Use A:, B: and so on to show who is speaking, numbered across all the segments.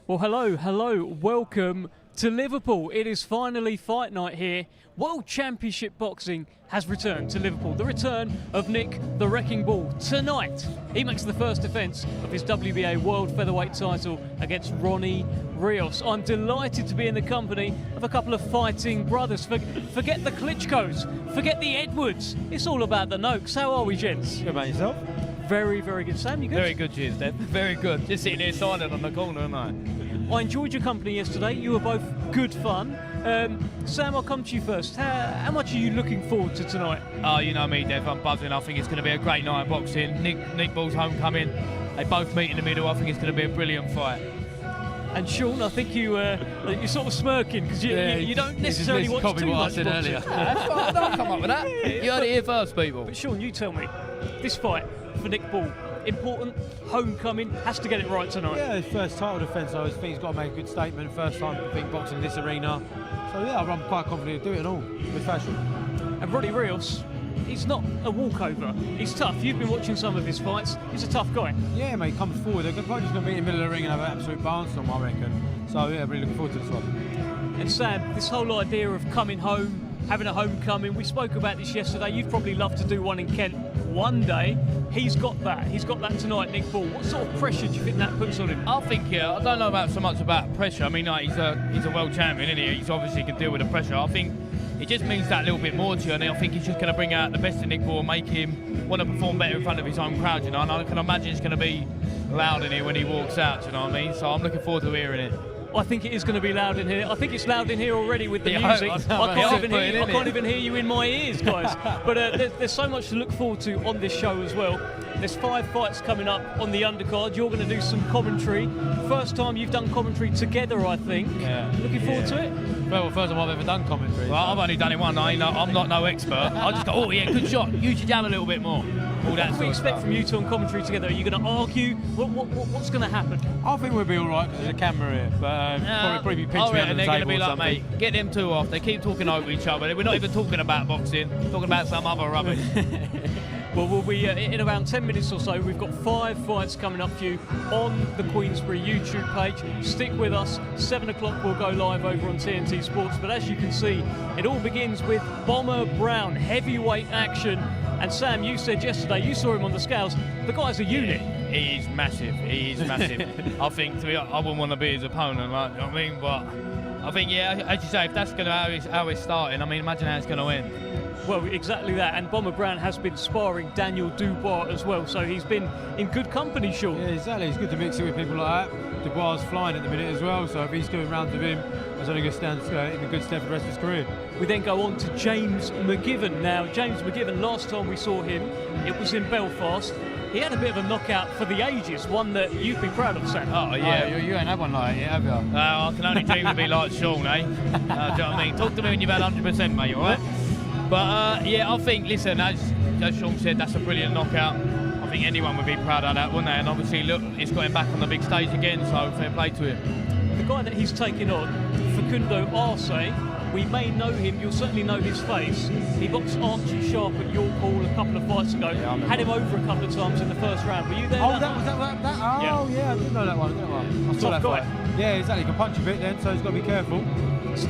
A: Well, hello, welcome to Liverpool. It is finally fight night here. World Championship Boxing has returned to Liverpool. The return of Nick the Wrecking Ball. Tonight, he makes the first defence of his WBA World Featherweight title against Ronny Rios. I'm delighted to be in the company of a couple of fighting brothers. Forget the Klitschko's, forget the Edwards. It's all about the Nokes. How are we, gents?
B: Good about yourself?
A: Very, very good. Sam, you good?
C: Very good, cheers, Deb. Very good. Just sitting here silent on the corner, aren't I?
A: I enjoyed your company yesterday. You were both good fun. Sam, I'll come to you first. How much are you looking forward to tonight?
C: Oh, you know me, Dev. I'm buzzing. I think it's going to be a great night of boxing. Nick Ball's homecoming. They both meet in the middle. I think it's going to be a brilliant fight.
A: And Sean, I think you're sort of smirking because you don't necessarily watch too much boxing.
C: Earlier. Don't come up with that. You heard it here first, people.
A: But Sean, you tell me, this fight for Nick Ball, important, homecoming, has to get it right tonight.
B: Yeah, his first title defence, I think he's got to make a good statement. First time I think boxing in this arena. So yeah, I'm quite confident to do it in all, with fashion.
A: And Ronny Rios, he's not a walkover. He's tough. You've been watching some of his fights. He's a tough guy.
B: Yeah, mate, he comes forward. They're probably just going to meet in the middle of the ring and have an absolute barnstorm, I reckon. So yeah, really looking forward to this one.
A: And Sam, this whole idea of coming home, having a homecoming, we spoke about this yesterday. You'd probably love to do one in Kent one day. He's got that. He's got that tonight, Nick Ball. What sort of pressure do you think that puts on him?
C: I think, I don't know about so much about pressure. I mean, he's a world champion, isn't he? He's obviously can deal with the pressure. I think it just means that little bit more to you, and I think he's just going to bring out the best in Nick Ball and make him want to perform better in front of his own crowd, you know. And I can imagine it's going to be loud in here when he walks out, you know what I mean? So I'm looking forward to hearing it.
A: I think it is going to be loud in here. I think it's loud in here already with the music.
C: I
A: can't even hear you in my ears, guys. But there's so much to look forward to on this show as well. There's 5 fights coming up on the undercard. You're going to do some commentary. First time you've done commentary together, I think.
C: Yeah.
A: Looking forward to it?
B: Well, first time I've ever done commentary.
C: Well, I've only done it one night. I'm not no expert. I just go, oh yeah, good shot. Use your jab a little bit more. All that
A: what do we expect from you two on commentary together? Are you going to argue? What's going to happen?
B: I think we'll be all right because there's a camera here. But probably be pinching me under the
C: they're going to
B: table
C: be
B: or
C: like,
B: something.
C: mate, get them two off. They keep talking over each other. We're not even talking about boxing. Talking about some other rubbish.
A: Well, we'll be in around 10 minutes or so. We've got 5 fights coming up for you on the Queensberry YouTube page. Stick with us. 7 o'clock we'll go live over on TNT Sports. But as you can see, it all begins with Boma Brown, heavyweight action. And Sam, you said yesterday, you saw him on the scales. The guy's a unit.
C: He is massive. He is massive. I think I wouldn't want to be his opponent, right? You know what I mean? But I think, yeah, as you say, if that's going to how it's starting, I mean, imagine how it's going to end.
A: Well, exactly that. And Boma Brown has been sparring Daniel Dubois as well, so he's been in good company, Sean.
B: Yeah, exactly. It's good to mix it with people like that. Dubois is flying at the minute as well, so if he's going round to him, that's only going to stand in a good step for the rest of his career.
A: We then go on to James McGivern. Now, James McGivern, last time we saw him, it was in Belfast. He had a bit of a knockout for the ages, one that you'd be proud of, Sam.
C: Oh, yeah.
B: Oh, you ain't had one like it, have you?
C: I can only dream to be like Sean, eh? Do you know what I mean? Talk to me when you've had 100%, mate, all right? But, yeah, I think, listen, as Sean said, that's a brilliant knockout. I think anyone would be proud of that, wouldn't they? And obviously, look, it's got him back on the big stage again, so fair play to him.
A: The guy that he's taken on, Facundo Arce, we may know him, you'll certainly know his face. He boxed Archie Sharp at York Hall a couple of fights ago. Yeah, had him over a couple of times in the first round. Were you there?
B: Oh, that was that. Oh, yeah, I didn't know that one. I saw that fight. Yeah, exactly. He can punch a bit then, so he's got to be careful.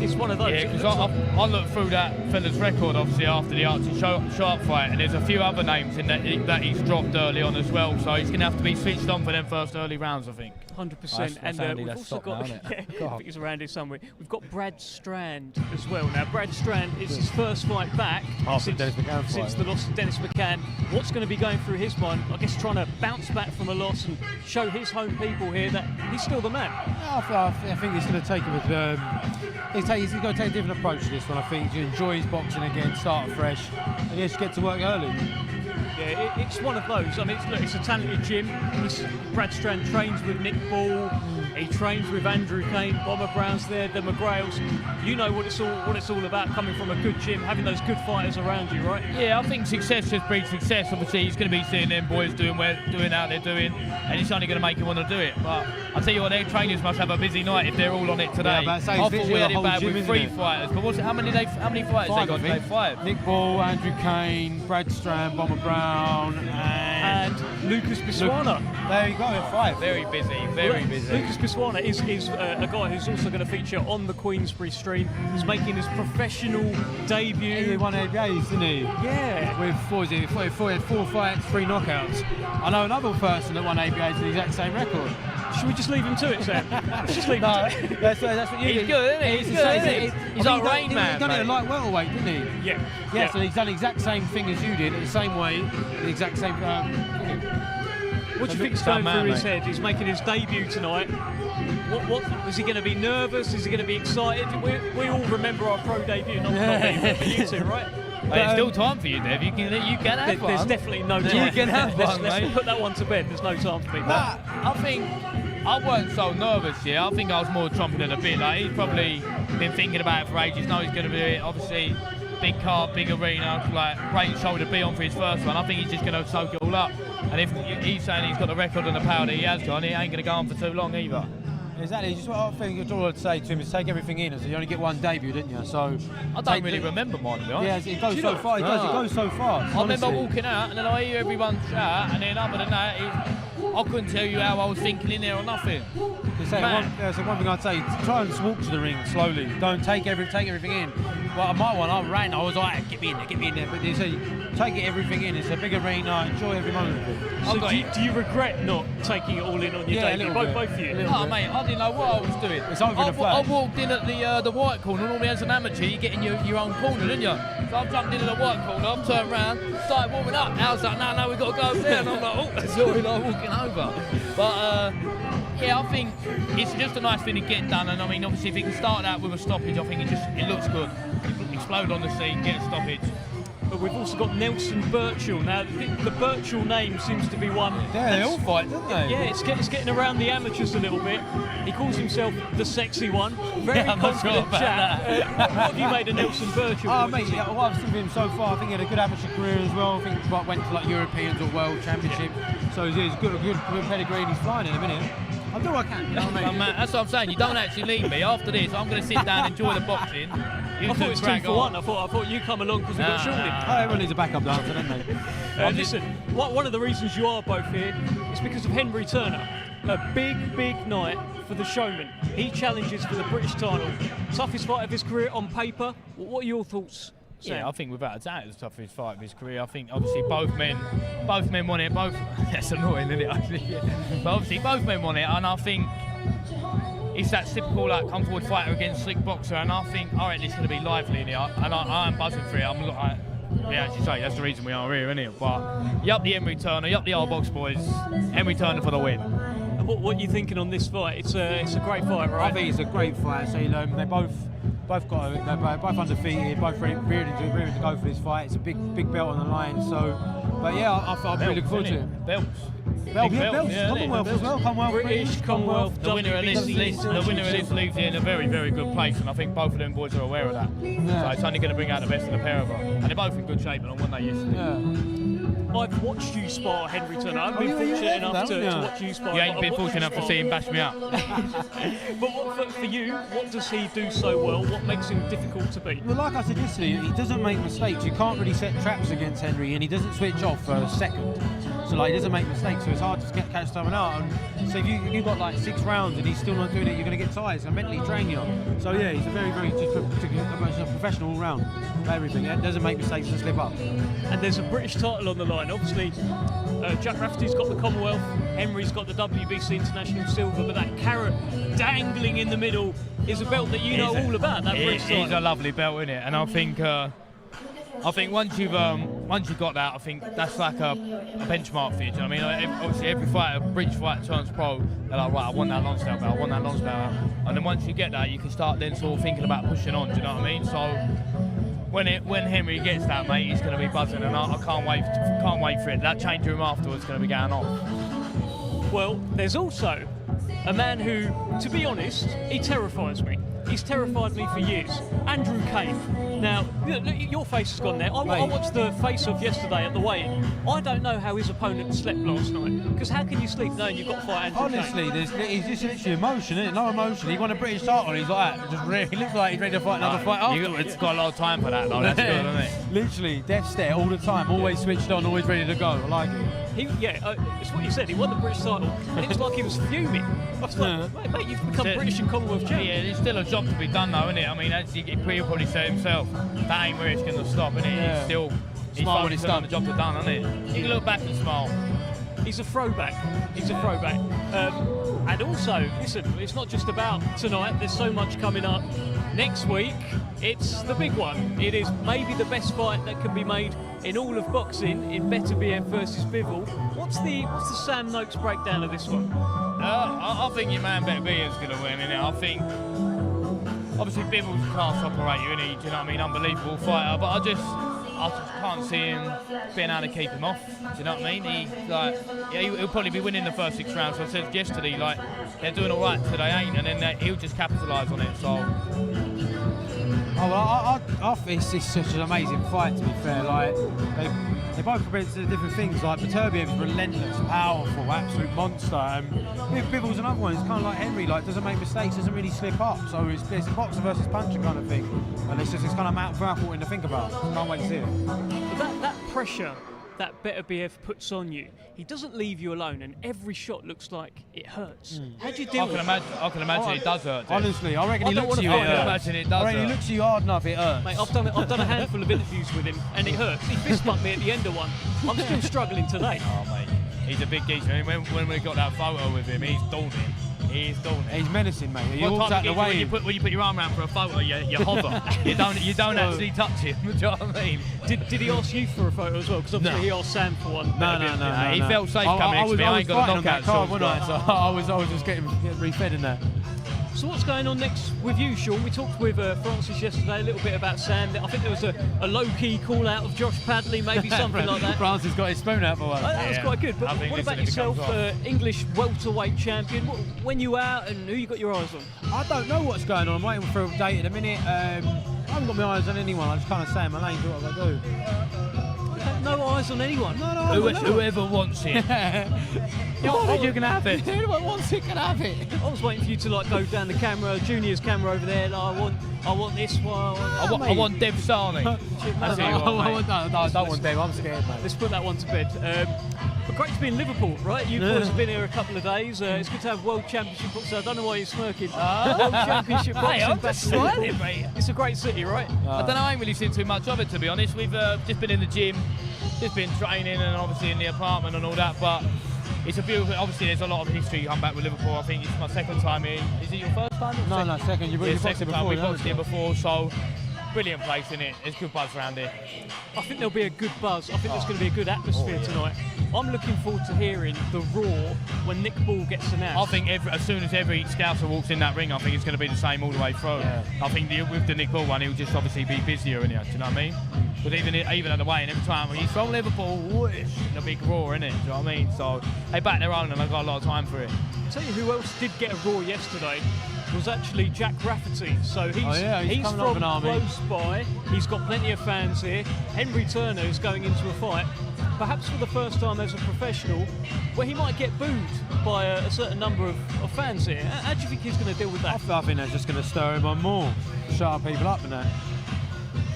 A: It's one of those.
C: Yeah, because I looked through that fella's record, obviously, after the Archie Sharp fight, and there's a few other names in that he's dropped early on as well, so he's going to have to be switched on for them first early rounds, I think.
A: 100%. And we've also got, I think he's around here somewhere. We've got Brad Strand as well. Now, Brad Strand is his first fight back since the loss to Dennis McCann. What's going to be going through his mind? I guess trying to bounce back from a loss and show his home people here that he's still the man.
B: I think he's going to take him with. He's going to take a different approach to this one. I think he enjoys boxing again, start fresh, and he has to get to work early.
A: Yeah, it's one of those. I mean, it's a talented gym. Brad Strand trains with Nick Ball. He trains with Andrew Kane. Boma Brown's there. The McGrails. You know what it's all about. Coming from a good gym, having those good fighters around you, right?
C: Yeah, I think success just breeds success. Obviously, he's going to be seeing them boys doing out there doing, and it's only going to make him want to do it. But I tell you what, their trainers must have a busy night if they're all on it today.
B: Yeah,
C: I thought we had it bad with 3 fighters, but how many fighters they got today? 5.
B: Nick Ball, Andrew Kane, Brad Strand, Boma Brown, and
A: and Lucas Biswana.
B: There you go, 5.
C: Very busy, very busy.
A: Lucas Biswana is a guy who's also going to feature on the Queensberry stream. He's making his professional debut.
B: He won ABAs, didn't he?
A: Yeah.
B: With 4 fights, 3 knockouts. I know another person that won ABAs with the exact same record.
A: Should we just leave him to it, Sam? Let's just leave him to it.
B: That's what you
C: He's
B: do.
C: good, isn't he? He's good, isn't he? He's like Rain Man,
B: He's done it
C: mate.
B: at light welterweight, didn't he?
A: Yeah.
B: So he's done the exact same thing as you did, the same way, the exact same.
A: What do you think's going through his head? He's making his debut tonight. What is he going to be nervous? Is he going to be excited? We all remember our pro debut, not me, but you two, right?
C: There's still time for you, Dev. You can have one.
A: There's definitely no time.
C: You can have one,
A: Let's
C: mate.
A: put that one to bed. There's no time for me.
C: Nah, I think I weren't so nervous here. I think I was more chomping at a bit. Like, he's probably been thinking about it for ages. Know he's going to be obviously big car, big arena, like great show to be on for his first one. I think he's just going to soak it all up. And if he's saying he's got the record and the power that he has got, he ain't going to go on for too long either.
B: Exactly. Just what I think all I'd say to him is take everything in. So you only get one debut, didn't you? So
C: I don't really remember mine, to be honest.
B: Yeah, it goes so far. It goes so fast.
C: I remember walking out and then I hear everyone shout, and then other than that, I couldn't tell you how I was thinking in there or nothing.
B: So one thing I'd say, try and walk to the ring slowly. Don't take everything in. Well, my one, I ran. I was like, get me in there. But they say, take everything in. It's a big arena. Enjoy every moment of it.
A: So do you regret not taking it all in on your debut? Both of you?
C: Oh, mate, I didn't know what I was doing.
B: It's over the flag.
C: I walked in at the white corner. Normally, as an amateur, you get in your own corner, didn't you? So I've jumped into the white corner. I've turned round, started warming up. I was like, no, we've got to go over there. And I'm like, oh, sorry, like walking over. But yeah, I think it's just a nice thing to get done. And I mean, obviously, if he can start out with a stoppage, I think it looks good. Explode on the scene, get a stoppage.
A: But we've also got Nelson Birchall. Now, the Birchall name seems to be one.
B: Yeah, they all fight, don't they?
A: Yeah, it's getting around the amateurs a little bit. He calls himself the sexy one. Very confident chap. What have you made of Nelson Birchall?
B: Oh, mate, what I've seen of him so far, I think he had a good amateur career as well. I think went to like Europeans or World Championship. So he's good pedigree and he's flying in a minute. I'll do what I can. You know what I mean?
C: That's what I'm saying. You don't actually leave me. After this, I'm going to sit down and enjoy the boxing.
A: I thought it was 2 for 1. I thought you come along because we've got Shorty.
B: Everyone needs a backup dancer, don't they?
A: Listen, one of the reasons you are both here is because of Henry Turner. A big night for the showman. He challenges for the British title. Toughest fight of his career on paper. What are your thoughts, Sam?
C: Yeah, I think without a doubt it's the toughest fight of his career. I think obviously both men won it. That's annoying, isn't it? Actually, but obviously both men won it, and I think it's that typical like come forward fighter against slick boxer, and I reckon it's going to be lively in here, and I am buzzing for it. Yeah, as you say, that's the reason we are here, isn't it? But you up the Henry Turner, you up the old box boys. Henry Turner for the win.
A: And what are you thinking on this fight? It's a great fight, right?
B: I think it's a great fight. So they both both undefeated, both reared to go for this fight. It's a big belt on the line. So, but yeah, I'm really looking forward to it.
C: Belts.
B: Belts. Commonwealth as well.
A: British, Commonwealth.
C: The winner of this leaves you in a very good place, and I think both of them boys are aware of that.
B: Yeah.
C: So it's only going to bring out the best of the pair of them, and they're both in good shape. And on one day yesterday.
B: Yeah.
A: I've watched you spar Henry Turner. I've been fortunate enough to watch you spar.
C: You ain't been fortunate enough to see him bash me up.
A: But for you, what does he do so well? What makes him difficult to beat?
B: Well, like I said yesterday, he doesn't make mistakes. You can't really set traps against Henry, and he doesn't switch off for a second. So he doesn't make mistakes, so it's hard to catch someone out. And so if you've got like 6 rounds and he's still not doing it, you're going to get tired. So mentally drain you. So yeah, he's a very a professional all round. Everything. He doesn't make mistakes and slip up.
A: And there's a British title on the line. Obviously, Jack Rafferty's got the Commonwealth, Henry's got the WBC International Silver, but that carrot dangling in the middle is a belt that you know all about. That British title.
C: It's a lovely belt, isn't it? And I think once you've got that, I think that's like a benchmark for you. Do you know what I mean? Obviously, every fighter, British fighter turns pro, they're like, right, I want that Lonsdale belt, I want that Lonsdale belt. And then once you get that, you can start then sort of thinking about pushing on. Do you know what I mean? So when Henry gets that, mate, he's going to be buzzing, and I can't wait for it. That change room afterwards is going to be going on.
A: Well, there's also a man who, to be honest, he terrifies me. He's terrified me for years. Andrew Kane. Now, your face has gone there. I watched the face-off yesterday at the weigh-in. I don't know how his opponent slept last night. Because how can you sleep knowing you've got to fight Andrew Kane?
B: Honestly, he's just literally emotion, isn't it? No emotion. He won a British title and he's like that. He looks like he's ready to fight another fight afterwards.
C: It's got a lot of time for that, though. That's good, isn't it?
B: Literally, death stare all the time. Always switched on, always ready to go. I like it.
A: It's what you said. He won the British title, and it was like he was fuming. I was like, mate, you've become British and Commonwealth champion.
C: Yeah, there's still a job to be done, though, isn't it? I mean, as he'll probably say himself, that ain't where it's going to stop, isn't it?
B: Yeah.
C: He's focused on the job to done, isn't it? He can look back and smile.
A: He's a throwback. And also, listen, it's not just about tonight. There's so much coming up. Next week, it's the big one. It is maybe the best fight that can be made in all of boxing in Better BF versus Bivol. What's the Sam Noakes breakdown of this one?
C: I think your man Better BF is going to win, innit? I think, obviously, Bivol's a class operator, isn't he? Do you know what I mean? Unbelievable fighter, but I just can't see him being able to keep him off. Do you know what I mean? He'll probably be winning the first 6 rounds. So I said yesterday, like, they're doing all right till they ain't, and then he'll just capitalise on it. So.
B: I think it's such an amazing fight, to be fair. Like, they both represent different things. Like, Beterbiev's relentless, powerful, absolute monster. And Bivol's another one. It's kind of like Henry, like, doesn't make mistakes, doesn't really slip up. So it's a boxer versus puncher kind of thing. And it's kind of very important to think about. Can't wait to see it.
A: But that pressure that Better BF puts on you, he doesn't leave you alone, and every shot looks like it hurts. How do you deal with it?
C: I can imagine it does hurt.
B: Honestly, I reckon he looks at you.
C: I can imagine it does hurt.
B: He looks at you hard enough, it hurts.
A: Mate, I've done a handful of interviews with him, and it hurts. He fist bumped me at the end of one. I'm still struggling today.
C: Oh, mate, he's a big geezer. I mean, when we got that photo with him, he's daunting. He's daunting.
B: He's menacing, mate. He
C: what
B: walks out the way.
C: When you put your arm around for a photo, you hover. you don't actually touch him. Do you know what I mean?
A: Did he ask you for a photo as well? Because obviously he asked Sam for one.
B: No.
C: He felt safe coming next to me. I ain't got a knockout shot.
B: So I was just getting refed in there.
A: So what's going on next with you, Sean? We talked with Francis yesterday a little bit about Sam. I think there was a low-key call-out of Josh Padley, maybe something like that.
B: Francis got his spoon out for one.
A: That was quite good. But what about yourself, English welterweight champion? When you out and who you got your eyes on?
B: I don't know what's going on. I'm waiting for a date at the minute. I haven't got my eyes on anyone. I just kind of stay in my lane, do what I do.
A: No eyes on anyone?
B: No.
C: Whoever wants it. You can have it.
B: Whoever wants it can have it.
A: I was waiting for you to like go down the camera, Junior's camera over there. Like, I want this one.
C: I want Dev Sarni.
B: I don't want Dev. I'm scared, mate.
A: Let's put that one to bed. But great to be in Liverpool, right? You boys have been here a couple of days. It's good to have World Championship boxing. I don't know why you're smirking. World Championship boxing.
C: I'm just smiling, mate.
A: It's a great city, right?
C: I don't know. I ain't really seen too much of it, to be honest. We've just been in the gym, just been training, and obviously in the apartment and all that. But it's a beautiful. Obviously, there's a lot of history. You come back with Liverpool. I think it's my second time here. Is it your first time?
B: No, second. You've boxed here before.
C: We boxed here before, so. Brilliant place, isn't it? There's good buzz around here.
A: I think there'll be a good buzz. I think there's going to be a good atmosphere tonight. I'm looking forward to hearing the roar when Nick Ball gets announced.
C: I think as soon as every scouser walks in that ring, I think it's going to be the same all the way through. Yeah. I think with the Nick Ball one, he'll just obviously be busier in here. Do you know what I mean? But even at the way, and every time he's from Liverpool, whoosh, the big roar, innit? Do you know what I mean? So they back their own, and I've got a lot of time for it.
A: I'll tell you who else did get a roar yesterday. Was actually Jack Rafferty. So he's from close by. He's got plenty of fans here. Henry Turner is going into a fight, perhaps for the first time as a professional, where he might get booed by a certain number of fans here. How do you think he's going to deal with that?
B: I think they're just going to stir him on more, shut people up and that.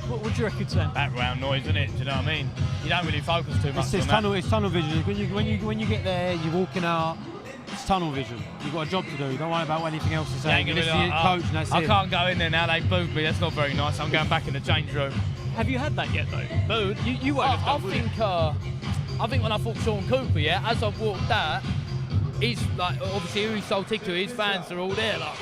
A: What would you reckon, Sam?
C: Background noise, isn't it? Do you know what I mean? You don't really focus too much on that.
B: It's tunnel vision. When you get there, you're walking out. It's tunnel vision. You've got a job to do. Don't worry about anything else to say. Coach, and that's
C: I
B: it.
C: can't go in there now. They booed me. That's not very nice. I'm going back in the change room.
A: Have you had that yet, though?
C: Booed?
A: You won't have done,
C: I think when I fought Sean Cooper, as I've walked out, he's like, obviously who he's sold ticket to, his fans are all there, like,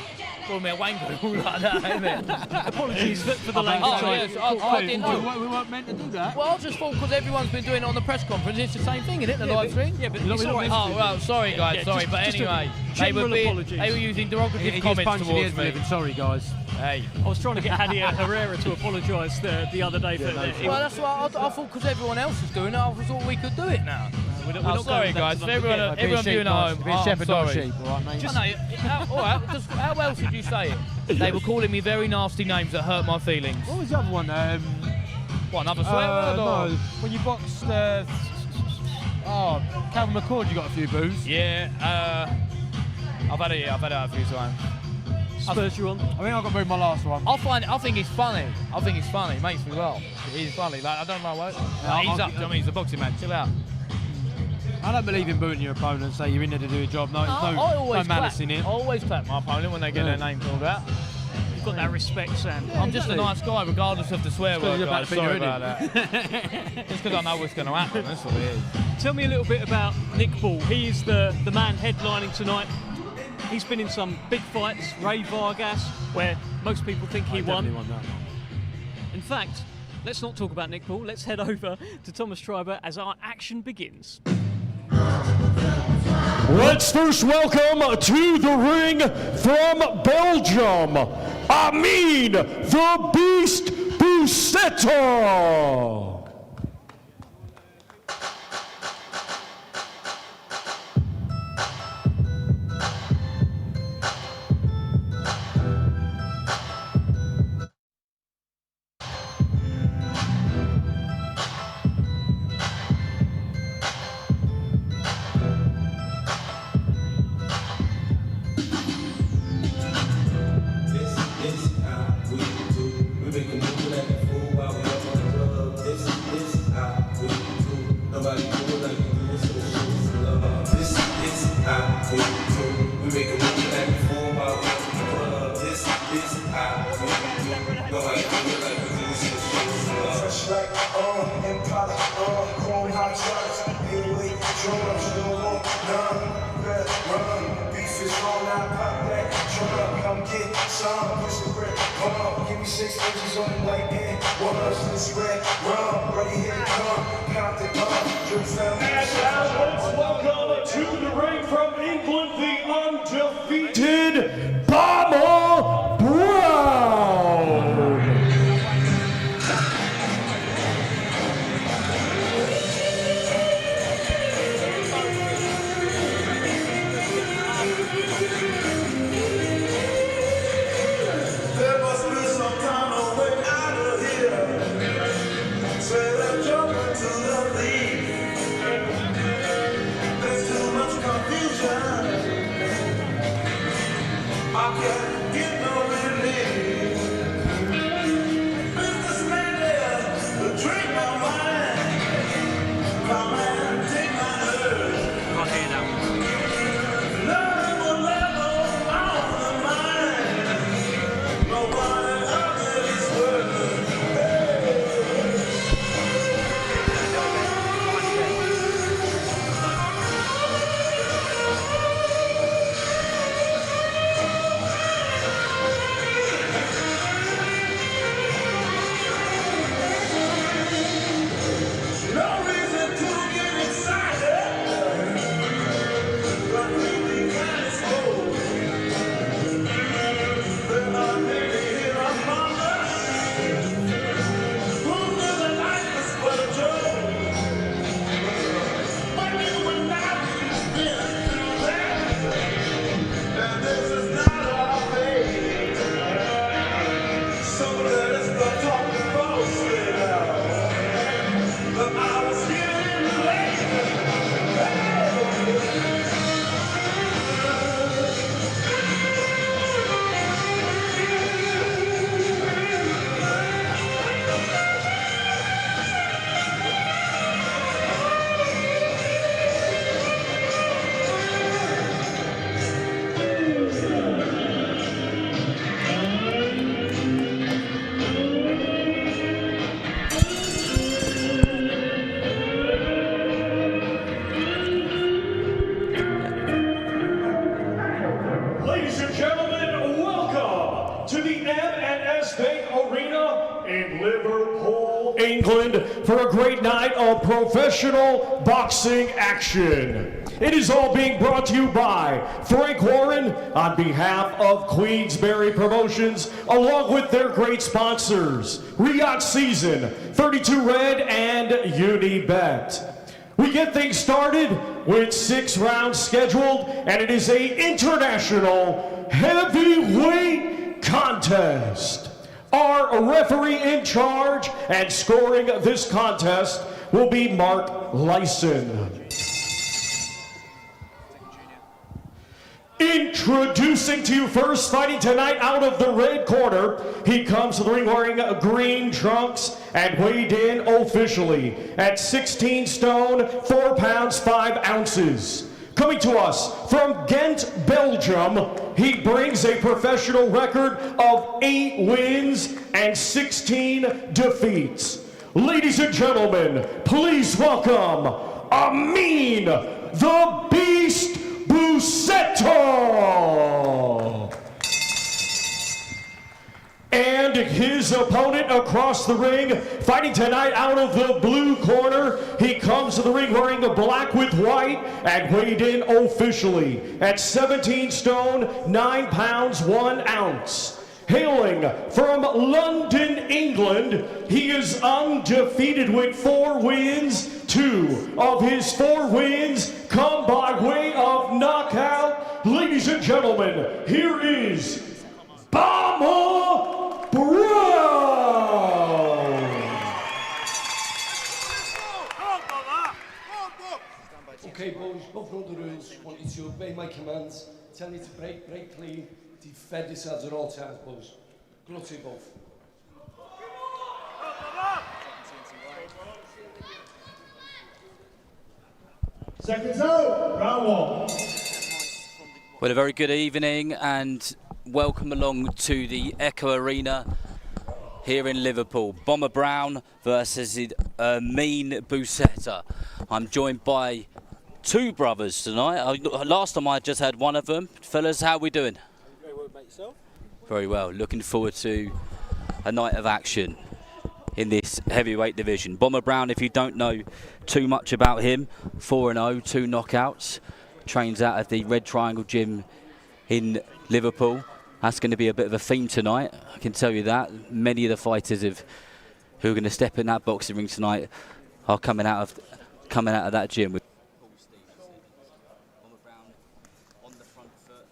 C: calling me a wanker, all like that, isn't it?
A: Apologies for the language.
C: I didn't know.
B: We weren't meant to do that.
C: Well, I just thought because everyone's been doing it on the press conference, it's the same thing, isn't it? The live stream.
A: Yeah, but it's all right.
C: Oh, well, sorry, guys, sorry. But anyway, they were using derogatory comments towards me.
B: Sorry, guys.
C: Hey.
A: I was trying to get Hadi Herrera to apologise the other day for that.
C: Well, that's why I thought because everyone else was doing it, I thought we could do it now. We're not sorry, guys. Everyone viewing at home, I'm sorry.
B: All right, mate.
C: All right, how else would you say it? They were calling me very nasty names that hurt my feelings.
B: What was the other one?
C: What, another swear word?
B: No, when you boxed Calvin McCord, you got a few boos.
C: Yeah, I've had it a few times.
A: Spurs you on?
B: I think I got booed my last one.
C: I think it's funny. It makes me laugh. It is funny. Like, I don't know what. He's up. I mean, he's a boxing man. Chill out.
B: I don't believe in booing your opponent, say you're in there to do a job. No,
C: I
B: no
C: always
B: malice
C: clap.
B: in it.
C: I always clap my opponent when they get their name called out.
A: You've got that respect, Sam.
C: I'm just a nice guy, regardless of the swear word,
B: you're about
C: guys.
B: to beat
C: Sorry
B: your
C: about
B: head
C: that. Just because I know what's going to happen, that's all it is.
A: Tell me a little bit about Nick Ball. He is the man headlining tonight. He's been in some big fights, Ray Vargas, where most people think he won.
B: That.
A: In fact, let's not talk about Nick Ball. Let's head over to Thomas Schreiber as our action begins.
D: Let's first welcome to the ring from Belgium, Amin the Beast Busetta. Welcome to the ring from England, the undefeated Boma Brown.
E: There must be some kind of way out of here. Say they're jumping to the lead. There's too much confusion. I can't get no relief. Businessman there, the drink my mind. Come and take my nerve.
A: Can't hear that one.
E: Learn what level out the mind. Nobody out there is worth it. No reason to get excited, but really kind of slow. Then I maybe hit a mama. Who knew the life was but a joke? But you would not have been through that. And this is not our fate. So let us go talk to falsely now. But I was getting late.
D: Ladies and gentlemen, welcome to the M&S Bank Arena in Liverpool, England, for a great night of professional boxing action. It is all being brought to you by Frank Warren on behalf of Queensberry Promotions, along with their great sponsors, Riyadh Season, 32 Red, and Unibet. We get things started with 6 rounds scheduled, and it is a international heavyweight contest. Our referee in charge and scoring this contest will be Mark Lyson. Introducing to you first, fighting tonight out of the red corner. He comes to the ring wearing green trunks and weighed in officially at 16 stone, 4 pounds, 5 ounces. Coming to us from Ghent, Belgium, he brings a professional record of 8 wins and 16 defeats. Ladies and gentlemen, please welcome Amin the Beast Buseta. And his opponent across the ring, fighting tonight out of the blue corner. He comes to the ring wearing a black with white and weighed in officially at 17 stone, 9 pounds, 1 ounce. Hailing from London, England, he is undefeated with 4 wins. 2 of his 4 wins come by way of knockout. Ladies and gentlemen, here is Boma Brown.
F: Okay, boys, both know the rules. Want you to obey my commands. Tell you to break clean. Defend yourselves at all times, boys. Good luck to you both.
D: Seconds out, round 1.
G: Well, a very good evening and welcome along to the Echo Arena here in Liverpool. Boma Brown versus Amin Buseta. I'm joined by 2 brothers tonight. Last time I just had one of them. Fellas, how are we doing?
F: Very well, mate, yourself?
G: Very well. Looking forward to a night of action in this heavyweight division. Boma Brown, if you don't know too much about him, 4-0, 2 knockouts. Trains out of the Red Triangle Gym in Liverpool. That's going to be a bit of a theme tonight, I can tell you that. Many of the fighters who are going to step in that boxing ring tonight are coming out of that gym. Boma Brown on the front foot,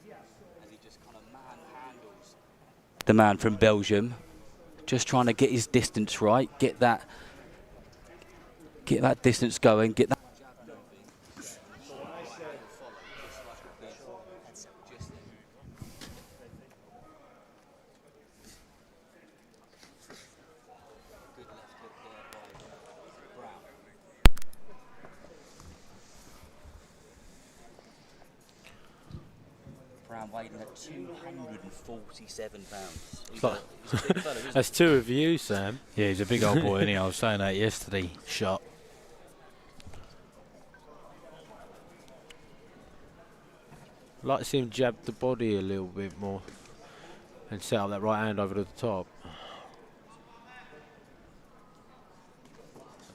G: and he just kind of manhandles the man from Belgium. Just trying to get his distance right, get that distance going, get that. Brown weighing at 247 pounds. He's a big fella, isn't he?
B: That's 2 of you, Sam.
H: Yeah, he's a big old boy, isn't he? I was saying that yesterday. Shot.
B: I'd like to see him jab the body a little bit more and set up that right hand over the top.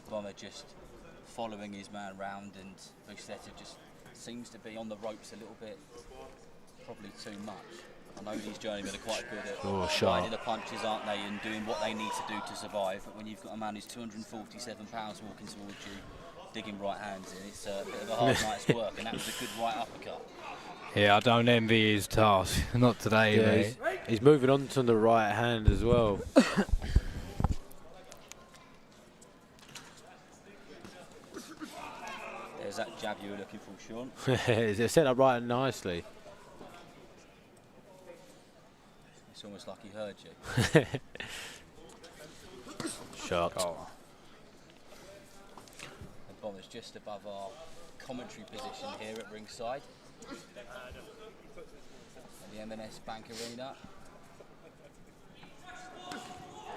G: Boma just following his man round, and Buseta just seems to be on the ropes a little bit, probably too much. I know these journeymen are quite good at riding the punches, aren't they, and doing what they need to do to survive. But when you've got a man who's 247 pounds walking towards you, digging right hands in, it's a bit of a hard night's work, and that was a good right uppercut.
H: Yeah, I don't envy his task. Not today, mate.
B: He's moving on to the right hand as well.
G: There's that jab you were looking for, Sean.
B: It's set up right nicely.
G: It's almost like he heard you.
B: Shot.
G: Oh. The Boma's just above our commentary position here at ringside. At the M&S Bank Arena.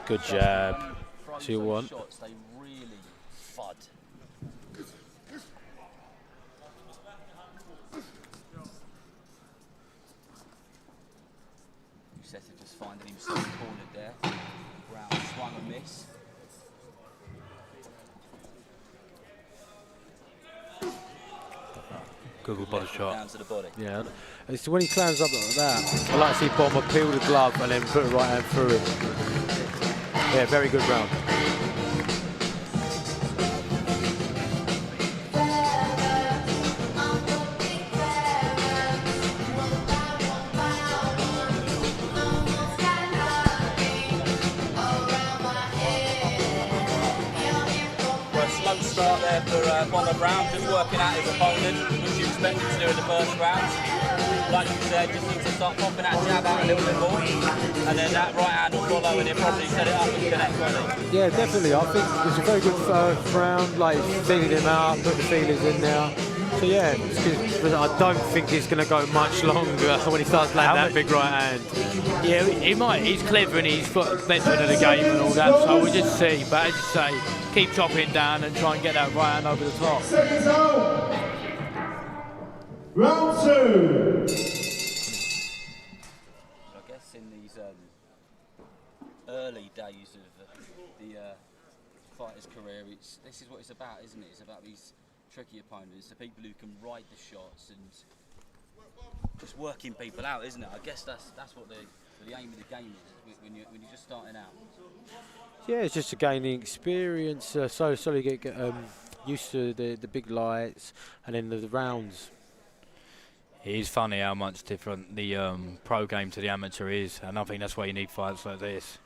B: Good jab.
G: Throws
B: See you
G: those
B: want.
G: shots, they really fud. Buseta just finding himself cornered there. Brown swung and miss.
H: Good body shot.
G: Down to the body.
B: Yeah. It's when he climbs up like that, I like to see Boma peel the glove and then put a right hand through him. Yeah, very good round.
G: Slow start there for Boma Brown, just working out his opponent, which you expected to do in the first round. like you said, just needs to start popping that jab out a little bit more, and then that right hand will follow, and he'll probably set it up and connect really.
B: Yeah, definitely. I think it was a very good first round, like feeling him out, put the feelers in there. So yeah, it's good. But I don't think it's going to go much longer when he starts landing that big right hand.
C: Yeah, he might. He's clever and he's got a veteran of the game and all that, so we'll just see. But as you say, keep chopping down and try and get that right hand over the top.
E: Seconds out. Round 2.
G: I guess in these early days of the fighter's career, this is what it's about, isn't it? It's about these tricky opponents, the people who can ride the shots and just working people out, isn't it? I guess that's what the aim of the game is when you're just starting out.
B: Yeah, it's just gaining experience, slowly get used to the big lights and then the rounds.
H: It is funny how much different the pro game to the amateur is, and I think that's why you need fights like this.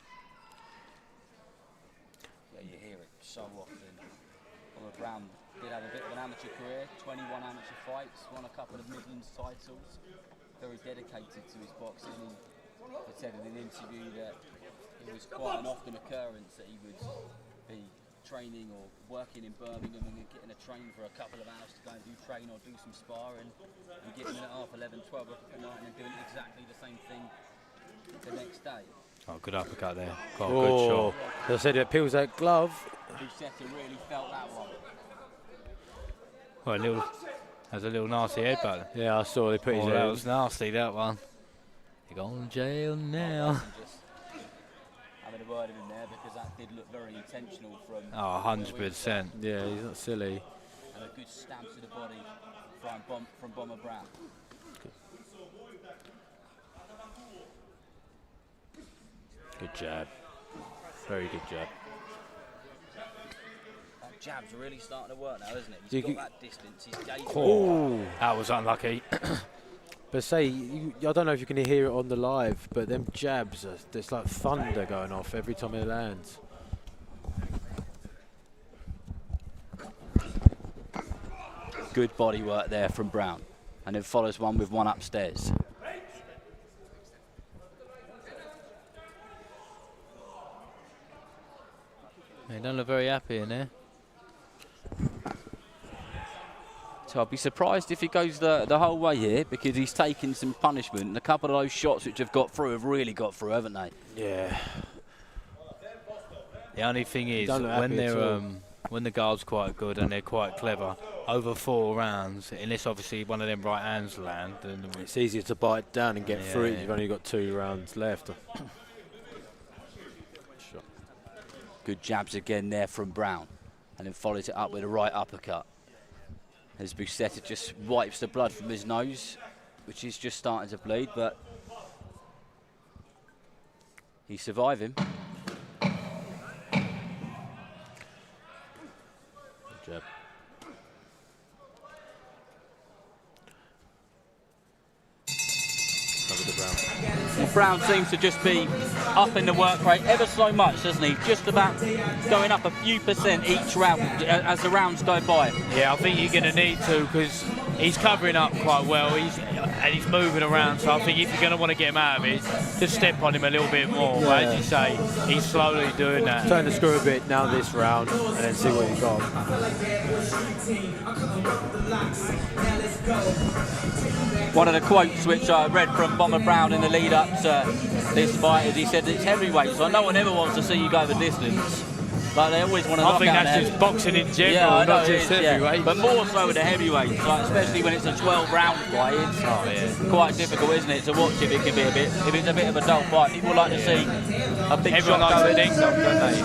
G: Yeah, you hear it so often. Boma Brown did have a bit of an amateur career, 21 amateur fights, won a couple of Midlands titles, very dedicated to his boxing. He said in an interview that it was quite an often occurrence that he would be training or working in Birmingham and then getting a train for a couple of hours to go and do train or do some sparring and getting in at half 11, 12 o'clock at night and then doing exactly the same thing the next day.
H: Oh, good uppercut there. Quite a good shot.
B: As I said, it peels that glove.
G: Busetta really felt that one.
H: Well, that's a little nasty headbutt.
B: Yeah, I saw they put his
H: That
B: head.
H: was nasty, that one. You're going to jail now.
G: Just having a word of him there because that did look very intentional from.
H: Oh, 100%.
B: Yeah, he's not silly.
G: And a good stamp to the body from Boma Brown.
B: Good jab. Very good jab.
G: That jab's really starting to work now, isn't it? He's got that distance. He's gauging.
B: Oh,
H: That was unlucky.
B: but say, I don't know if you can hear it on the live, but them jabs, there's like thunder going off every time it lands.
G: Good body work there from Brown. And then follows one with one upstairs.
H: They don't look very happy in there.
G: So I'd be surprised if he goes the whole way here because he's taken some punishment. And a couple of those shots which have got through have really got through, haven't they?
B: Yeah.
H: The only thing is,
B: Don't look
H: when
B: happy at
H: they're
B: all.
H: when the guard's quite good and they're quite clever, over 4 rounds, unless obviously one of them right hands land, then
B: It's easier to bite down and get through it.
H: Yeah.
B: You've only got 2 rounds left.
G: Good jabs again there from Brown. And then follows it up with a right uppercut. As Busetta just wipes the blood from his nose, which is just starting to bleed, but he's surviving.
B: Good jab.
G: Well, Brown seems to just be up in the work rate ever so much, doesn't he? Just about going up a few percent each round as the rounds go by.
C: Yeah, I think you're going to need to because he's covering up quite well. He's moving around, so I think if you're going to want to get him out of it, just step on him a little bit more.
B: Yeah.
C: But as you say, he's slowly doing that.
B: Turn the screw a bit now this round and then see what you got.
G: One of the quotes which I read from Boma Brown in the lead up to this fight is he said it's heavyweight, so no one ever wants to see you go the distance. Like they always want to knock
C: I think
G: out
C: that's
G: the
C: just boxing in general,
G: yeah, I know
C: not
G: it
C: just
G: is, yeah.
C: heavyweight.
G: But more so with the heavyweights, like especially when it's a 12-round fight. It's quite difficult, isn't it, to watch if it can be if it's a bit of a dull fight. People like to see a big
C: Everyone
G: shot
C: likes
G: go
C: a
G: in.
C: ding dong, don't they?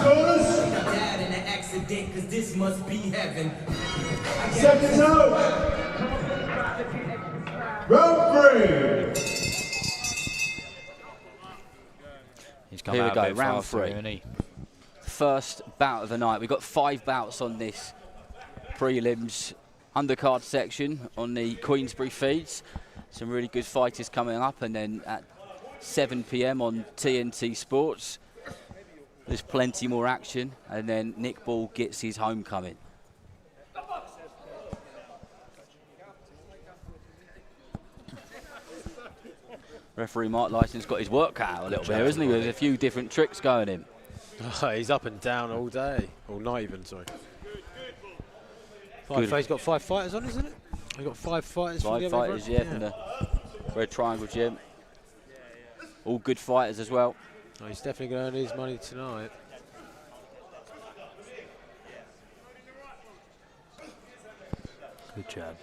E: Seconds out. Round 3.
H: he's come
G: Here we
H: out
G: go,
H: a bit
G: round
H: faster,
G: 3.
H: hasn't he?
G: First bout of the night. We've got 5 bouts on this prelims undercard section on the Queensberry feeds. Some really good fighters coming up, and then at 7 p.m. on TNT Sports there's plenty more action, and then Nick Ball gets his homecoming. Referee Mark Lyson's got his work cut out a little bit, isn't he? There's a few different tricks going in.
B: He's up and down all day. All night even, sorry. He's got 5 fighters on, isn't it? He's got 5 fighters.
G: 5 fighters, yeah, from the Red Triangle Gym. All good fighters as well.
B: Oh, he's definitely going to earn his money tonight.
H: Good job.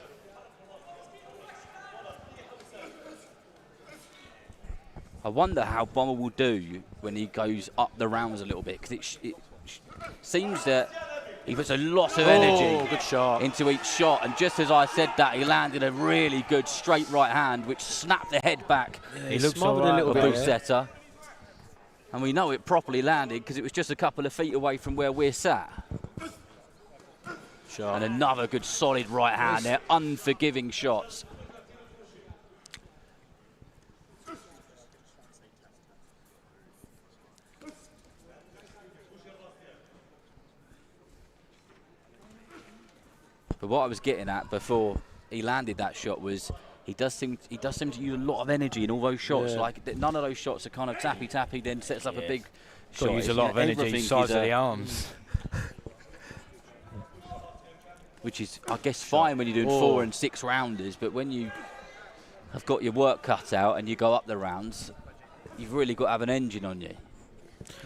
G: I wonder how Bomber will do when he goes up the rounds a little bit, because it seems that he puts a lot of energy
B: good shot.
G: into each shot, and just as I said that, he landed a really good straight right hand which snapped the head back.
B: Yeah, he looks smothered a little bit.
G: Busetta. And we know it properly landed because it was just a couple of feet away from where we're sat. And another good solid right hand there, unforgiving shots. But what I was getting at before he landed that shot was he does seem to use a lot of energy in all those shots.
B: Yeah.
G: Like none of those shots are kind of tappy, then sets up a big shot.
H: Got to use a lot of energy, size of the arms.
G: Which is, I guess, fine when you're doing 4 and 6 rounders, but when you have got your work cut out and you go up the rounds, you've really got to have an engine on you.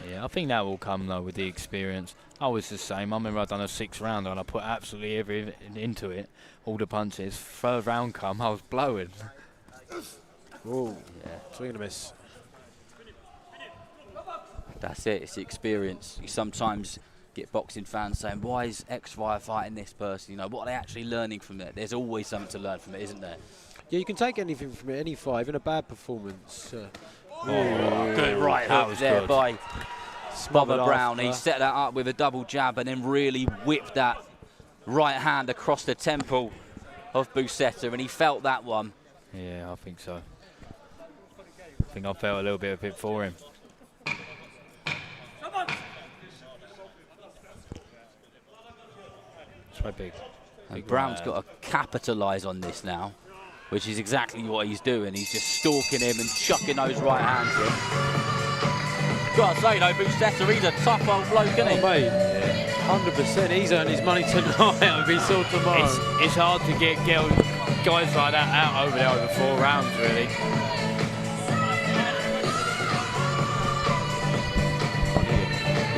H: Yeah, I think that will come though with the experience. I was the same. I remember I'd done a 6 rounder and I put absolutely everything into it, all the punches. 3rd round come, I was blowing.
B: Oh, yeah, swing and a miss.
G: That's it. It's the experience. You sometimes get boxing fans saying, "Why is X fighting this person? You know, what are they actually learning from it?" There's always something to learn from it, isn't there?
B: Yeah, you can take anything from it, any fight, even a bad performance.
G: Good right hook there by Boma Brown. He set that up with a double jab and then really whipped that right hand across the temple of Busetta, and he felt that one.
H: Yeah, I think so. I think I felt a little bit of it for him. So big.
G: And Brown's got to capitalise on this now, which is exactly what he's doing. He's just stalking him and chucking those right hands in. Got to say though, Busetta, he's a tough old bloke, isn't he?
B: Mate, 100%. He's earned his money tonight. It'll be sold tomorrow.
C: It's hard to get guys like that out over there over 4 rounds, really.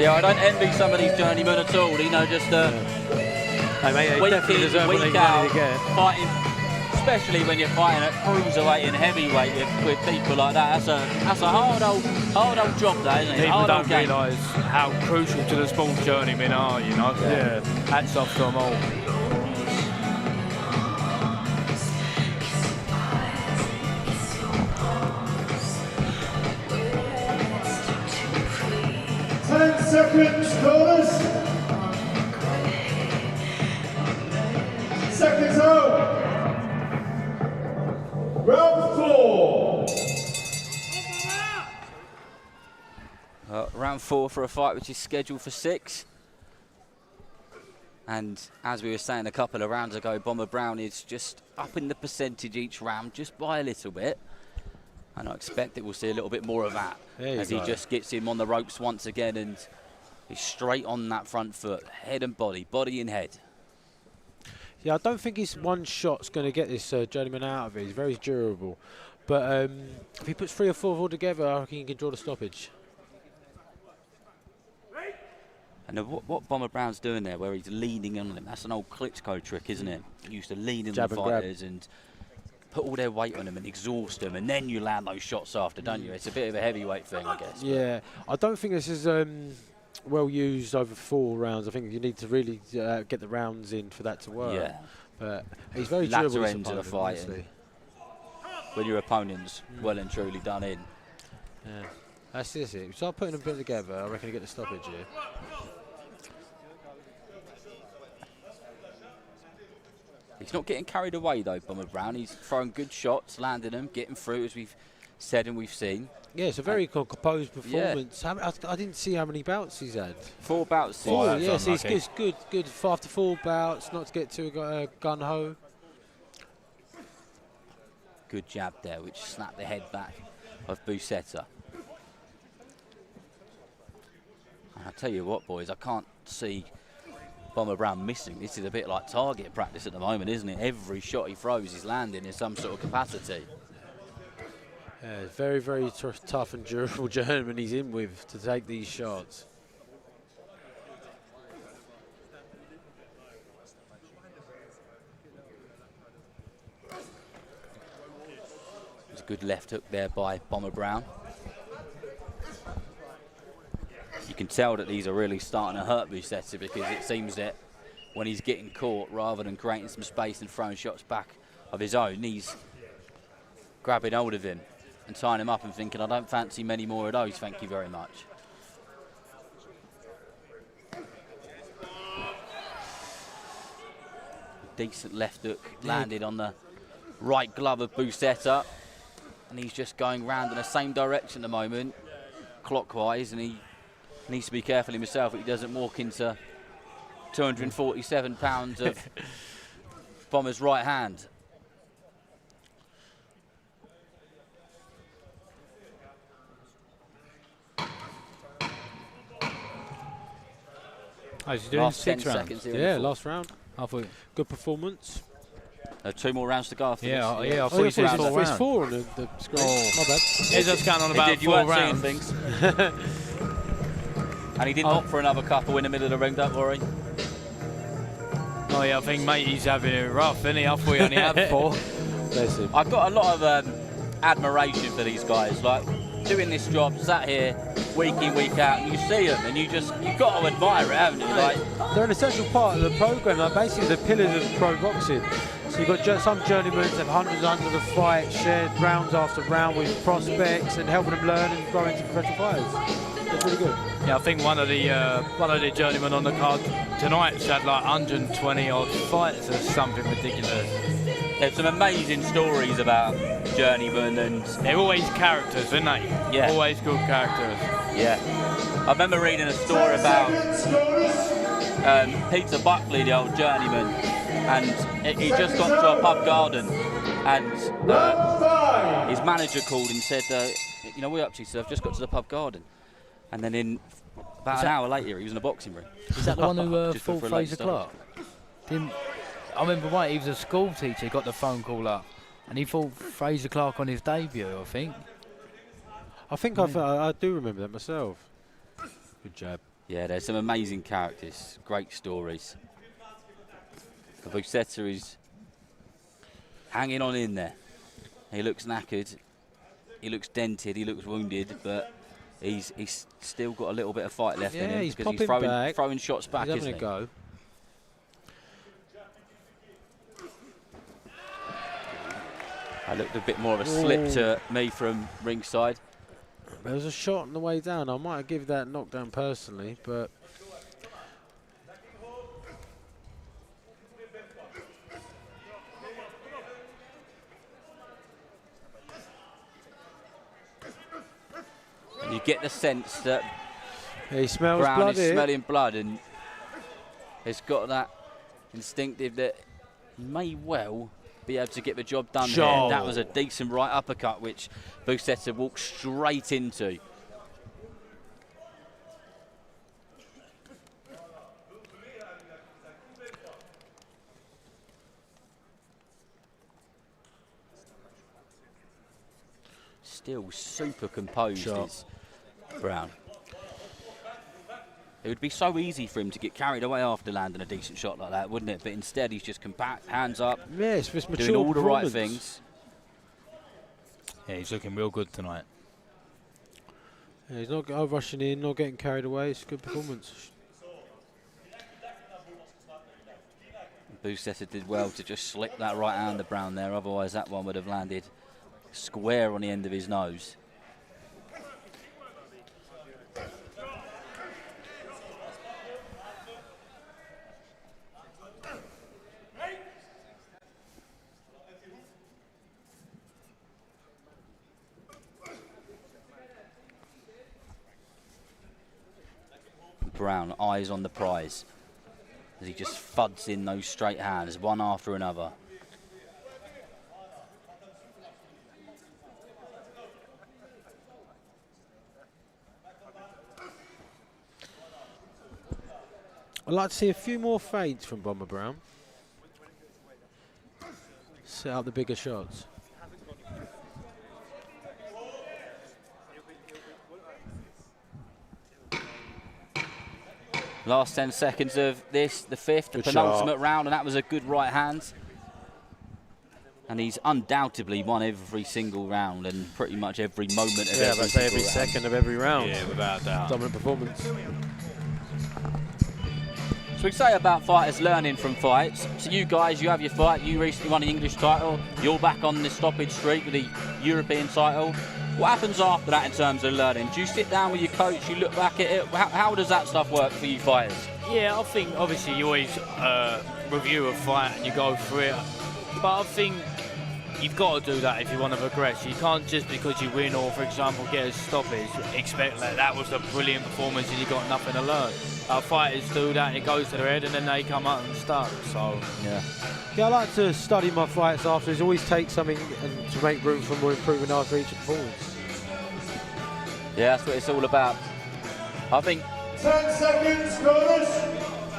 G: Yeah, I don't envy some of these journeymen at all. You know, just
B: Week in, week out,
G: fighting, especially when you're fighting at cruiserweight and heavyweight with people like that. That's a hard old job, that, isn't it?
C: People don't realise how crucial to the sport journeymen are, you know.
B: Yeah.
C: Hats off to them all.
D: Seconds, fellas. Seconds out. Round 4.
G: Round 4 for a fight which is scheduled for 6. And as we were saying a couple of rounds ago, Boma Brown is just up in the percentage each round, just by a little bit. And I expect that we'll see a little bit more of that as he just gets him on the ropes once again, and he's straight on that front foot, head and body and head.
B: Yeah, I don't think his one shot's going to get this journeyman out of it. He's very durable. But if he puts 3 or 4 all together, I reckon he can draw the stoppage.
G: And what Boma Brown's doing there, where he's leaning on him, that's an old Klitschko trick, isn't it? He used to lean in the fighters and put all their weight on them and exhaust them, and then you land those shots after, don't you? It's a bit of a heavyweight thing, I guess.
B: Yeah, I don't think this is well used over 4 rounds. I think you need to really get the rounds in for that to work.
G: Yeah.
B: But he's very durable.
G: Latter end of the fight, when your opponent's well and truly done in.
B: Yeah, that's it. If you start putting them a bit together, I reckon you get the stoppage here.
G: He's not getting carried away though, Boma Brown. He's throwing good shots, landing them, getting through, as we've said and we've seen.
B: Yeah, it's a very composed performance. Yeah. I didn't see how many bouts he's had.
G: 4 bouts.
B: 4, yes, he's good after 4 bouts, not to get too gun-ho.
G: Good jab there, which snapped the head back. of Busetta. And I tell you what, boys, I can't see Boma Brown missing. This is a bit like target practice at the moment, isn't it? Every shot he throws is landing in some sort of capacity.
B: Yeah, very, very tough and durable journeyman he's in with to take these shots.
G: There's a good left hook there by Boma Brown. You can tell that these are really starting to hurt Busetta, because it seems that when he's getting caught, rather than creating some space and throwing shots back of his own, he's grabbing hold of him and tying him up and thinking, I don't fancy many more of those, thank you very much. Decent left hook landed on the right glove of Busetta, and he's just going round in the same direction at the moment, clockwise, and he needs to be careful himself that he doesn't walk into 247 pounds of Boma's right hand.
B: How's he doing?
G: Last 10
B: 6 rounds.
G: seconds here.
B: Yeah, last round.
H: I thought,
B: Good performance.
G: 2 more rounds to go after this.
H: I thought
B: Oh,
H: he
B: it's
H: said
B: it's 4 on the screen.
H: Oh.
B: My bad.
H: He's just counting on
G: He
H: about
G: did, you
H: 4
G: weren't seeing
H: rounds.
G: things. And he didn't opt for another couple in the middle of the ring, don't worry.
H: Oh yeah, I think mate, he's having it rough, isn't he? I thought he only had 4.
B: Bless him.
G: I've got a lot of admiration for these guys, like doing this job, sat here week in, week out, and you see them and you've got to admire it, haven't you? Like,
B: They're an essential part of the program, like basically the pillars of pro boxing. So you've got some journeymen that have hundreds under the fight, shared rounds after round with prospects and helping them learn and grow into professional fighters. That's really good.
H: Yeah, I think one of the journeymen on the card tonight's had like 120 odd fights or something ridiculous.
G: there's some amazing stories about journeymen, and
H: They're always characters, aren't they?
G: Yeah.
H: Always good characters.
G: yeah. I remember reading a story about Peter Buckley, the old journeyman, and he just got to a pub garden, and his manager called and said, you know, we're up to, so I've just got to the pub garden. And then in about an hour later, he was in a boxing ring.
H: Is that the one who
G: Just
H: fought
G: for a late
H: Fraser
G: start.
H: Clark? I remember right, he was a school teacher, he got the phone call up, and he fought Fraser Clark on his debut, I think.
B: I think I do remember that myself. Good jab.
G: Yeah, there's some amazing characters, great stories. But Busetta is hanging on in there. He looks knackered, he looks dented, he looks wounded, but he's still got a little bit of fight left in
B: Yeah,
G: him,
B: he's
G: because he's
B: popping back.
G: throwing shots back,
B: He's
G: isn't
B: having
G: he?
B: a go.
G: I looked a bit more of a slip to me from ringside.
B: There was a shot on the way down. I might have given that knockdown personally, but
G: You get the sense that
B: he smells
G: Brown
B: blood
G: is
B: here.
G: smelling blood, and has got that instinctive that he may well be able to get the job done here.
B: Sure.
G: That was a decent right uppercut, which Busetta walked straight into. Still super composed
B: Sure.
G: is Brown. It would be so easy for him to get carried away after landing a decent shot like that, wouldn't it? But instead, he's just compact, hands up,
B: Yeah, it's just mature
G: doing all the right
B: performance.
G: things.
H: Yeah, he's looking real good tonight.
B: Yeah, he's not rushing in, not getting carried away. It's a good performance.
G: Busetta did well to just slip that right hand to Brown there, otherwise that one would have landed square on the end of his nose. Brown, eyes on the prize, as he just thuds in those straight hands, one after another.
B: I'd like to see a few more fades from Boma Brown. Set up the bigger shots.
G: Last 10 seconds of this, the fifth, the
B: Good
G: penultimate
B: shot.
G: round, and that was a good right hand. And he's undoubtedly won every single round and pretty much every moment of every single round.
B: second of every round.
H: Yeah, without doubt.
B: Dominant performance.
G: So we say about fighters learning from fights. So you guys, you have your fight, you recently won the English title, you're back on the stoppage streak with the European title. What happens after that in terms of learning? Do you sit down with your coach, you look back at it? How does that stuff work for you fighters?
H: Yeah, I think obviously you always review a fight and you go through it. But I think you've got to do that if you want to progress. You can't just because you win or, for example, get a stoppage, expect that was a brilliant performance and you got nothing to learn. Our fighters do that, it goes to their head and then they come out and stuck. So, yeah.
B: Yeah, I like to study my fights afterwards. Always take something and to make room for more improvement after each performance.
G: Yeah, that's what it's all about. I think
E: 10 seconds, bonus.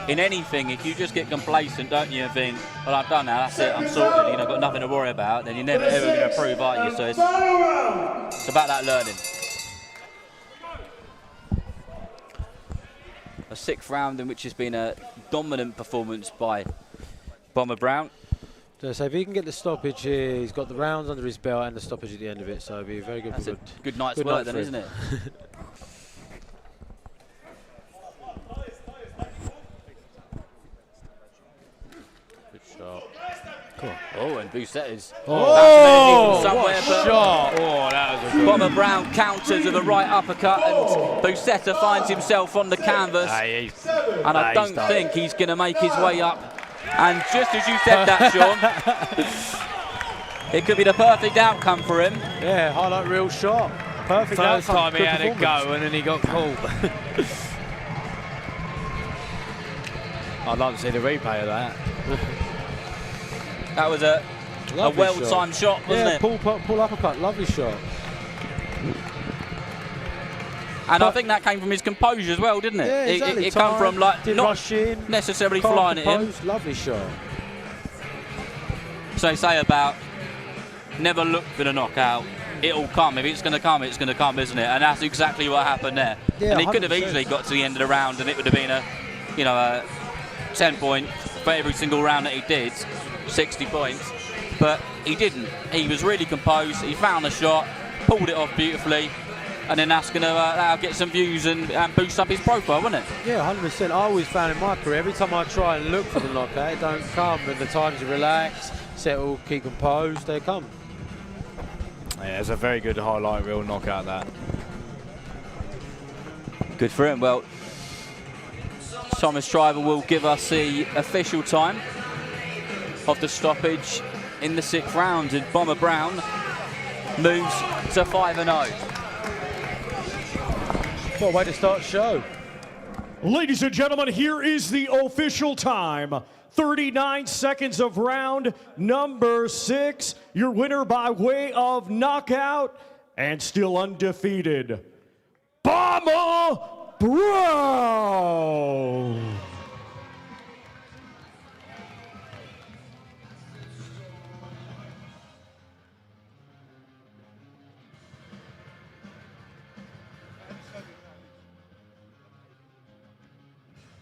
G: in anything, if you just get complacent, don't you, and think, well, I've done that, that's it, I'm sorted, you know, got nothing to worry about, then you're never ever going to improve, are you? So it's about that learning. A sixth round in which has been a dominant performance by Boma Brown.
B: So if he can get the stoppage here, he's got the rounds under his belt and the stoppage at the end of it, so it'll be a very good.
G: That's a good night's work then, isn't it?
H: Good shot.
G: Cool. Oh, and Busset is
B: Oh,
G: somewhere, but
H: Shot. Oh, that was a good
G: Boma Brown counters with a right uppercut, and Busetta finds himself on the canvas. And I don't think he's going to make his way up. And just as you said that, Sean, it could be the perfect outcome for him.
B: Yeah, highlight reel shot. Perfect
H: First
B: outcome.
H: time he
B: Good
H: had a
B: performance.
H: go and then he got caught. I'd like to see the replay of that.
G: That was a well-timed shot, wasn't
B: yeah,
G: it?
B: pull uppercut, lovely shot.
G: And I think that came from his composure as well, didn't it?
B: Yeah, exactly.
G: It came from like
B: didn't
G: not
B: rush in,
G: necessarily
B: calm,
G: flying at him.
B: composed, lovely shot.
G: So they say about never look for the knockout. It'll come. If it's going to come, it's going to come, isn't it? And that's exactly what happened there.
B: Yeah,
G: and he could have
B: 100%.
G: easily got to the end of the round, and it would have been a 10 point for every single round that he did, 60 points. But he didn't. He was really composed. He found a shot, pulled it off beautifully, and then that's going to get some views and boost up his profile, wouldn't it?
B: Yeah, 100%. I always found in my career, every time I try and look for the knockout, it don't come. And the time to relax, settle, keep composed, they come.
H: Yeah, it's a very good highlight reel knockout, that.
G: Good for him. Well, Thomas Shriver will give us the official time of the stoppage in the sixth round, and Boma Brown moves to 5-0.
B: What a way to start the show.
D: Ladies and gentlemen, here is the official time. 39 seconds of round number 6. Your winner by way of knockout and still undefeated, Boma Brown.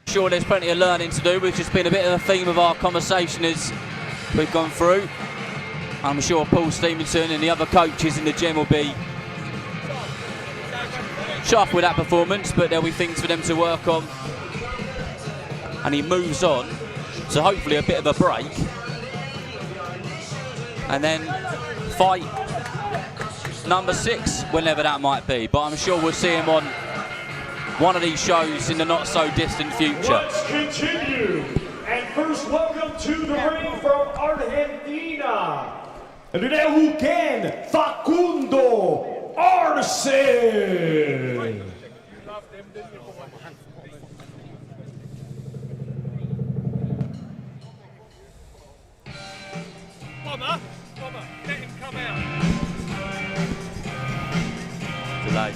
G: Sure, there's plenty of learning to do, which has been a bit of a theme of our conversation as we've gone through. I'm sure Paul Stevenson and the other coaches in the gym will be chuffed with that performance, but there'll be things for them to work on. And he moves on, so hopefully a bit of a break. And then fight number 6, whenever that might be. But I'm sure we'll see him on one of these shows in the not so distant future.
D: Let's continue. And first, welcome to the ring from Argentina, the Neuquén, Facundo Arce.
E: Boma, let him come out.
G: Delay.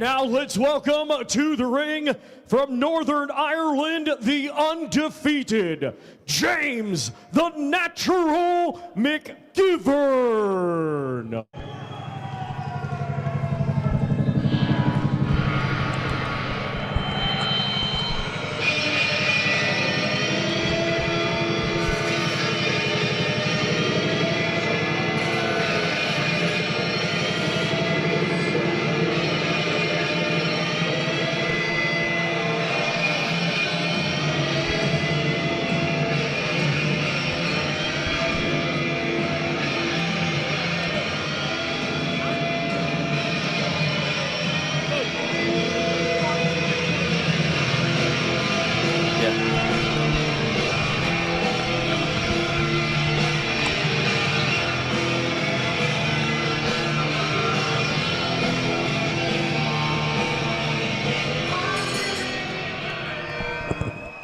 D: now let's welcome to the ring from Northern Ireland, the undefeated James the Natural McGivern.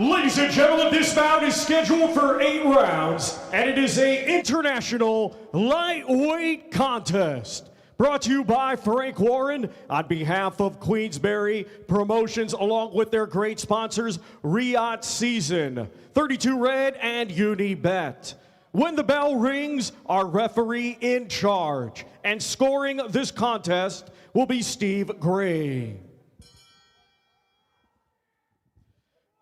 D: Ladies and gentlemen, this bout is scheduled for 8 rounds, and it is an international lightweight contest. Brought to you by Frank Warren on behalf of Queensberry Promotions, along with their great sponsors, Riot Season, 32 Red, and Unibet. When the bell rings, our referee in charge, and scoring this contest will be Steve Gray.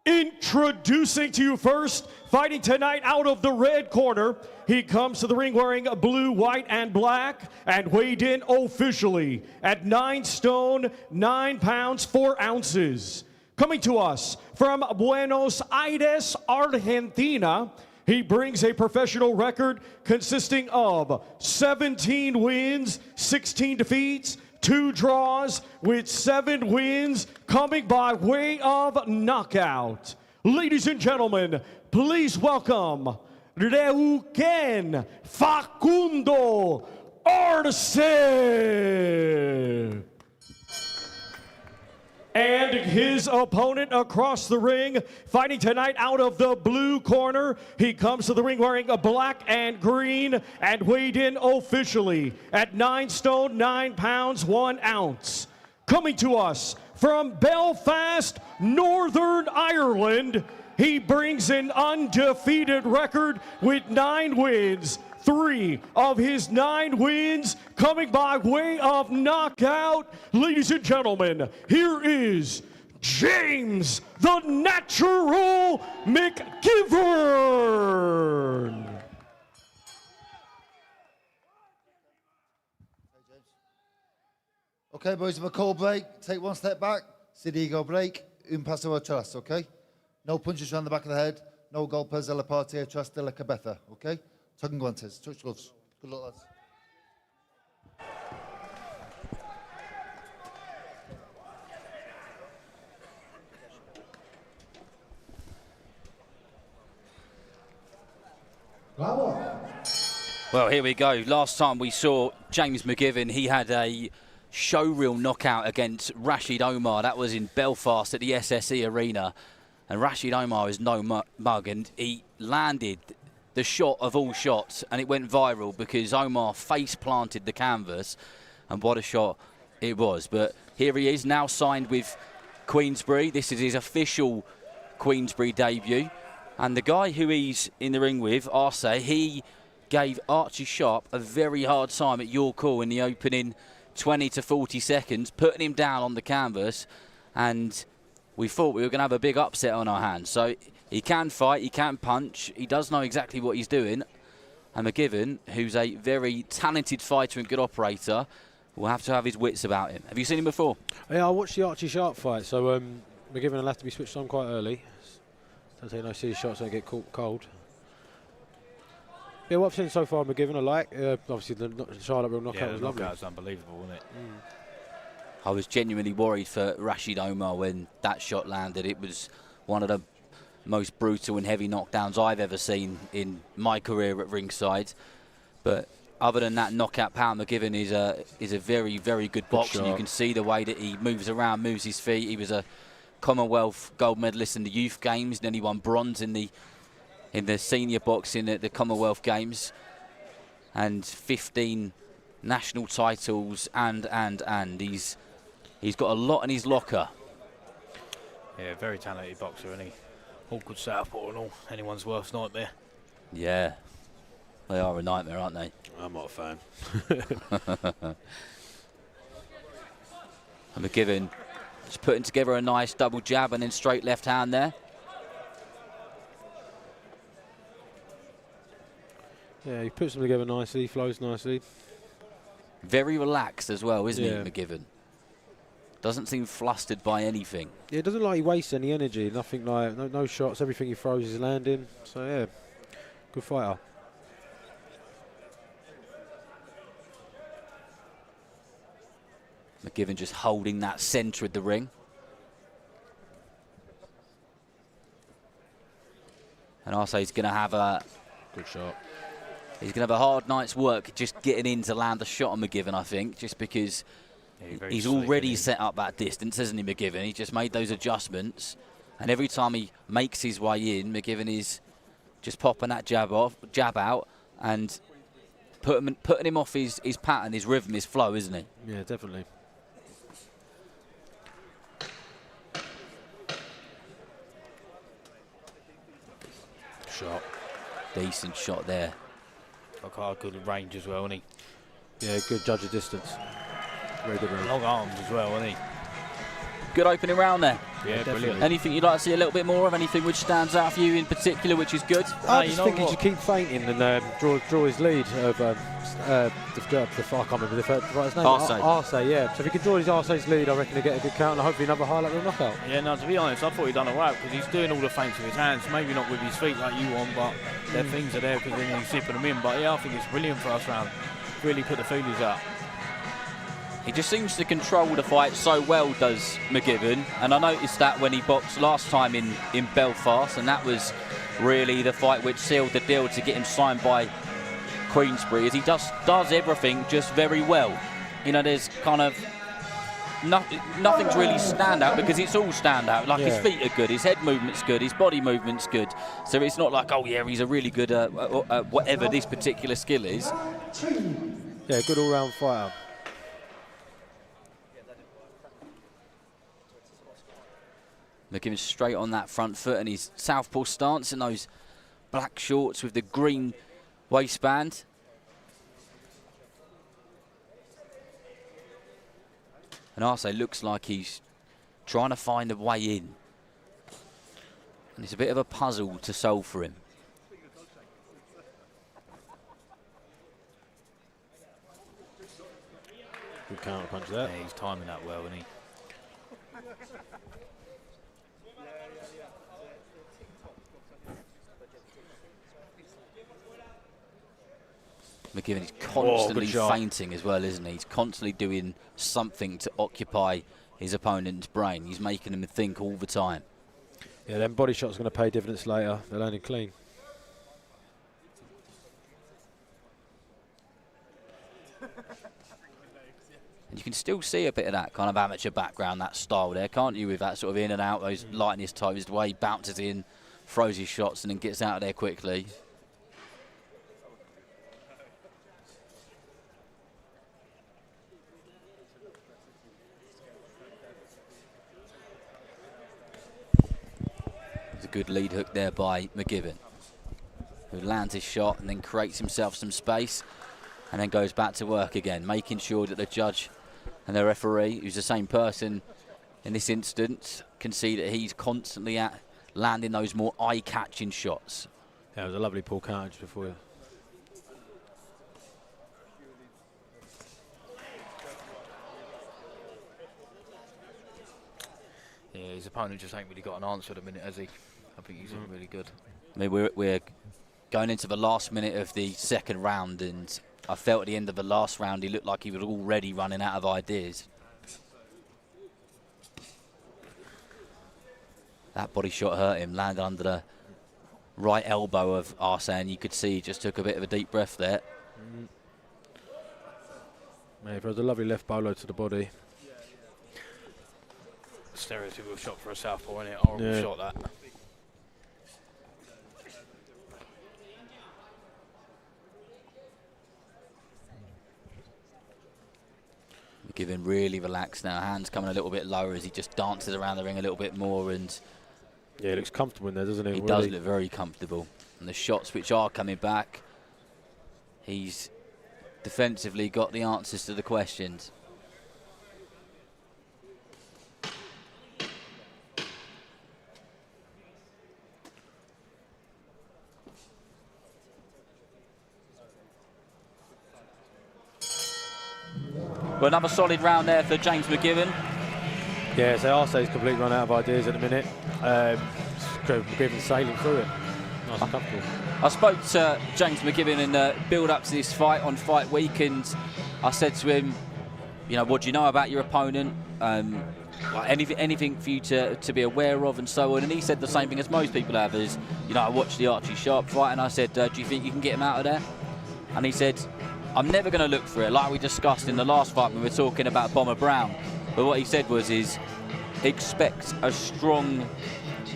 D: Introducing to you first, fighting tonight out of the red corner. He comes to the ring wearing blue, white, and black, and weighed in officially at 9 stone, 9 pounds, 4 ounces. Coming to us from Buenos Aires, Argentina, he brings a professional record consisting of 17 wins, 16 defeats, 2 draws, with 7 wins coming by way of knockout. Ladies and gentlemen, please welcome Reuken Facundo Arce. And his opponent across the ring, fighting tonight out of the blue corner. He comes to the ring wearing a black and green and weighed in officially at 9 stone, 9 pounds, 1 ounce. Coming to us from Belfast, Northern Ireland, he brings an undefeated record with 9 wins. 3 of his 9 wins coming by way of knockout. Ladies and gentlemen, here is James the Natural McGivern.
I: Okay, boys, have a cold break. Take 1 step back. Sidigo break. Un paso atrás, okay? No punches around the back of the head. No golpes de la parte atrás de la cabeza, okay? Tugging guantes, touch gloves. Good luck, lads.
G: Well, here we go. Last time we saw James McGivern, he had a showreel knockout against Rashid Omar. That was in Belfast at the SSE Arena. And Rashid Omar is no mug, and he landed the shot of all shots, and it went viral because Omar face planted the canvas, and what a shot it was. But here he is now signed with Queensberry. This is his official Queensberry debut, and the guy who he's in the ring with, Arce, he gave Archie Sharp a very hard time at your call in the opening 20 to 40 seconds, putting him down on the canvas, and we thought we were going to have a big upset on our hands. So he can fight, he can punch, he does know exactly what he's doing. And McGivern, who's a very talented fighter and good operator, will have to have his wits about him. Have you seen him before?
B: Yeah, I watched the Archie Sharp fight, so McGivern will have to be switched on quite early. Don't take no serious shots, don't get caught cold. Yeah, what I've seen so far, McGivern, I like. Obviously, the Charlotte Real knockout was lovely.
C: Knockout was unbelievable, wasn't it?
G: I was genuinely worried for Rashid Omar when that shot landed. It was one of the most brutal and heavy knockdowns I've ever seen in my career at ringside. But other than that knockout, Power McGivern is a very, very good boxer. You can see the way that he moves around, moves his feet. He was a Commonwealth gold medalist in the youth games, then he won bronze in the senior boxing at the Commonwealth Games, and 15 national titles, and he's He's got a lot in his locker.
H: Yeah, very talented boxer, and he awkward southpaw and all. Anyone's worst nightmare.
G: Yeah, they are a nightmare, aren't they?
B: I'm not a fan.
G: And McGivern just putting together a nice double jab and then straight left hand there.
B: Yeah, he puts them together nicely, flows nicely.
G: Very relaxed as well, isn't
B: Yeah.
G: he, McGivern? Doesn't seem flustered by anything.
B: Yeah, it doesn't like he wastes any energy. Nothing like no shots. Everything he throws is landing. So yeah, good fighter.
G: McGivern just holding that centre of the ring. And also he's going to have a
B: Good shot.
G: He's going to have a hard night's work just getting in to land a shot on McGivern, I think, just because he's already set up that distance, hasn't he, McGivern? He just made those adjustments, and every time he makes his way in, McGivern is just popping that jab out, and putting him off his pattern, his rhythm, his flow, isn't he?
B: Yeah, definitely.
H: Shot.
G: Decent shot there.
H: Got good range as well, isn't he?
B: Yeah, good judge of distance. Very good range.
H: Long arms as well, isn't he?
G: Good opening round there.
H: Yeah, brilliant.
G: Anything you'd like to see a little bit more of? Anything which stands out for you in particular, which is good?
B: I just think he should keep fainting and draw his lead of I can't remember the fighter's name. Arce, yeah. So if he can draw his Arce's lead, I reckon he'll get a good count and hopefully another highlight with a knockout.
H: Yeah, no, to be honest, I thought he'd done alright because he's doing all the feints with his hands, maybe not with his feet like you want, but their things are there because then he's zipping them in. But yeah, I think it's brilliant first round. Really put the feelers out.
G: He just seems to control the fight so well, does McGivern. And I noticed that when he boxed last time in Belfast, and that was really the fight which sealed the deal to get him signed by Queensberry, as he does everything just very well. You know, there's kind of nothing's really stand out because it's all stand out. Like his feet are good, his head movement's good, his body movement's good. So it's not like, oh yeah, he's a really good whatever this particular skill is.
B: Yeah, good all-round fighter.
G: McGivern straight on that front foot and his southpaw stance in those black shorts with the green waistband. And Arce looks like he's trying to find a way in. And it's a bit of a puzzle to solve for him.
B: Good counter punch there.
H: Yeah, he's timing that well, isn't he?
G: McGivern is constantly fainting as well, isn't he? He's constantly doing something to occupy his opponent's brain. He's making him think all the time.
B: Yeah, then body shot's going to pay dividends later. They're landing clean.
G: And you can still see a bit of that kind of amateur background, that style there, can't you? With that sort of in and out, those lighting his toes, the way he bounces in, throws his shots, and then gets out of there quickly. A good lead hook there by McGivern, who lands his shot and then creates himself some space and then goes back to work again, making sure that the judge and the referee, who's the same person in this instance, can see that he's constantly at landing those more eye-catching shots.
B: Yeah, it was a lovely pull counter just before.
H: Yeah, his opponent just ain't really got an answer at the minute, has he? I think he's looking really good.
G: I mean, we're going into the last minute of the second round, and I felt at the end of the last round he looked like he was already running out of ideas. That body shot hurt him, landed under the right elbow of Arce, and you could see he just took a bit of a deep breath there.
B: Mate, it was a lovely left bolo to the body.
H: Stereotypical shot for a southpaw, isn't it? Horrible shot, that.
G: McGivern really relaxed now, hands coming a little bit lower as he just dances around the ring a little bit more, and
B: Yeah, he looks comfortable in there, doesn't he?
G: he does look very comfortable. And the shots which are coming back, he's defensively got the answers to the questions. Well, another solid round there for James McGivern.
B: Yeah, so Arce's completely run out of ideas at the minute. McGivern sailing through it. Nice and comfortable.
G: I spoke to James McGivern in the build-up to this fight on fight week, and I said to him, you know, what do you know about your opponent? Anything for you to be aware of and so on. And he said the same thing as most people have, is, you know, I watched the Archie Sharp fight and I said, do you think you can get him out of there? And he said, I'm never going to look for it, like we discussed in the last fight when we were talking about Boma Brown. But what he said was, expect a strong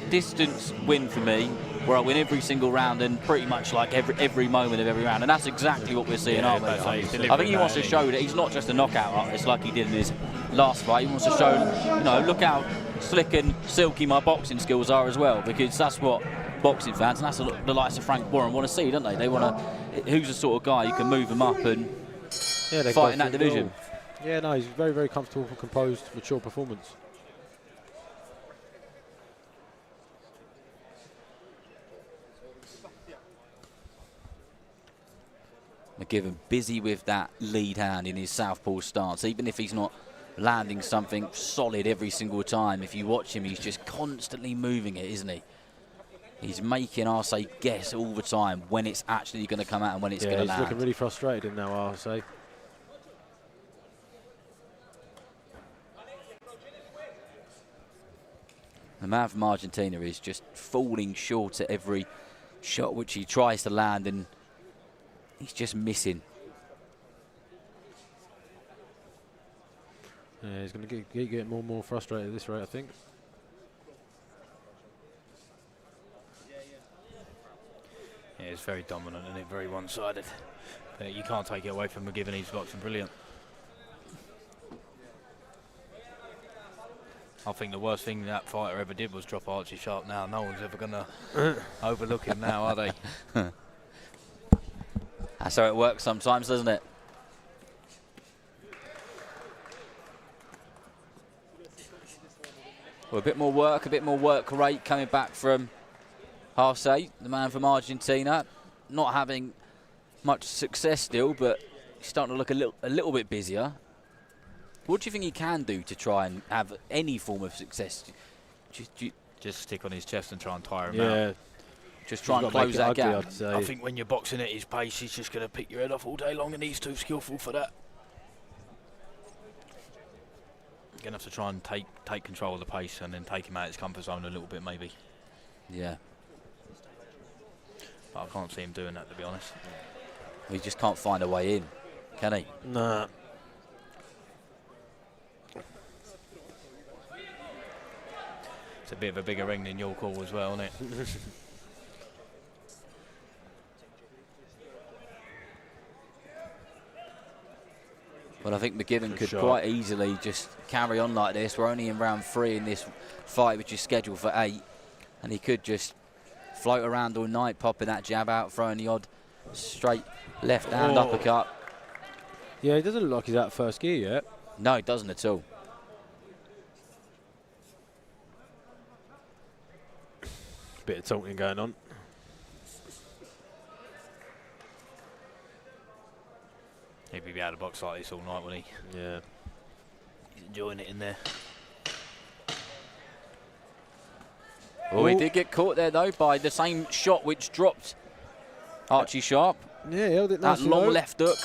G: distance win for me, where I win every single round and pretty much like every moment of every round. And that's exactly what we're seeing, aren't we? I think he wants to show that he's not just a knockout artist like he did in his last fight. He wants to show, you know, look how slick and silky my boxing skills are as well, because that's what boxing fans, and that's what the likes of Frank Warren want to see, don't they? They want to, who's the sort of guy who can move them up and fight in that division.
B: Yeah, no, he's very, very comfortable, composed, mature performance.
G: McGivern busy with that lead hand in his southpaw stance, even if he's not landing something solid every single time. If you watch him, he's just constantly moving it, isn't he? He's making Arce guess all the time when it's actually going to come out and when it's going to land.
B: He's looking really frustrated now, Arce.
G: The man from Argentina is just falling short at every shot which he tries to land, and he's just missing.
B: Yeah, he's going to get more and more frustrated at this rate, I think.
H: Yeah, it's very dominant and very one-sided. But you can't take it away from McGivern. He's boxing brilliant. I think the worst thing that fighter ever did was drop Archie Sharp. Now no one's ever going to overlook him now, are they?
G: That's how it works sometimes, doesn't it? Well, a bit more work rate coming back from Arce, the man from Argentina. Not having much success still, but he's starting to look a little bit busier. What do you think he can do to try and have any form of success?
H: Just stick on his chest and try and tire him out.
G: Just try and close that gap.
H: I think when you're boxing at his pace, he's just going to pick your head off all day long, and he's too skillful for that. You're going to have to try and take control of the pace and then take him out of his comfort zone a little bit, maybe.
G: Yeah.
H: But I can't see him doing that, to be honest.
G: He just can't find a way in, can he?
B: Nah.
H: It's a bit of a bigger ring than your call as well, isn't it?
G: Well, I think McGivern could quite easily just carry on like this. We're only in round 3 in this fight, which is scheduled for 8. And he could just float around all night, popping that jab out, throwing the odd straight left hand uppercut.
B: Yeah, he doesn't look like he's out of first gear yet.
G: No, he doesn't at all.
B: Bit of talking going on.
H: He'd be able to box like this all night, wouldn't he?
B: Yeah.
H: He's enjoying it in there.
G: Oh, he did get caught there, though, by the same shot which dropped Archie Sharp.
B: Yeah, he held it
G: that
B: nicely
G: long
B: low.
G: left hook.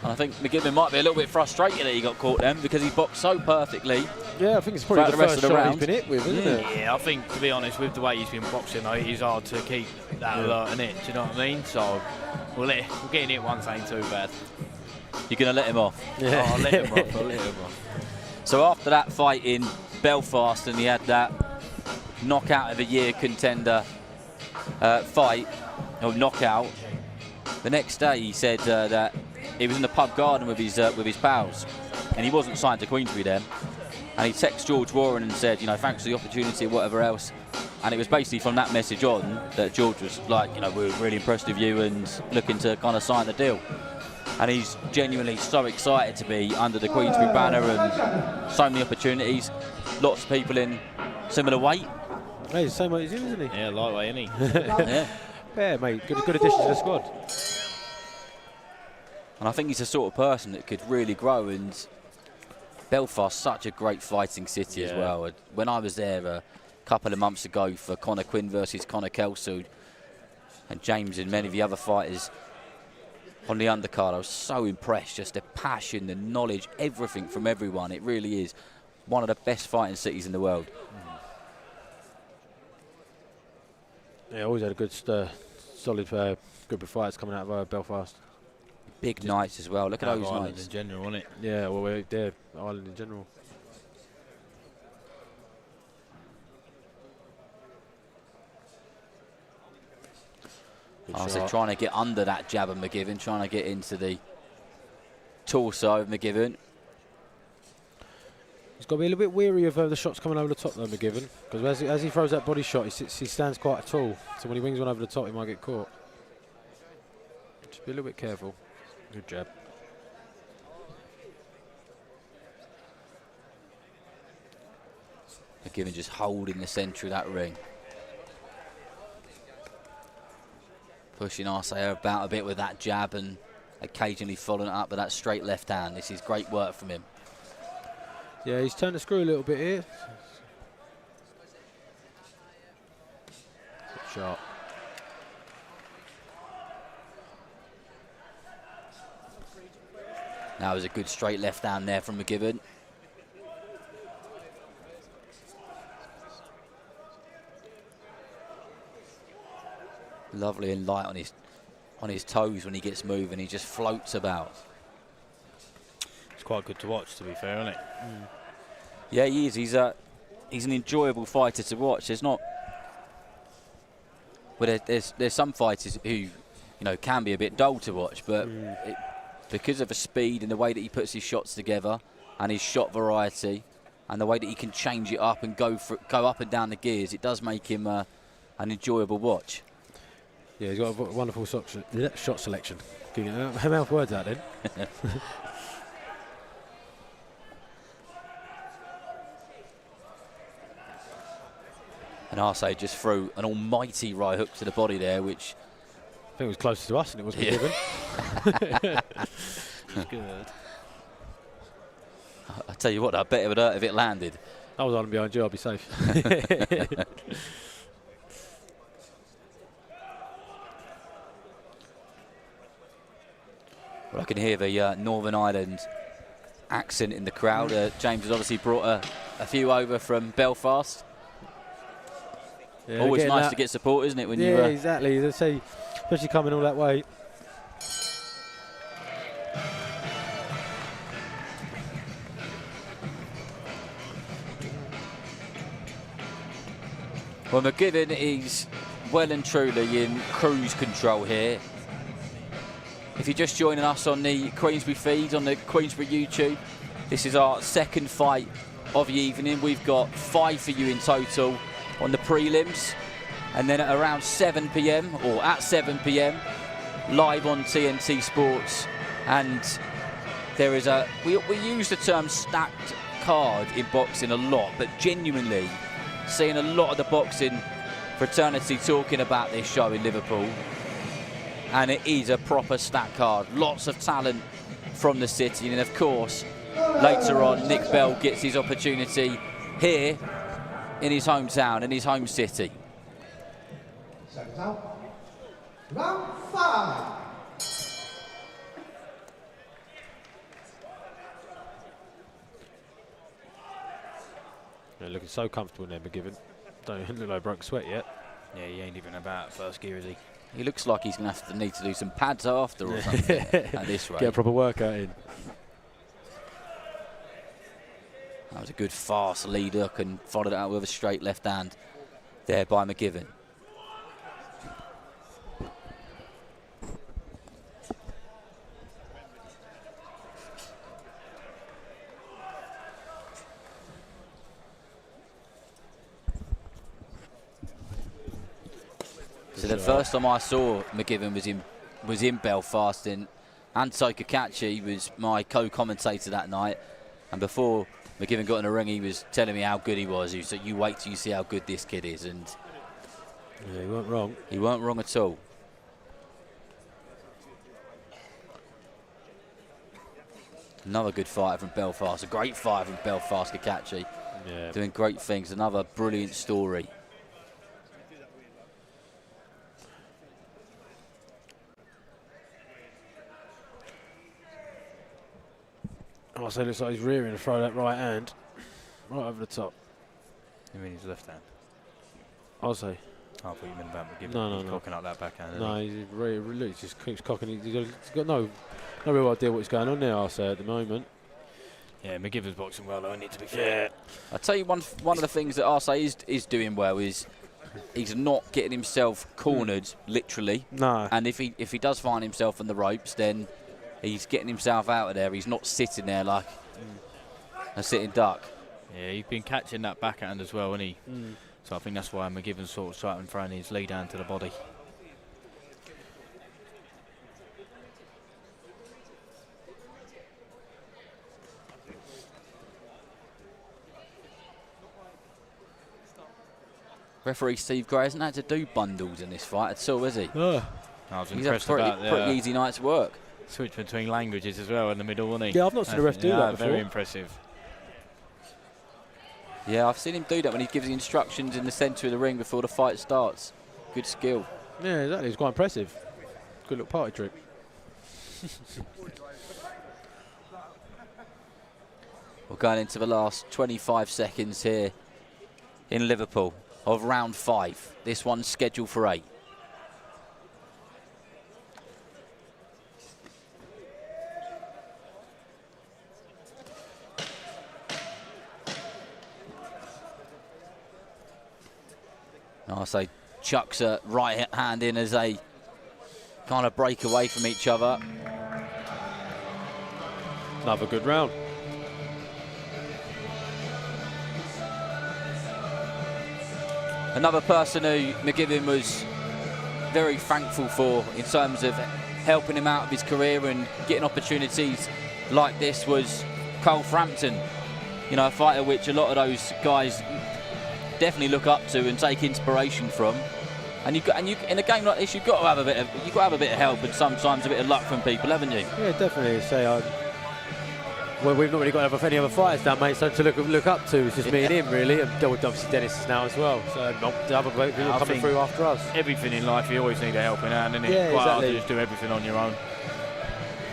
G: And I think McGivern might be a little bit frustrated that he got caught then, because he boxed so perfectly.
B: Yeah, I think it's probably the
G: rest
B: first
G: of the
B: shot
G: round.
B: he's been hit with, isn't it?
H: Yeah, I think, to be honest, with the way he's been boxing, though, it's hard to keep that alert in it. Do you know what I mean? So we're getting hit once ain't too bad.
G: You're going to let him off?
B: Yeah.
H: Oh, I'll let him off. I'll let him off.
G: So after that fight in Belfast, and he had that knockout of the year contender fight, or knockout, the next day he said that he was in the pub garden with his pals, and he wasn't signed to Queensberry then. And he texted George Warren and said, you know, thanks for the opportunity, whatever else. And it was basically from that message on that George was like, you know, we're really impressed with you and looking to kind of sign the deal. And he's genuinely so excited to be under the Queensberry banner and so many opportunities. Lots of people in similar weight.
B: Hey, he's the same weight as him, isn't he?
H: Yeah, lightweight, isn't he?
G: Yeah.
B: Yeah, mate, good addition to the squad.
G: And I think he's the sort of person that could really grow. And Belfast, such a great fighting city as well. When I was there a couple of months ago for Conor Quinn versus Conor Kelso, and James and many of the other fighters on the undercard, I was so impressed. Just the passion, the knowledge, everything from everyone. It really is one of the best fighting cities in the world.
B: Yeah, always had a good, solid group of fighters coming out of Belfast.
G: Big nights as well. Look at those
H: Ireland
G: nights.
H: in general, wasn't it?
B: Yeah, well, Ireland in general.
G: I was trying to get under that jab of McGivern, trying to get into the torso of McGivern.
B: He's got to be a little bit weary of the shots coming over the top, though, McGivern, because as he throws that body shot, he stands quite tall. So when he wings one over the top, he might get caught. Just be a little bit careful. Good jab.
G: McGivern just holding the centre of that ring. Pushing Arceo about a bit with that jab and occasionally following it up with that straight left hand. This is great work from him.
B: Yeah, he's turned the screw a little bit here. Good shot.
G: That was a good straight left hand there from McGivern. Lovely and light on his toes when he gets moving. He just floats about.
H: It's quite good to watch, to be fair, isn't it?
G: Yeah, he is. He's an enjoyable fighter to watch. There's not. Well, there's some fighters who, you know, can be a bit dull to watch, but because of the speed and the way that he puts his shots together and his shot variety and the way that he can change it up and go up and down the gears, it does make him an enjoyable watch.
B: Yeah, he's got a wonderful shot selection. Can you get mouth words out then?
G: And Arce just threw an almighty right hook to the body there, which
B: I think it was closer to us than it was McGivern.
H: It's good.
G: I tell you what, I bet it would hurt if it landed.
B: I was on behind you, I'll be safe.
G: Well, I can hear the Northern Ireland accent in the crowd. James has obviously brought a few over from Belfast.
B: Yeah,
G: always nice to get support, isn't it? When
B: yeah, exactly. They say, especially coming all that way.
G: Well, McGivern is well and truly in cruise control here. If you're just joining us on the Queensberry feed, on the Queensberry YouTube, this is our second fight of the evening. We've got 5 for you in total on the prelims. And then at around 7 p.m, or at 7 p.m, live on TNT Sports. And there is we use the term stacked card in boxing a lot, but genuinely seeing a lot of the boxing fraternity talking about this show in Liverpool. And it is a proper stacked card. Lots of talent from the city. And of course, later on, Nick Bell gets his opportunity here in his hometown, in his home city.
E: Seconds out. Round 5.
B: Yeah, looking so comfortable now, McGivern. Don't even look like broke sweat yet.
H: Yeah, he ain't even about first gear, is he?
G: He looks like he's going to need to do some pads after or something at this rate.
B: Get a proper workout in.
G: That was a good fast lead hook and followed it out with a straight left hand there by McGivern. the first time I saw McGivern was in Belfast, and Anto Kakachi was my co-commentator that night. And before McGivern got in the ring, he was telling me how good he was. He said, "You wait till you see how good this kid is," and
B: yeah, he weren't wrong.
G: He weren't wrong at all. Another good fighter from Belfast, a great fighter from Belfast, Kakachi.
B: Yeah.
G: Doing great things, another brilliant story.
B: Oh, so it looks like he's rearing to throw that right hand right over the top.
J: You mean his left hand?
B: I'll say.
J: I thought you meant about McGivern.
B: No,
J: He's cocking up that backhand.
B: No, he just keeps cocking. He's got no real idea what's going on there, I'll say, at the moment.
J: Yeah, McGivern's boxing well, though, I need to be fair.
G: I'll tell you one of the things that Arce is doing well is he's not getting himself cornered, literally.
B: No.
G: And if he does find himself on the ropes, then he's getting himself out of there. He's not sitting there like a sitting duck.
J: Yeah, he's been catching that backhand as well, hasn't he? So I think that's why McGivern's sort of starting throwing his lead hand to the body.
G: Referee Steve Gray hasn't had to do bundles in this fight at all, has he?
B: No.
J: I was
G: He's had
J: impressed
G: a
J: about
G: pretty easy night's work.
J: Switch between languages as well in the middle, wasn't he?
B: Yeah, I've not seen a ref do that before.
J: Very impressive.
G: Yeah, I've seen him do that when he gives the instructions in the centre of the ring before the fight starts. Good skill.
B: Yeah, exactly. It's quite impressive. Good little party trick.
G: We're going into the last 25 seconds here in Liverpool of round 5. This one's scheduled for 8. I say chucks a right hand in as they kind of break away from each other.
B: Another good round.
G: Another person who McGivern was very thankful for in terms of helping him out of his career and getting opportunities like this was Cole Frampton. You know, a fighter which a lot of those guys definitely look up to and take inspiration from. And you in a game like this, you've got to have a bit of help and sometimes a bit of luck from people, haven't you?
B: Yeah, definitely. Well, we've not really got any other fighters down, mate, so to look up to. It's just me and him, really. And obviously Dennis is now as well. So the other people coming through after us.
J: Everything in life, you always need a helping hand, and
B: yeah,
J: it's quite hard to
B: exactly.
J: just do everything on your own.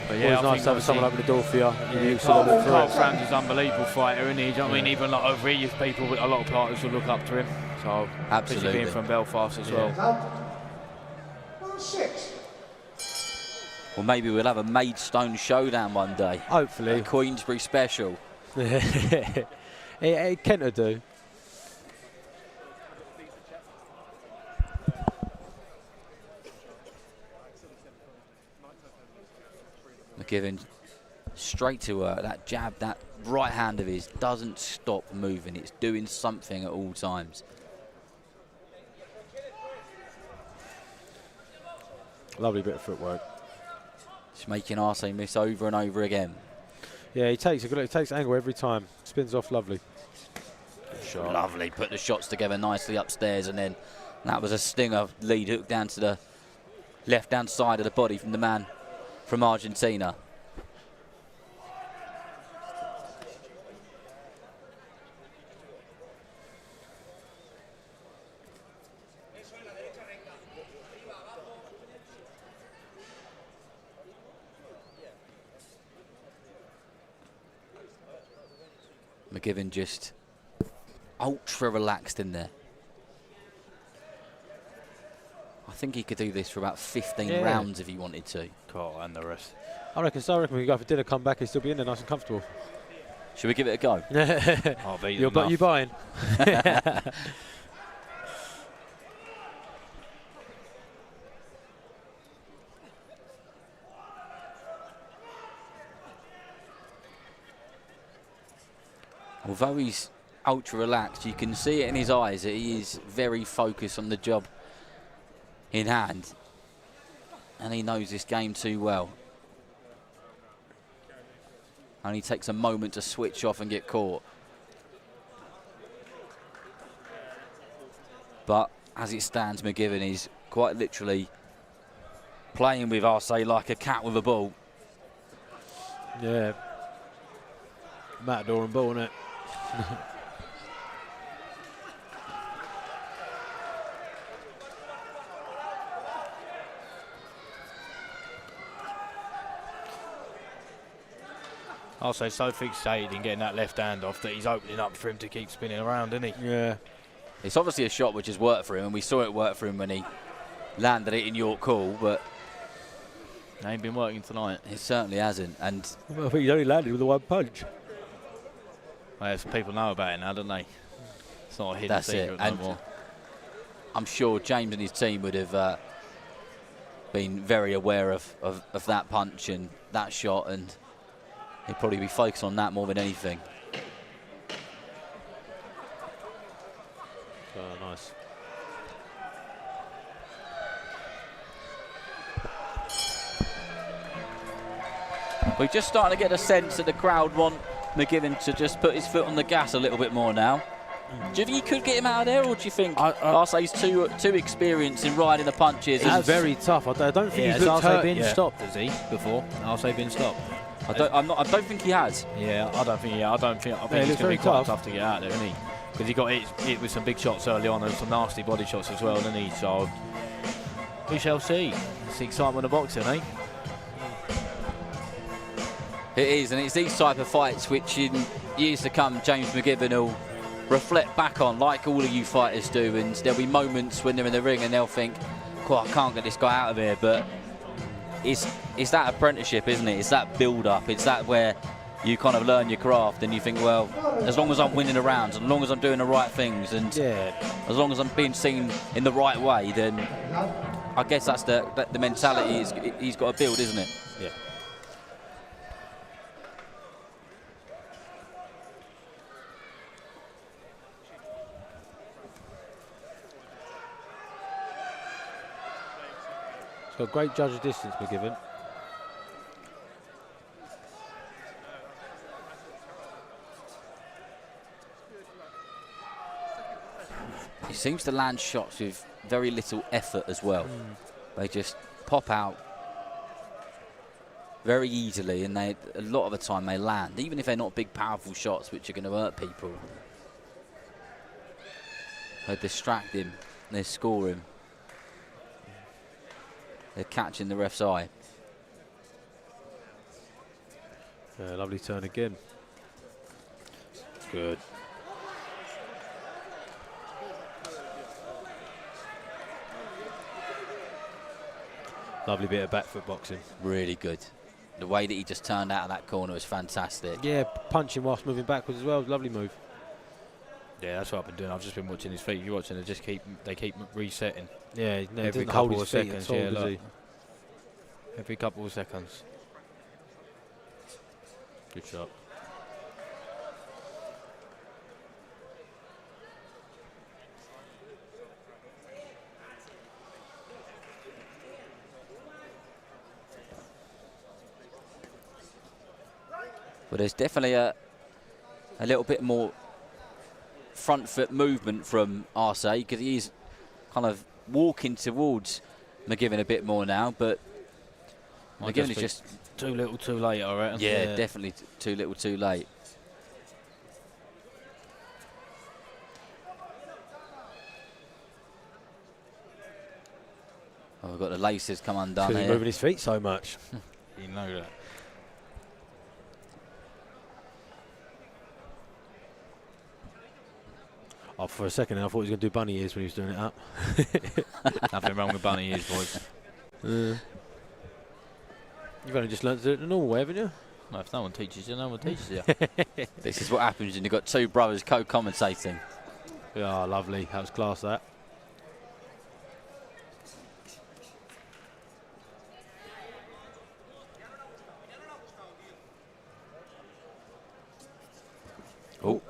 J: But yeah,
B: always nice to have someone open the door for you.
J: Yeah, Carl Frampton's an unbelievable fighter, isn't he? Do you know what I mean? Even like over years, people, a lot of fighters will look up to him. So
G: absolutely,
J: being from Belfast as well.
E: 6.
G: Well, maybe we'll have a Maidstone showdown one day.
B: Hopefully.
G: A Queensberry special.
B: It can do.
G: McGivern straight to work. That jab, that right hand of his doesn't stop moving. It's doing something at all times.
B: Lovely bit of footwork.
G: Just making Arce miss over and over again.
B: Yeah, he takes angle every time. Spins off lovely.
G: Shot. Lovely. Put the shots together nicely upstairs, and then that was a stinger lead hook down to the left-hand side of the body from the man from Argentina. McGivern just ultra relaxed in there. I think he could do this for about 15 rounds if he wanted to.
J: Cool, and the rest.
B: I reckon so. I reckon we go for dinner, come back, he'll still be in there nice and comfortable.
G: Should we give it a go?
J: I'll beat
B: you buying?
G: Although he's ultra relaxed, you can see it in his eyes that he is very focused on the job in hand. And he knows this game too well. Only takes a moment to switch off and get caught. But as it stands, McGivern is quite literally playing with Arce like a cat with a ball.
B: Yeah. Matador and ball, isn't it?
H: I'll say so fixated in getting that left hand off that he's opening up for him to keep spinning around, isn't he?
B: Yeah.
G: It's obviously a shot which has worked for him, and we saw it work for him when he landed it in York Hall, but
H: It ain't been working tonight.
G: it certainly hasn't. And
B: Well, I think he's only landed with the one punch.
H: Well, some people know about it now, don't they? It's not a hidden
G: that's
H: secret
G: it.
H: no
G: And
H: more.
G: I'm sure James and his team would have been very aware of that punch and that shot, and he'd probably be focused on that more than anything.
B: Oh, nice.
G: We're just starting to get a sense that the crowd want McGivern to just put his foot on the gas a little bit more now. Do you think you could get him out of there, or do you think Arce's too experienced in riding the punches?
B: It's very tough. I don't think he's looked
H: Arce
B: hurt
H: been
B: yet.
H: stopped, has he, before? Arce been stopped?
G: I don't think he has.
H: Yeah, I think
B: Yeah,
H: it's
B: he
H: going
B: looks
H: to be
B: very
H: quite
B: tough.
H: tough to get out there, isn't he? Because he got hit with some big shots early on and some nasty body shots as well, didn't he? So we shall see. It's the excitement of boxing, eh?
G: It is, and it's these type of fights which in years to come James McGivern will reflect back on, like all of you fighters do, and there'll be moments when they're in the ring and they'll think, I can't get this guy out of here, but it's that apprenticeship, isn't it? It's that build-up, it's that where you kind of learn your craft and you think, well, as long as I'm winning the rounds, as long as I'm doing the right things, and as long as I'm being seen in the right way, then I guess that's the mentality he's got to build, isn't it?
B: Yeah. He's got great judge of distance, McGivern.
G: He seems to land shots with very little effort as well. They just pop out very easily, and a lot of the time they land, even if they're not big, powerful shots which are going to hurt people. They distract him, they score him. They're catching the ref's eye.
B: Yeah, lovely turn again. Good. Lovely bit of back foot boxing.
G: Really good. The way that he just turned out of that corner was fantastic.
B: Yeah, punching whilst moving backwards as well. Lovely move.
H: Yeah, that's what I've been doing. I've just been watching his feet. You're watching, they keep resetting.
B: Yeah, no,
H: Every
B: doesn't hold
H: couple
B: his
H: of
B: feet
H: seconds,
B: at all,
H: yeah,
B: does
H: look.
B: he?
H: Every couple of seconds.
B: Good shot.
G: But there's definitely a little bit more front foot movement from Arce, because he is kind of walking towards McGivern a bit more now, but McGivern is just
H: too little too late, I reckon.
G: yeah. Definitely too little too late. Oh, we've got the laces come undone
B: Because he's
G: here.
B: moving his feet so much.
H: You know that.
B: Oh, for a second, I thought he was going to do bunny ears when he was doing it up.
H: Nothing wrong with bunny ears, boys.
B: You've only just learnt to do it the normal way, haven't you?
H: No, if no one teaches you, no one teaches you.
G: This is what happens when you've got two brothers co-commentating.
B: Yeah, lovely. That was class, that.
G: Oh,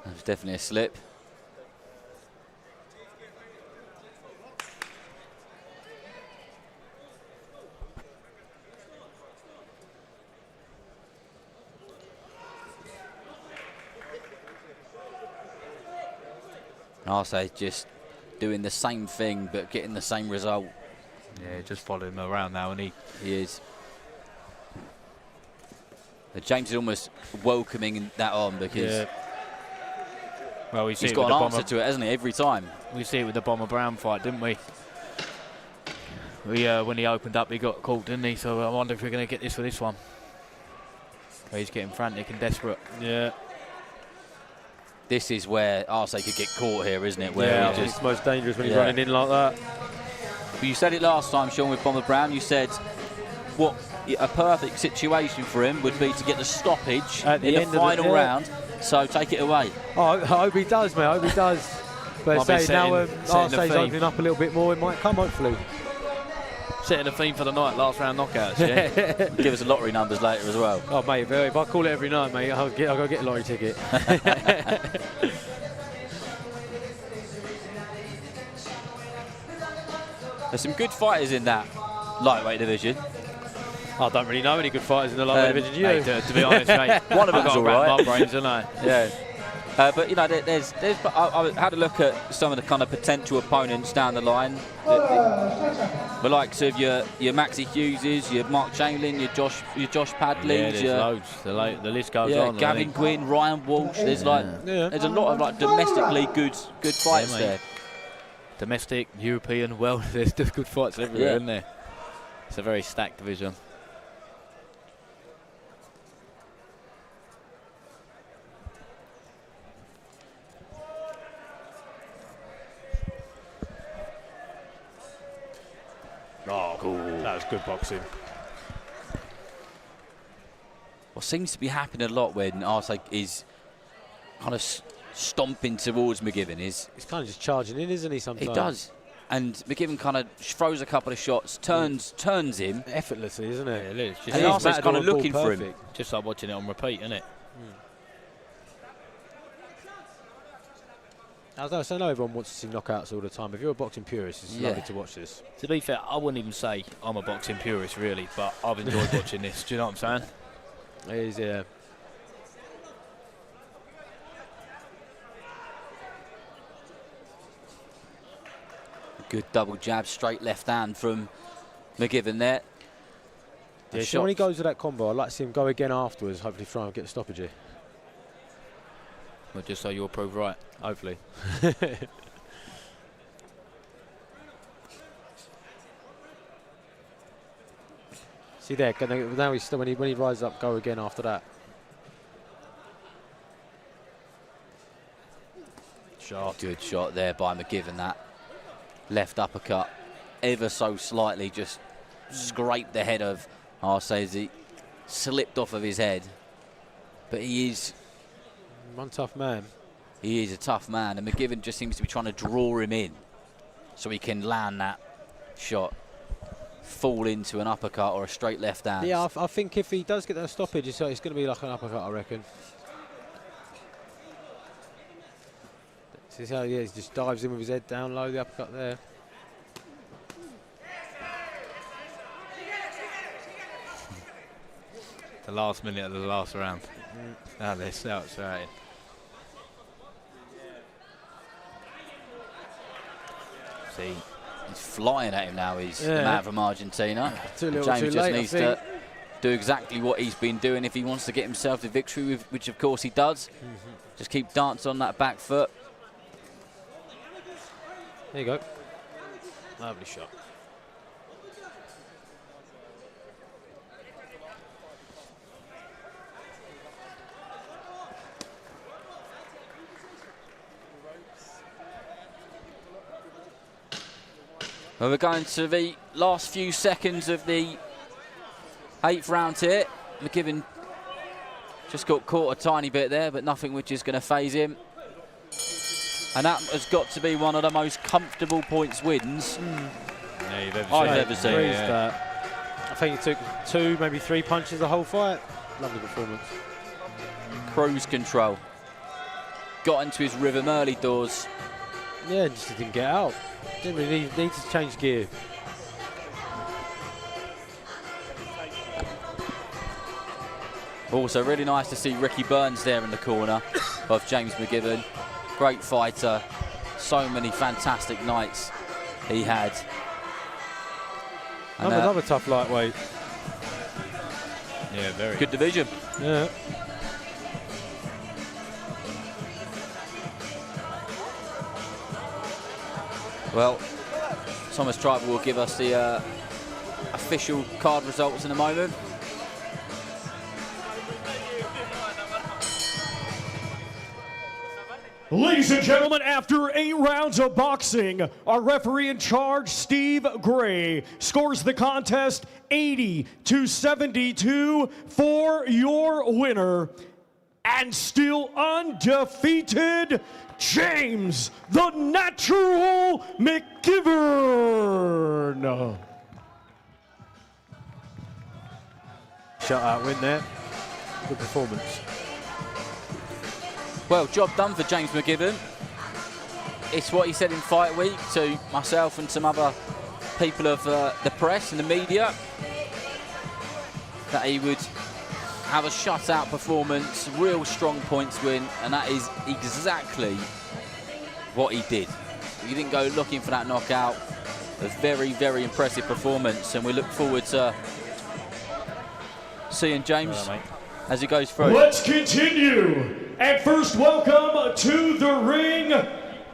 G: that was definitely a slip. Arce just doing the same thing but getting the same result.
H: Yeah, just following him around now, and he
G: is. James is almost welcoming that on because
H: well,
G: he's got an answer to it, hasn't he, every time.
H: We see it with the Boma Brown fight, didn't we? When he opened up, he got caught, didn't he? So I wonder if we're going to get this for this one. Where he's getting frantic and desperate.
B: Yeah.
G: This is where Arce could get caught here, isn't it? Where
B: Where it's most dangerous when he's running in like that.
G: But you said it last time, Sean, with Boma Brown. You said what a perfect situation for him would be to get the stoppage
B: at the
G: in
B: end
G: the final
B: of
G: round. So take it away.
B: Oh, I hope he does, mate. I hope he does. But say now Arce's opening up a little bit more, it might come, hopefully.
H: Setting the theme for the night, last round knockouts, yeah?
G: Give us the lottery numbers later as well.
B: Oh, mate, if I call it every night, mate, I'll go get a lottery ticket.
G: There's some good fighters in that lightweight division.
B: I don't really know any good fighters in the lightweight division, do you?
H: Mate, to be honest, mate,
G: one of them's all right.
H: My brains, don't I?
G: Yeah. But you know, I had a look at some of the kind of potential opponents down the line. The likes of your Maxi Hugheses, your Mark Chamberlain, your Josh Padleys.
H: Yeah, there's loads. The list goes on.
G: Gavin Gwynn, Ryan Walsh. There's there's a lot of domestically good fights there.
H: Domestic, European, well, there's just good fights everywhere, isn't there? It's a very stacked division.
B: Oh, cool. That was good boxing.
G: What seems to be happening a lot when Arce is kind of stomping towards McGivern is...
B: He's kind of just charging in, isn't he, sometimes?
G: He does. And McGivern kind of throws a couple of shots, turns him.
B: Effortlessly, isn't it?
H: Yeah, it is.
G: And Arce's kind of looking for him.
H: Just like watching it on repeat, isn't it?
B: I know everyone wants to see knockouts all the time. If you're a boxing purist, it's lovely to watch this.
H: To be fair, I wouldn't even say I'm a boxing purist, really, but I've enjoyed watching this. Do you know what I'm saying?
B: It is, yeah.
G: Good double jab, straight left hand from McGivern there.
B: Yeah, so when he goes to that combo, I'd like to see him go again afterwards, hopefully try and get a stoppage here.
H: Well, just so you'll prove right.
B: Hopefully. See there, now he's still, when he rises up, go again after that.
G: Shot. Good shot there by McGivern, that left uppercut ever so slightly just scraped the head of Arce as he slipped off of his head. But he is
B: one tough man.
G: He is a tough man, and McGivern just seems to be trying to draw him in so he can land that shot, fall into an uppercut or a straight left hand.
B: Yeah, I think if he does get that stoppage, it's going to be like an uppercut, I reckon. See how he just dives in with his head down low, the uppercut there.
H: The last minute of the last round. Now they're outside.
G: See, he's flying at him now. He's the man from Argentina.
B: James
G: just needs to do exactly what he's been doing if he wants to get himself the victory, which of course he does. Just keep dancing on that back foot.
B: There you go. Lovely shot.
G: Well, we're going to the last few seconds of the 8th round here. McGivern just got caught a tiny bit there, but nothing which is going to faze him. And that has got to be one of the most comfortable points wins I've ever seen.
B: I think he took 2, maybe 3 punches the whole fight. Lovely performance.
G: Cruise control. Got into his rhythm early doors.
B: Yeah, just didn't get out. Didn't really need to change gear.
G: Also, really nice to see Ricky Burns there in the corner of James McGivern. Great fighter. So many fantastic nights he had. And,
B: another tough lightweight.
C: Yeah, very
G: good division.
B: Yeah.
G: Well, Thomas Tribal will give us the official card results in a moment.
D: Ladies and gentlemen, after 8 rounds of boxing, our referee in charge, Steve Gray, scores the contest 80-72 for your winner. And still undefeated, James the Natural McGivern.
B: Shutout win there. Good performance.
G: Well, job done for James McGivern. It's what he said in fight week to myself and some other people of the press and the media, that he would have a shutout performance, real strong points win, and that is exactly what he did. He didn't go looking for that knockout. A very, very impressive performance, and we look forward to seeing James as he goes through.
D: Let's continue. And first, welcome to the ring,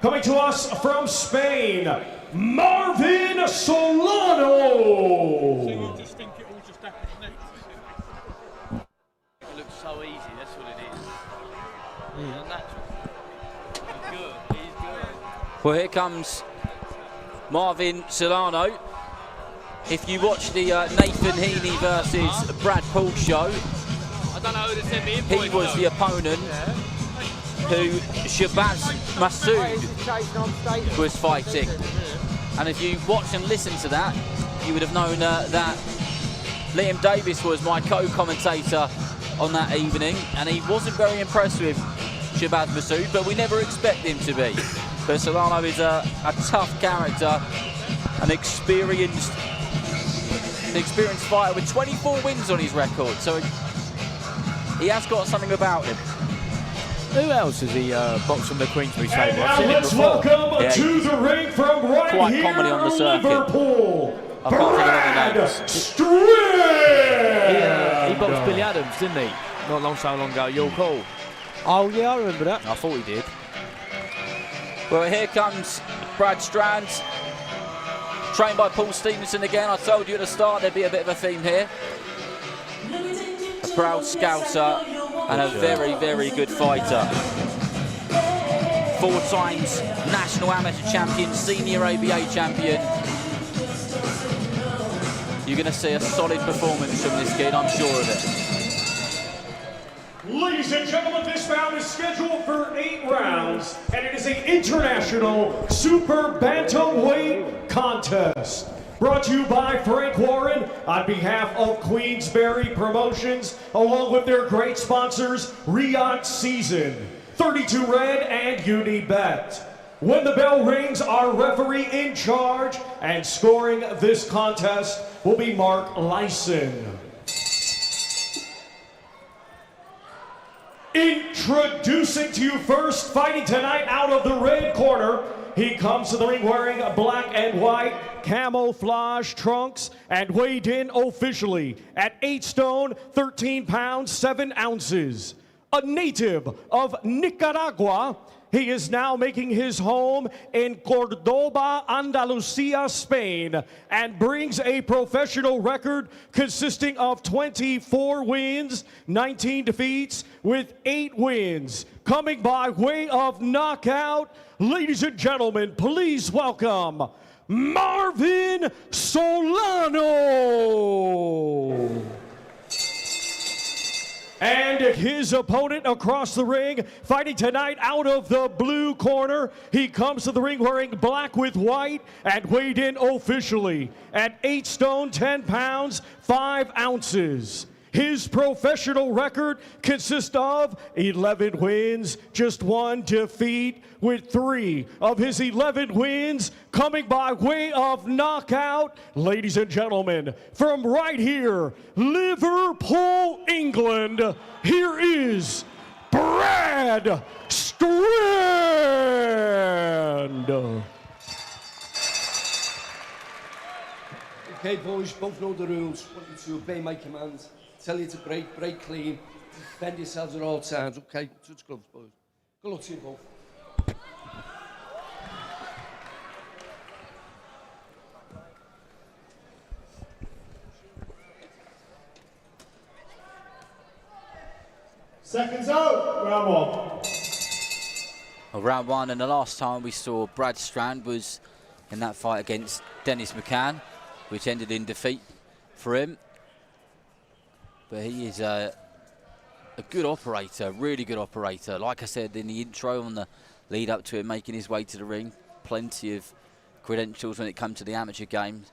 D: coming to us from Spain, Marvin Solano.
C: It looks so easy, that's what it is. He's natural. He's good, he's good.
G: Well, here comes Marvin Solano. If you watch the Nathan Heaney versus Brad Paul show,
C: I don't know who to send me in for.
G: he was the opponent who Shabazz Masood was fighting. And if you watched and listened to that, you would have known that Liam Davis was my co-commentator on that evening, and he wasn't very impressed with Shabazz Masood, but we never expect him to be. But Solano is a tough character, an experienced fighter with 24 wins on his record, so he has got something about him.
C: Who else has he boxed from the Queensberry
D: And
C: table?
D: now
C: I've seen him
D: let's
C: before.
D: welcome to the ring from right
G: quite
D: here
G: commonly on the circuit.
D: Liverpool,
G: I can't think of any
D: Brad
G: names.
D: Strand.
C: He boxed Billy Adams, didn't he? Not so long ago, you'll call.
B: Oh yeah, I remember that.
G: I thought he did. Well, here comes Brad Strand, trained by Paul Stevenson again. I told you at the start there'd be a bit of a theme here. A proud scouser and a very, very good fighter. 4 times national amateur champion, senior ABA champion. You're going to see a solid performance from this kid, I'm sure of it.
D: Ladies and gentlemen, this bout is scheduled for 8 rounds, and it is an international super bantamweight contest. Brought to you by Frank Warren on behalf of Queensberry Promotions, along with their great sponsors, Riot Season, 32 Red, and Unibet. When the bell rings, our referee in charge and scoring this contest will be Mark Lyson. Introducing to you first, fighting tonight out of the red corner, he comes to the ring wearing black and white camouflage trunks and weighed in officially at 8 stone, 13 pounds, 7 ounces. A native of Nicaragua, he is now making his home in Cordoba, Andalusia, Spain, and brings a professional record consisting of 24 wins, 19 defeats, with 8 wins. Coming by way of knockout, ladies and gentlemen, please welcome Marvin Solano. And his opponent across the ring, fighting tonight out of the blue corner. He comes to the ring wearing black with white and weighed in officially at 8 stone, 10 pounds, 5 ounces. His professional record consists of 11 wins, just 1 defeat, with 3 of his 11 wins coming by way of knockout. Ladies and gentlemen, from right here, Liverpool, England, here is Brad Strand. Strand.
F: Okay, boys, both know the rules. Want you to obey my commands. Tell you to break clean. Defend yourselves at all times, okay? Touch gloves, boys. Good luck to you both.
D: Seconds out, round one.
G: Well, round one, and the last time we saw Brad Strand was in that fight against Dennis McCann, which ended in defeat for him. But he is a good operator, really good operator. Like I said in the intro, on the lead up to him making his way to the ring, plenty of credentials when it comes to the amateur games.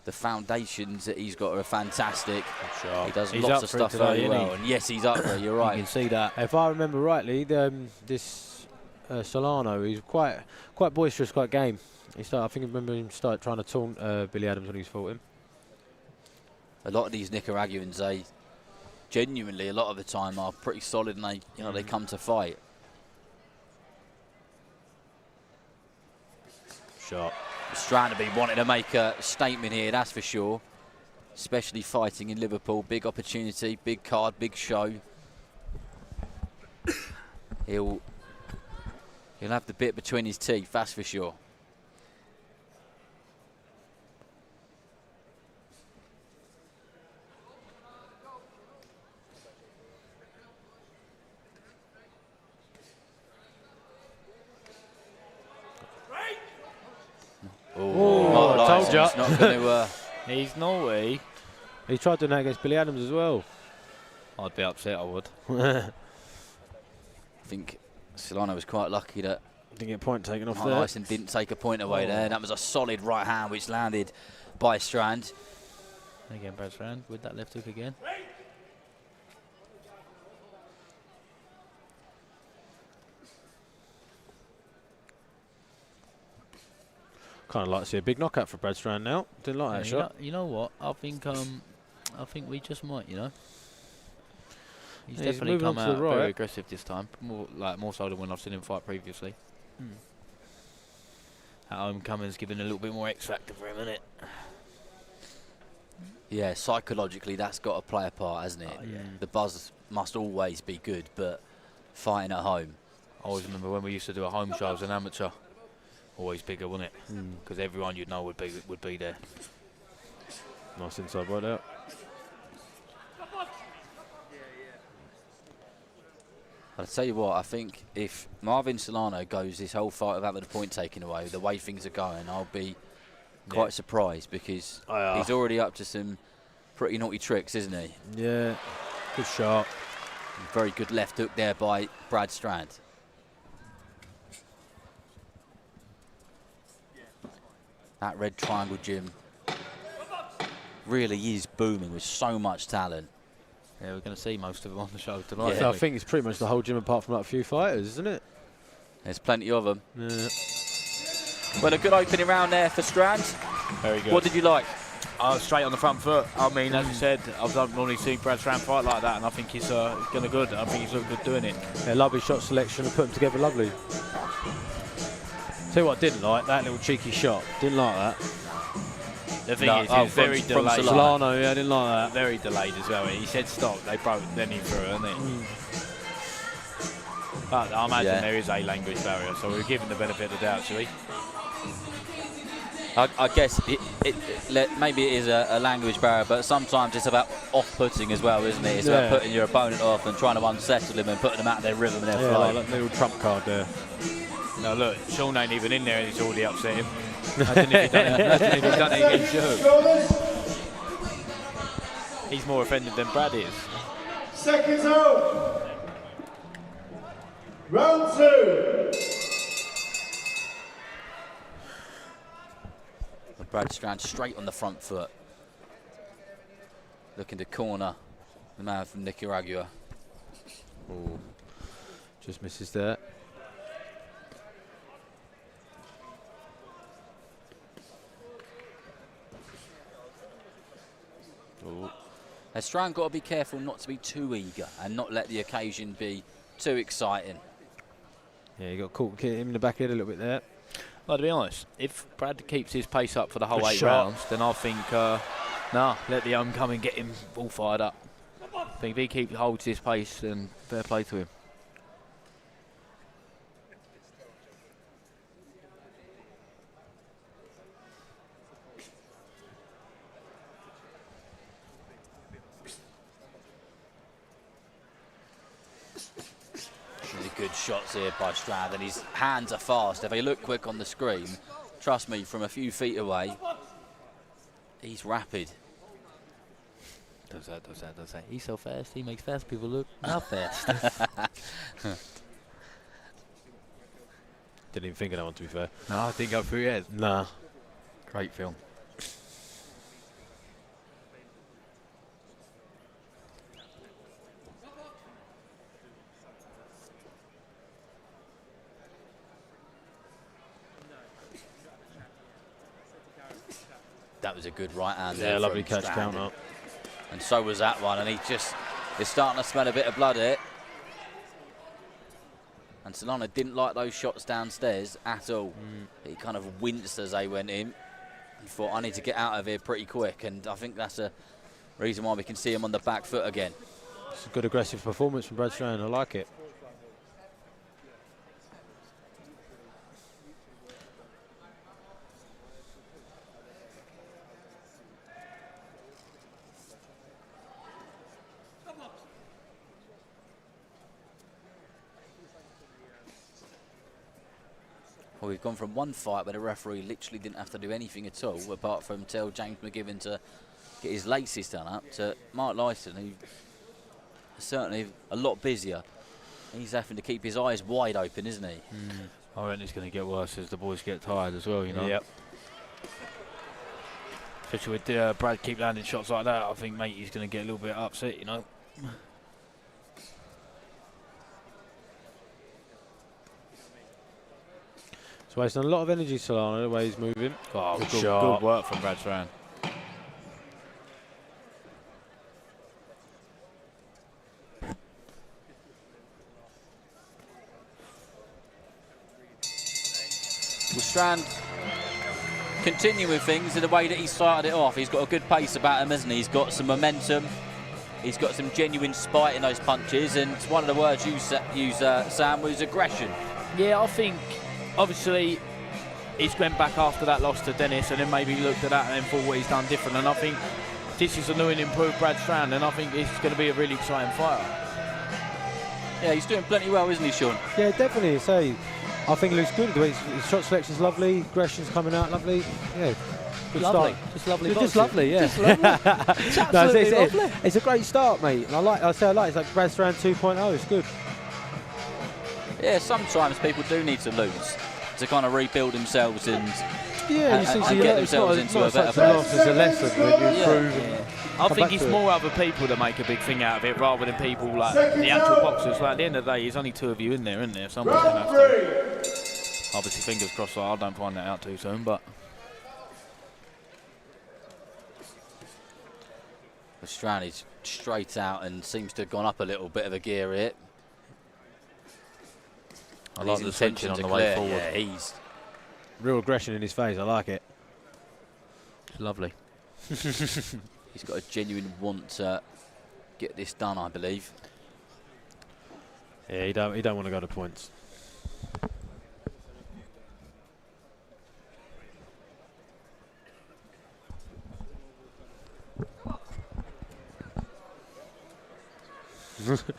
G: The foundations that he's got are fantastic. He does lots of stuff very well. And yes, he's up there, you're right.
B: You can see that. If I remember rightly, this Solano, he's quite boisterous, quite game. I think I remember him started trying to taunt Billy Adams when he fought him.
G: A lot of these Nicaraguans, they genuinely, a lot of the time, are pretty solid, and they come to fight.
B: Shot.
G: Strand to be wanting to make a statement here, that's for sure. Especially fighting in Liverpool, big opportunity, big card, big show. He'll have the bit between his teeth, that's for sure.
B: Oh, I told you.
G: He's not going to.
H: He's naughty.
B: He tried doing that against Billy Adams as well.
H: I'd be upset, I would.
G: I think Solano was quite lucky that
B: didn't get a point taken off
G: Mark
B: there.
G: Lyson didn't take a point away there. That was a solid right hand which landed by Strand.
H: Again, Brad Strand with that left hook again.
B: Kind of like to see a big knockout for Brad Strand now. Didn't like that shot.
H: You know what? I think we just might. You know. He's definitely come out very aggressive this time, more so than when I've seen him fight previously. At Homecoming's giving a little bit more X factor for him, isn't it?
G: Yeah, psychologically that's got to play a part, hasn't it?
H: Yeah.
G: The buzz must always be good, but fighting at home.
H: I always remember when we used to do a home show as an amateur. Always bigger, wasn't it? Because everyone you'd know would be there.
B: Nice inside right out.
G: I'll tell you what, I think if Marvin Solano goes this whole fight without the point taken away, the way things are going, I'll be quite surprised, because he's already up to some pretty naughty tricks, isn't he?
B: Yeah, good shot.
G: Very good left hook there by Brad Strand. That red triangle gym really is booming with so much talent.
H: Yeah, we're going to see most of them on the show tonight.
B: Yeah. I think it's pretty much the whole gym apart from like a few fighters, isn't it?
G: There's plenty of them.
B: Yeah.
G: Well, a good opening round there for Strand.
H: Very good.
G: What did you like?
H: Straight on the front foot. I mean, as you said, I've not normally seen Brad Strand fight like that, and I think he's going to good. I think he's looked good doing it.
B: Yeah, lovely shot selection and put them together lovely. Tell you what I didn't like, that little cheeky shot. Didn't like that.
H: The thing is, it's very delayed.
B: Solano, yeah, I didn't like that.
H: Very delayed as well. He said stop, they broke, then he threw it, didn't he? But I imagine there is a language barrier, so we're giving the benefit of the doubt, shall we?
G: I guess maybe it is a language barrier, but sometimes it's about off-putting as well, isn't it? It's about putting your opponent off and trying to unsettle him and putting them out of their rhythm and their flow.
B: Like that little trump card there.
H: Now look, Sean ain't even in there and he's already upset him. Imagine if he'd done it against you. He's more offended than Brad is.
D: Seconds out. Round two.
G: Brad Strand straight on the front foot. Looking to corner the man from Nicaragua.
B: Ooh. Just misses there.
G: Has Strand got to be careful not to be too eager and not let the occasion be too exciting.
B: Yeah, you got caught him in the back head a little bit there.
H: Well, to be honest, if Brad keeps his pace up for the whole
B: Good
H: 8
B: shot.
H: rounds, then I think, let the home come and get him all fired up. I think if he holds his pace, then fair play to him.
G: Really good shots here by Strand, and his hands are fast. If they look quick on the screen, trust me, from a few feet away, he's rapid.
H: Does that. He's so fast, he makes fast people look not fast.
B: Didn't even think of that one, to be fair.
H: No, I didn't go through your head.
B: Nah.
H: Great film.
G: That was a good right hand.
B: Yeah, lovely catch, counter.
G: And so was that one, and he's starting to smell a bit of blood here. And Solana didn't like those shots downstairs at all. He kind of winced as they went in and thought, I need to get out of here pretty quick. And I think that's a reason why we can see him on the back foot again.
B: It's a good aggressive performance from Brad Strand. I like it.
G: Well, we've gone from one fight where the referee literally didn't have to do anything at all, apart from tell James McGivern to get his laces done up, to Mark Lyson, who is certainly a lot busier. He's having to keep his eyes wide open, isn't he?
H: I reckon it's going to get worse as the boys get tired as well, you know.
B: Yep.
H: Especially with Brad keep landing shots like that, I think, mate, he's going to get a little bit upset, you know.
B: So wasting a lot of energy, Solana, the way he's moving.
H: Oh,
B: good
H: good
B: shot.
H: work from Brad Strand.
G: Well, Strand continue with things in the way that he started it off. He's got a good pace about him, hasn't he? He's got some momentum. He's got some genuine spite in those punches, and one of the words you use, Sam, was aggression.
H: Yeah, I think, obviously, he's went back after that loss to Dennis and then maybe looked at that and then thought what he's done different. And I think this is a new and improved Brad Strand, and I think this is going to be a really exciting fighter.
G: Yeah, he's doing plenty well, isn't he, Sean?
B: Yeah, definitely. So I think it looks good. The way his shot selection's lovely, aggression's coming out lovely. Yeah, good
H: Lovely.
B: start.
H: Just lovely
B: Just
H: boxing.
B: lovely, yeah.
H: Just lovely. It's absolutely lovely.
B: It's a great start, mate. And I like it. It's like Brad Strand 2.0. It's good.
G: Yeah, sometimes people do need to lose to kind of rebuild themselves and
B: Yeah, you see,
G: get themselves into a better
B: such a loss
G: place.
B: as a lesson when you improve.
G: Yeah.
H: I
B: Come
H: think
B: back
H: it's
B: to
H: more other people that make a big thing out of it rather than people like the actual boxers. Like, at the end of the day, there's only 2 of you in there, isn't there? Someone's going to have to. Obviously, fingers crossed, I don't find that out too soon, but.
G: Strand is straight out and seems to have gone up a little bit of a gear here.
H: I
G: And
H: like
G: his
H: the tension
G: intentions
H: on
G: are
H: the way
G: clear.
H: forward.
G: Yeah, he's
B: Real aggression in his face. I like it.
H: It's lovely.
G: he's got a genuine want to get this done, I believe.
B: Yeah, he don't want to go to points.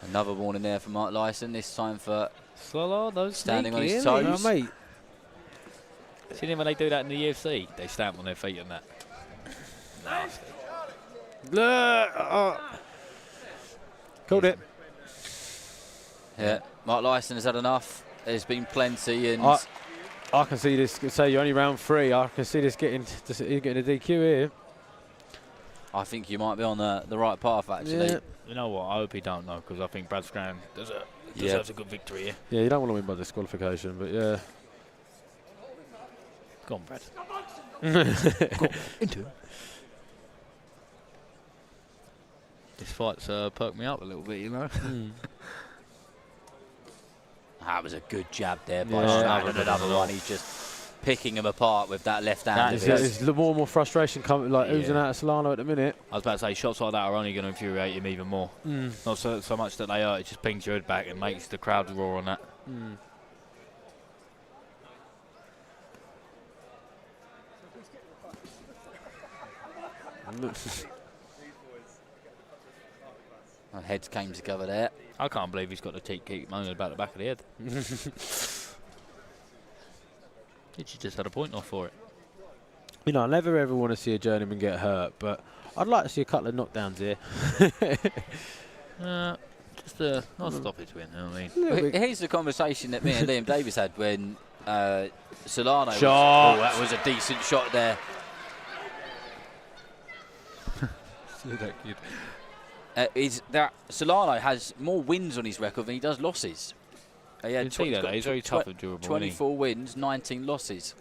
G: Another warning there for Mark Lyson, this time for
H: Slow, those
G: standing on
H: sneaky,
G: his
H: innit?
G: toes.
B: Oh, mate.
H: See them when they do that in the UFC? They stamp on their feet and that. Nasty.
B: Called it.
G: Yeah, Mark Lyson has had enough. There's been plenty, and
B: I can see this. Say you're only round 3. I can see this getting a DQ here.
G: I think you might be on the right path, actually.
B: Yeah.
H: You know what? I hope he don't know, because I think Brad Strand deserves a good victory here.
B: Yeah, you don't want to win by disqualification, but yeah.
H: Go on, Brad. Go into him. This fight's perked me up a little bit, you know.
G: That was a good jab there by Strand and another one. He's just picking him apart with that left hand.
B: There's more and more frustration coming, like oozing out of Solano at the minute.
C: I was about to say, shots like that are only going to infuriate him even more. Not so much that they hurt, it just pings your head back and makes the crowd roar on that.
G: Heads came together there.
C: I can't believe he's got the teeth keep moaning about the back of the head. Did you just had a point off for it?
B: You know, I never ever want to see a journeyman get hurt, but I'd like to see a couple of knockdowns here.
C: Just a nice stoppage win, you know what I mean?
G: Here's the conversation that me and Liam Davis had when Solano
C: shot.
G: That was a decent shot there. Solano has more wins on his record than he does losses. He had
C: he's very tough and durable.
G: 24 wins, 19 losses.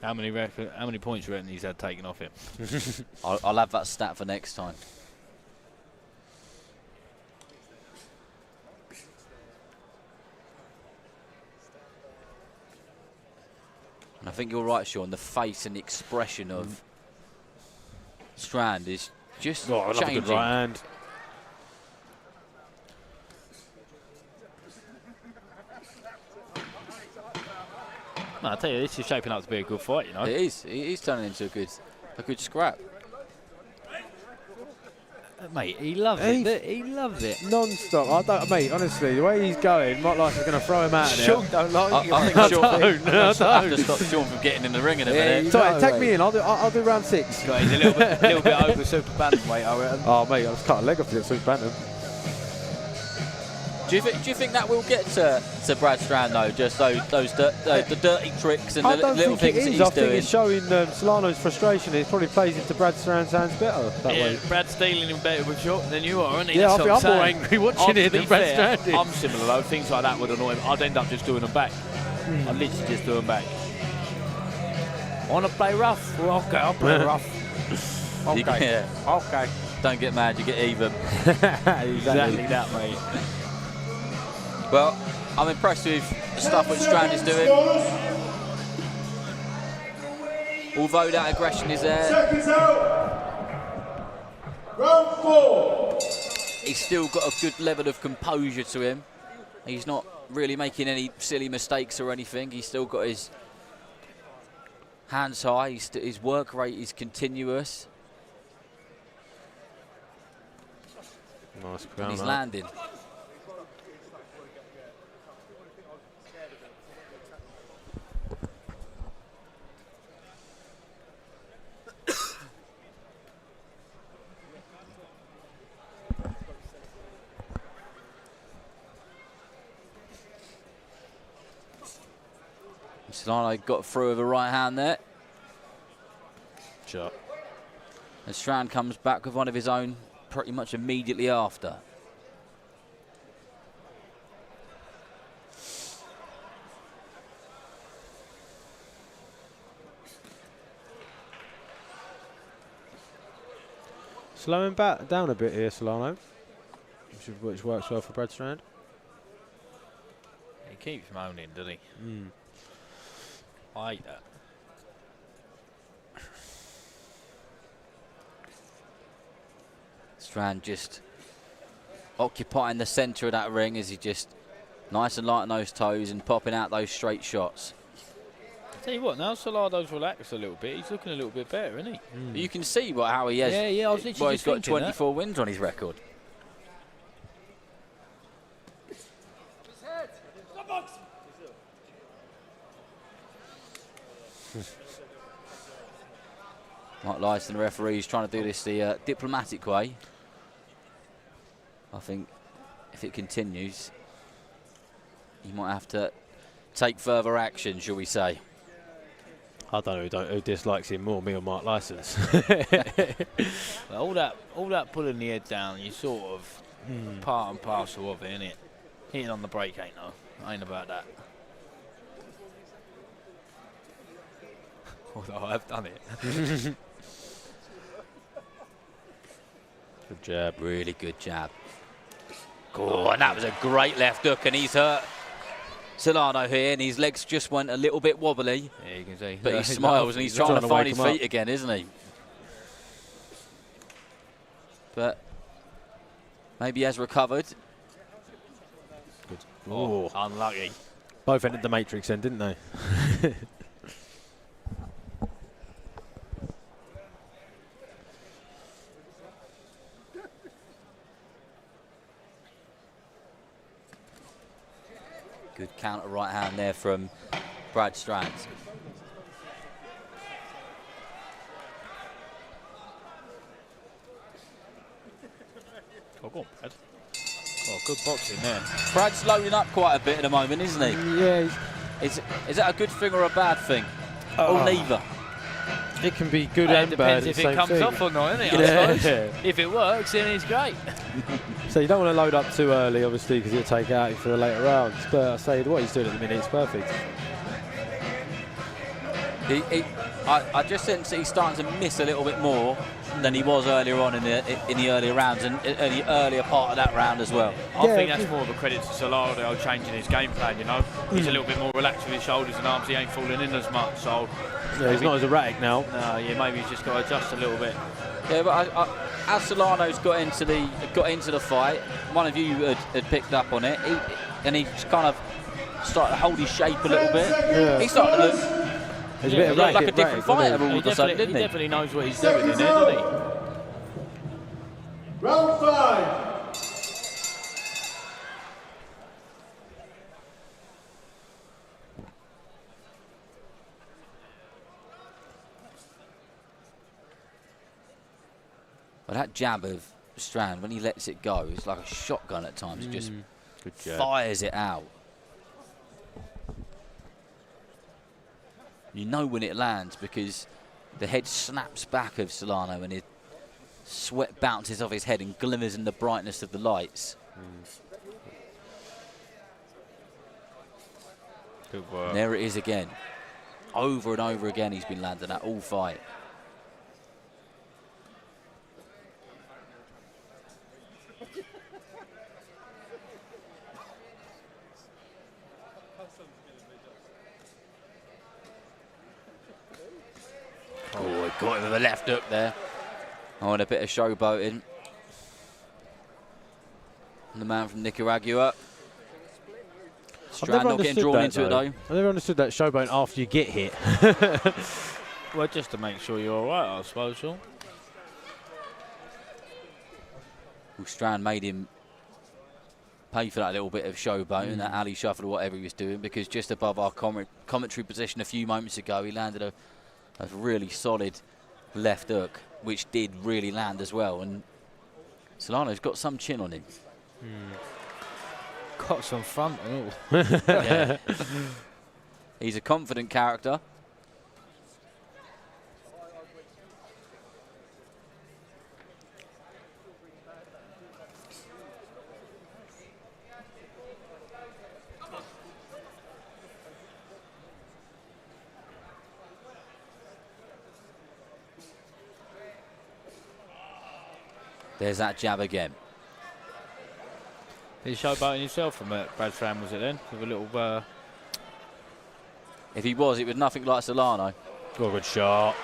C: How many points do you reckon he's had taken off him?
G: I'll have that stat for next time. And I think you're right, Sean. The face and the expression of Strand is just changing.
B: Good right hand.
C: No, I tell you, this is shaping up to be a good fight. You know,
G: it is. He's turning into a good scrap.
C: Mate, he loves it. He loves it.
B: Non-stop. Mate, honestly, the way he's going, Mark Lyson's going to throw him out of there.
C: Sean don't like
G: I think Sean I have to stop Sean from getting in the ring in a minute.
B: Sorry, take me in. I'll do round 6.
C: He's a little bit over super bantamweight, I reckon.
B: Oh, mate, I've cut a leg off the super bantam.
G: Do you think that will get to Brad Strand though? Just the dirty tricks and the little things that he's doing.
B: I think it's showing Solano's frustration. It probably plays into Brad Strand's hands better that way.
C: Brad's dealing him better with shot than you are, isn't he?
B: Yeah, I'm more angry watching it than Brad Strand is.
C: I'm similar though. Things like that would annoy him. I'd end up just doing them back. I'd literally just do them back. Want to play rough? Well, okay, I'll play rough. Okay. Okay.
G: Don't get mad, you get even.
C: Exactly that, mate.
G: Well, I'm impressed with the stuff that Strand is doing. Although that aggression is there,
E: Seconds out. Round 4.
G: he's still got a good level of composure to him. He's not really making any silly mistakes or anything. He's still got his hands high. His work rate is continuous.
B: Nice
G: and he's landing. Solano got through with a right hand there.
B: Sure.
G: And Strand comes back with one of his own pretty much immediately after.
B: Slow him back down a bit here, Solano, which works well for Brad Strand.
C: He keeps moaning, doesn't he? I hate that.
G: Strand just occupying the centre of that ring as he just nice and light on those toes and popping out those straight shots.
C: Tell you what, now Solano's relaxed a little bit. He's looking a little bit better, isn't he?
G: You can see how he has.
C: Yeah, I was literally
G: he's got 24 wins on his record. Mark Lyson, the referee, is trying to do this the diplomatic way. I think if it continues, he might have to take further action, shall we say.
B: I don't know who dislikes him more, me or Mark Lyson.
C: Well, all that pulling the head down, you sort of part and parcel of it, innit? Hitting on the brake ain't about that. Although I have done it.
K: Good jab.
G: Really good jab. Oh, and that was a great left hook, and he's hurt Solano here, and his legs just went a little bit wobbly.
C: Yeah, you can see.
G: But he smiles, and he's trying to find his feet again, isn't he? But maybe he has recovered.
K: Good.
C: Oh, unlucky.
K: Both entered the matrix then, didn't they?
G: Good counter right hand there from Brad Strand.
C: Oh, go on, Brad. Oh, good boxing there.
G: Brad's loading up quite a bit at the moment, isn't he?
K: Yeah.
G: Is that a good thing or a bad thing? Or neither?
K: It can be good
C: It
K: and bad.
C: depends if it comes off or not, isn't it? I suppose. If it works, then it's great.
K: So you don't want to load up too early, obviously, because it'll take out for the later rounds. But I say what he's doing at the minute is perfect.
G: I just sense that he's starting to miss a little bit more than he was earlier on in the earlier rounds and in the earlier part of that round as well.
C: I think that's more of a credit to Solano changing his game plan, you know. He's a little bit more relaxed with his shoulders and arms, he ain't falling in as much, so...
K: Yeah, he's not as erratic now.
C: No, yeah, maybe he's just got to adjust a little bit.
G: Yeah, but as Solano's got into the fight, one of you had picked up on it, and he kind of started to hold his shape a little bit. Yeah. He started to look...
K: He's a bit erratic,
G: like a different fighter all of a sudden, didn't he?
C: He definitely knows what he's doing in there, doesn't he?
E: Round 5.
G: Well, that jab of Strand, when he lets it go, it's like a shotgun at times. It just fires it out. You know when it lands because the head snaps back of Solano and his sweat bounces off his head and glimmers in the brightness of the lights.
C: Good work.
G: And there it is again. Over and over again he's been landing that all fight. Oh, he got him with a left hook there. Oh, and a bit of showboating. And the man from Nicaragua. Strand not getting drawn into it though.
K: I never understood that showboat after you get hit.
C: Well, just to make sure you're all right, I suppose, Sean.
G: Well, Strand made him pay for that little bit of showboating, that alley shuffle or whatever he was doing, because just above our commentary position a few moments ago, he landed a really solid left hook, which did really land as well. And Solano's got some chin on him.
C: Got some front.
G: Yeah. He's a confident character. There's that jab again.
C: Did he showboating himself from Brad Strand, was it then? With a little...
G: If he was, it was nothing like Solano.
K: Oh, good shot.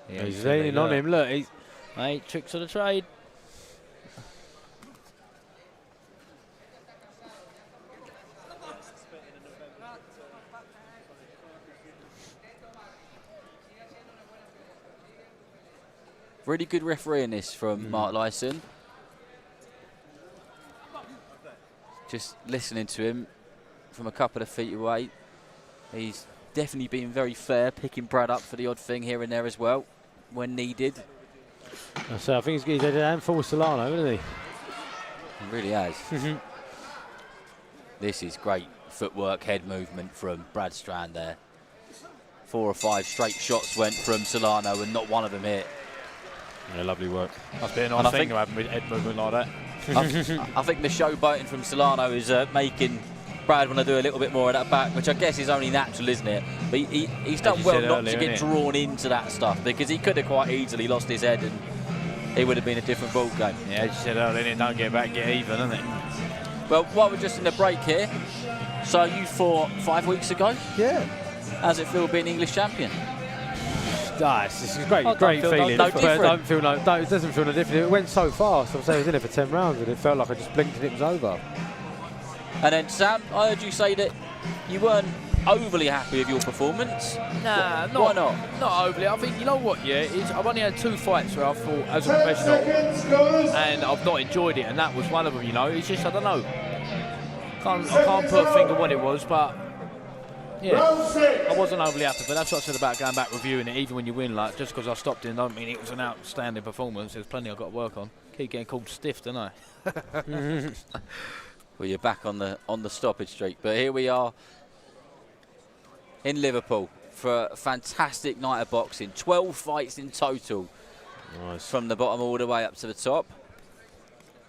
C: Yeah,
K: he's leaning on him, look. He's
C: mate, tricks of the trade.
G: Really good refereeing this from Mark Lyson. Just listening to him from a couple of feet away. He's definitely been very fair, picking Brad up for the odd thing here and there as well, when needed.
K: So I think he's had a handful with Solano, hasn't he?
G: He really has. This is great footwork, head movement from Brad Strand there. 4 or 5 straight shots went from Solano and not one of them hit.
K: Yeah, lovely work.
C: Must be a nice thing to have head movement like that.
G: I think the showboating from Solano is making Brad want to do a little bit more of that back, which I guess is only natural, isn't it? But he's done well not to get drawn into that stuff, because he could have quite easily lost his head and it would have been a different ball game.
H: Yeah, as you said earlier, don't get back, get even, isn't it?
G: Well, while we're just in the break here, so you fought 5 weeks ago?
K: Yeah.
G: How's it feel being English champion?
K: It's a great feeling.
G: No
K: But it doesn't feel no different. It went so fast. I was in it for 10 rounds and it felt like I just blinked and it was over.
G: And then Sam, I heard you say that you weren't overly happy with your performance.
H: Nah,
G: why not?
H: Not overly. I think, you know what, I've only had 2 fights where I fought as a professional and I've not enjoyed it, and that was one of them, It's just, I don't know. I can't put a finger what it was, but yeah, I wasn't overly happy. But that's what I said about going back reviewing it, even when you win. Like, just because I stopped in, don't mean it was an outstanding performance. There's plenty I've got to work on. Keep getting called stiff, don't I?
G: Well, you're back on the stoppage streak, but here we are in Liverpool for a fantastic night of boxing. 12 fights in total, from the bottom all the way up to the top.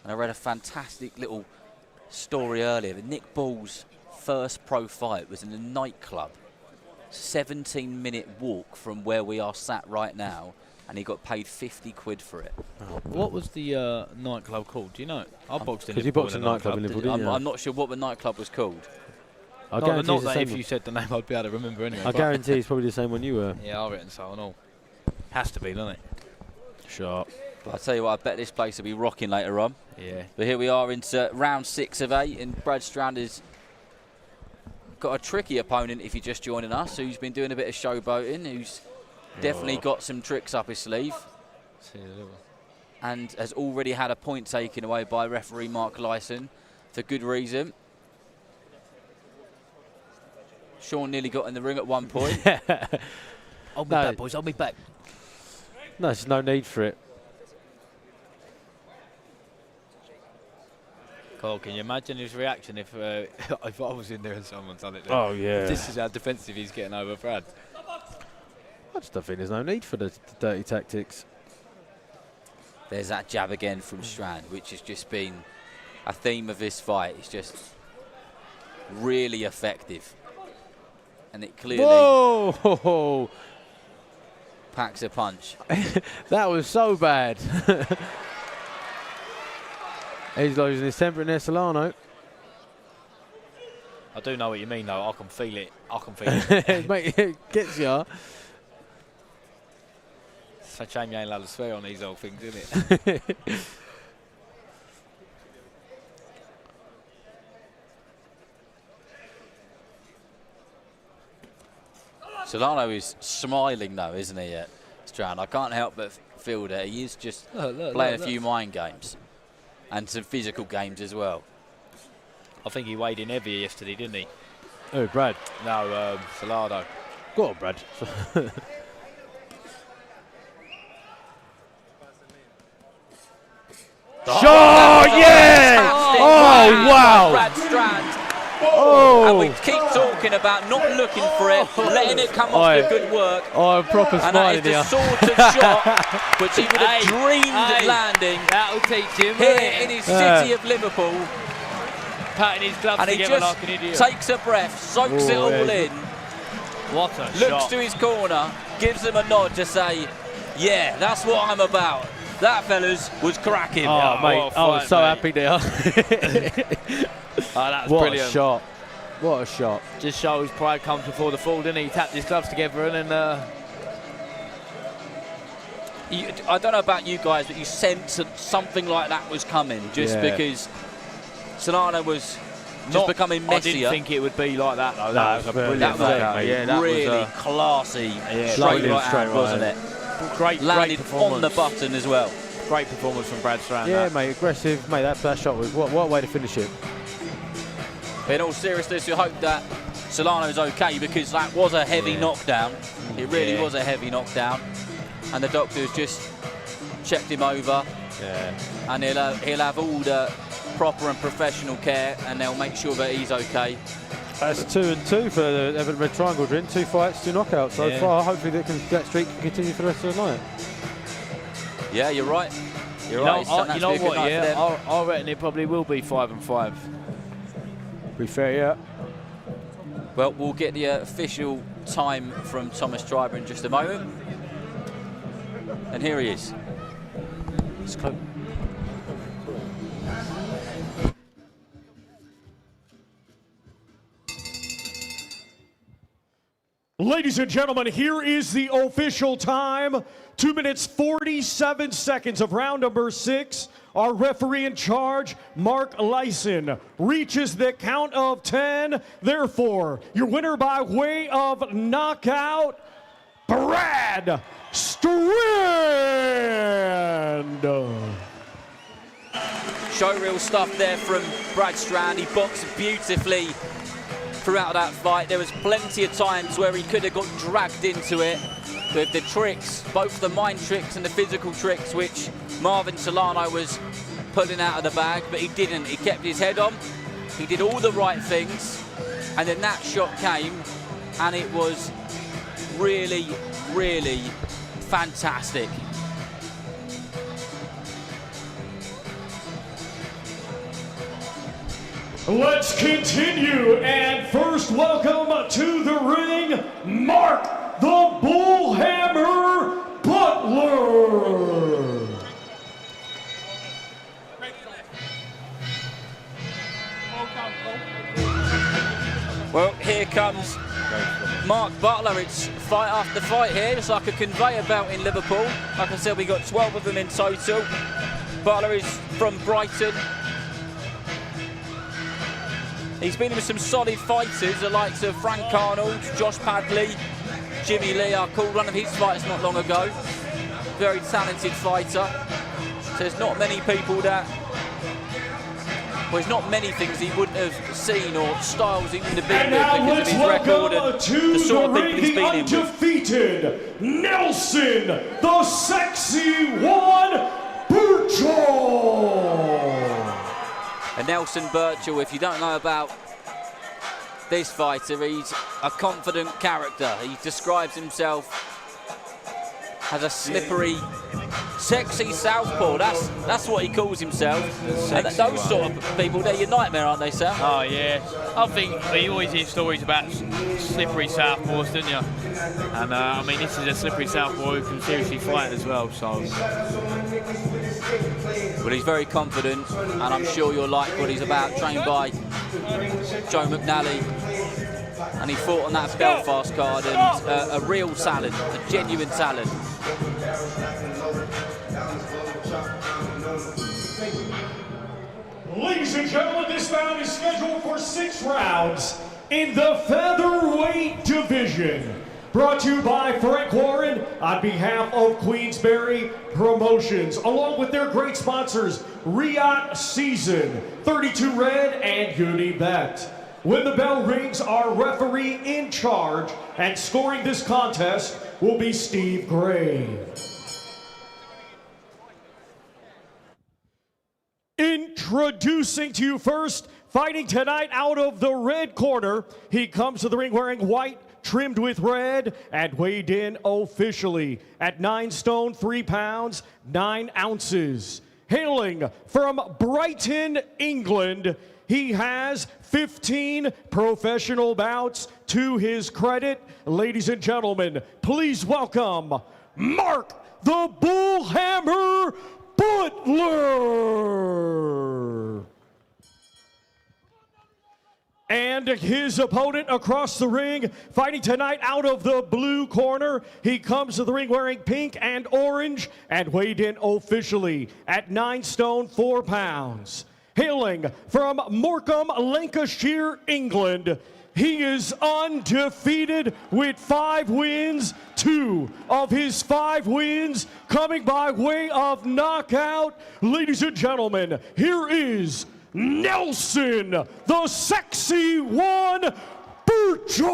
G: And I read a fantastic little story earlier. That Nick Ball's first pro fight was in a nightclub, 17-minute walk from where we are sat right now, and he got paid 50 quid for it.
H: What was the nightclub called? Do you know? I boxed in Liverpool.
K: Because you boxed in a nightclub in Liverpool, didn't you?
G: I'm not sure what the nightclub was called.
H: Not that if you said the name, I'd be able to remember anyway.
K: I guarantee it's probably the same one you were.
H: Yeah, I reckon so and all. Has to be, doesn't it?
K: Sharp.
G: But I'll tell you what, I bet this place will be rocking later on.
H: Yeah.
G: But here we are into round 6 of 8, and Brad Strand has got a tricky opponent if you're just joining us, who's been doing a bit of showboating, who's definitely got some tricks up his sleeve, and has already had a point taken away by referee Mark Lyson for good reason. Sean nearly got in the ring at one point.
H: I'll be back, boys. I'll be back.
K: No, there's no need for it.
H: Cole, can you imagine his reaction if I was in there and someone done it?
K: Oh, yeah.
H: This is how defensive he's getting over Brad.
K: I just don't think there's no need for the dirty tactics.
G: There's that jab again from Strand, which has just been a theme of this fight. It's just really effective. And it clearly packs a punch.
K: That was so bad. He's losing his temper in there, Solano.
H: I do know what you mean, though. I can feel it. I can feel it.
K: Mate, it gets you.
H: It's a shame you ain't allowed to swear on these old things, isn't it?
G: Solano is smiling though, isn't he, Strand? I can't help but feel that he is just playing a few mind games and some physical games as well.
H: I think he weighed in heavier yesterday, didn't he?
K: Oh, Brad.
H: No, Salado.
K: Go on, Brad.
G: Shot! Yeah!
K: Oh, wow!
G: Brad Strand.
K: Oh!
G: And we keep talking about not looking for it, letting it come off with good work.
K: Oh, I'm proper
G: and
K: smiling
G: that
K: here.
G: is the sort of shot which he would have dreamed of landing.
H: That'll teach him.
G: Here in his city of Liverpool.
H: Patting his gloves
G: and he
H: together
G: just
H: like an idiot.
G: takes a breath, soaks it all in.
H: What a
G: looks
H: shot.
G: to his corner, gives him a nod to say, yeah, that's what I'm about. That, fellas, was cracking.
K: Oh, mate, I was so happy there.
H: That's
K: what
H: brilliant.
K: A shot. What a shot.
H: Just shows pride comes before the fall, didn't he? He tapped his gloves together and then...
G: I don't know about you guys, but you sensed something like that was coming just because Solano was just becoming messier.
H: I didn't think it would be like that, though. That was a brilliant
G: that was
H: knockout.
G: really classy
K: straight
G: right hand, wasn't it?
H: Great
G: performance. On the button as well.
H: Great performance from Brad Strand.
K: Yeah, mate, aggressive. Mate, that shot was what a way to finish it.
G: But in all seriousness, we hope that Solano's okay, because that was a heavy knockdown. It really was a heavy knockdown. And the doctors just checked him over.
K: Yeah.
G: And he'll have all the proper and professional care, and they'll make sure that he's okay.
K: That's 2-2 for the Everton Red Triangle, Drin. 2 fights, 2 knockouts so far. Hopefully that streak can continue for the rest of the night.
G: Yeah, you're right. You're right.
H: You know what? Yeah, I reckon it probably will be 5-5.
K: Pretty fair, yeah.
G: Well, we'll get the official time from Thomas Driver in just a moment. And here he is. It's close.
D: Ladies and gentlemen, here is the official time. 2 minutes, 47 seconds of round number 6. Our referee in charge, Mark Lyson, reaches the count of 10. Therefore, your winner by way of knockout, Brad Strand.
G: Showreel stuff there from Brad Strand. He boxed beautifully throughout that fight. There was plenty of times where he could have got dragged into it with the tricks, both the mind tricks and the physical tricks, which Marvin Solano was pulling out of the bag, but he didn't. He kept his head on. He did all the right things, and then that shot came, and it was really, really fantastic.
D: Let's continue, and first welcome to the ring, Mark the Bullhammer Butler.
G: Well, here comes Mark Butler. It's fight after fight here. It's like a conveyor belt in Liverpool. Like I said, we got 12 of them in total. Butler is from Brighton. He's been with some solid fighters, the likes of Frank Arnold, Josh Padley, Jimmy Lee. I called one of his fights not long ago. Very talented fighter. So there's not many people that, well, there's not many things he wouldn't have seen or styles he wouldn't have been with because of his record and the sort of people he's been in with.
D: Undefeated Nelson, the Sexy One, Birchall.
G: And Nelson Birchall, if you don't know about this fighter, he's a confident character. He describes himself as a slippery, sexy southpaw. That's what he calls himself. And those sort of people, they're your nightmare, aren't they, Sam?
C: Oh, yeah. I think you always hear stories about slippery southpaws, don't you? And, I mean, this is a slippery southpaw who can seriously fight as well, so...
G: Well, he's very confident, and I'm sure you'll like what he's about. Trained by Joe McNally, and he fought on that Belfast card, and a real talent, a genuine talent.
D: Ladies and gentlemen, this bout is scheduled for 6 rounds in the featherweight division. Brought to you by Frank Warren on behalf of Queensberry Promotions, along with their great sponsors, Riot Season, 32 Red, and Unibet. When the bell rings, our referee in charge and scoring this contest will be Steve Gray. Introducing to you first, fighting tonight out of the red corner, he comes to the ring wearing white, trimmed with red, and weighed in officially at 9 stone, 3 pounds, 9 ounces. Hailing from Brighton, England, he has 15 professional bouts to his credit. Ladies and gentlemen, please welcome Mark the Bullhammer Butler. And his opponent across the ring, fighting tonight out of the blue corner. He comes to the ring wearing pink and orange and weighed in officially at 9 stone, 4 pounds. Hailing from Morecambe, Lancashire, England, he is undefeated with 5 wins. 2 of his 5 wins coming by way of knockout. Ladies and gentlemen, here is Nelson, the Sexy One, Birchall.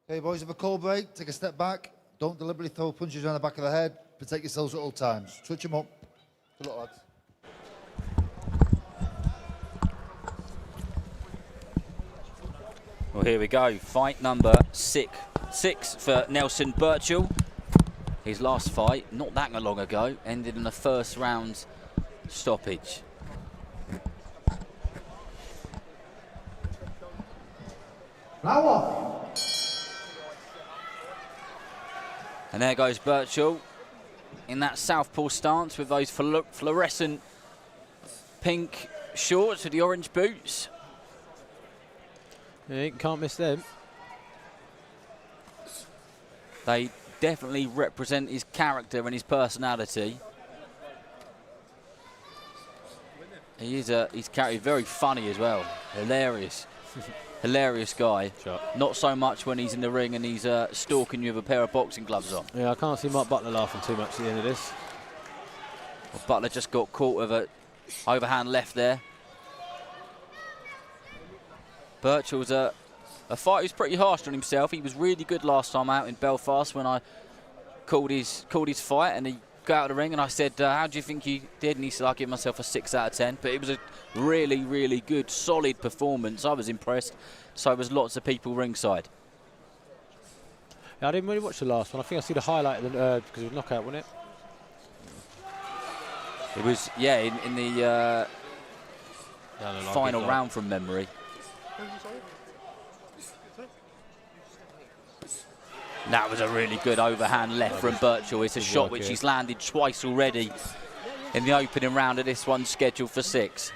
I: Okay, boys, have a cold break. Take a step back. Don't deliberately throw punches around the back of the head. Protect yourselves at all times. Switch them up. Good luck, lads.
G: Well, here we go. Fight number six for Nelson Birchall. His last fight, not that long ago, ended in a first round stoppage. And there goes Birchall in that southpaw stance with those fluorescent pink shorts with the orange boots.
K: Yeah, you can't miss them.
G: They definitely represent his character and his personality. He's very funny as well, hilarious. Hilarious guy.
K: Sure.
G: Not so much when he's in the ring and he's stalking you with a pair of boxing gloves on.
K: Yeah, I can't see Mark Butler laughing too much at the end of this.
G: Well, Butler just got caught with a overhand left there. Birchall's a fight who's pretty harsh on himself. He was really good last time out in Belfast when I called his fight, and he got out of the ring and I said, how do you think you did? And he said, I give myself a 6 out of 10. But it was a really, really good, solid performance. I was impressed. So was lots of people ringside.
K: Yeah, I didn't really watch the last one. I think I see the highlight because it was knockout, wasn't it?
G: It was, yeah, in the final round from memory. That was a really good overhand left from Birchall. It's a shot which he's landed twice already in the opening round of this one, scheduled for 6.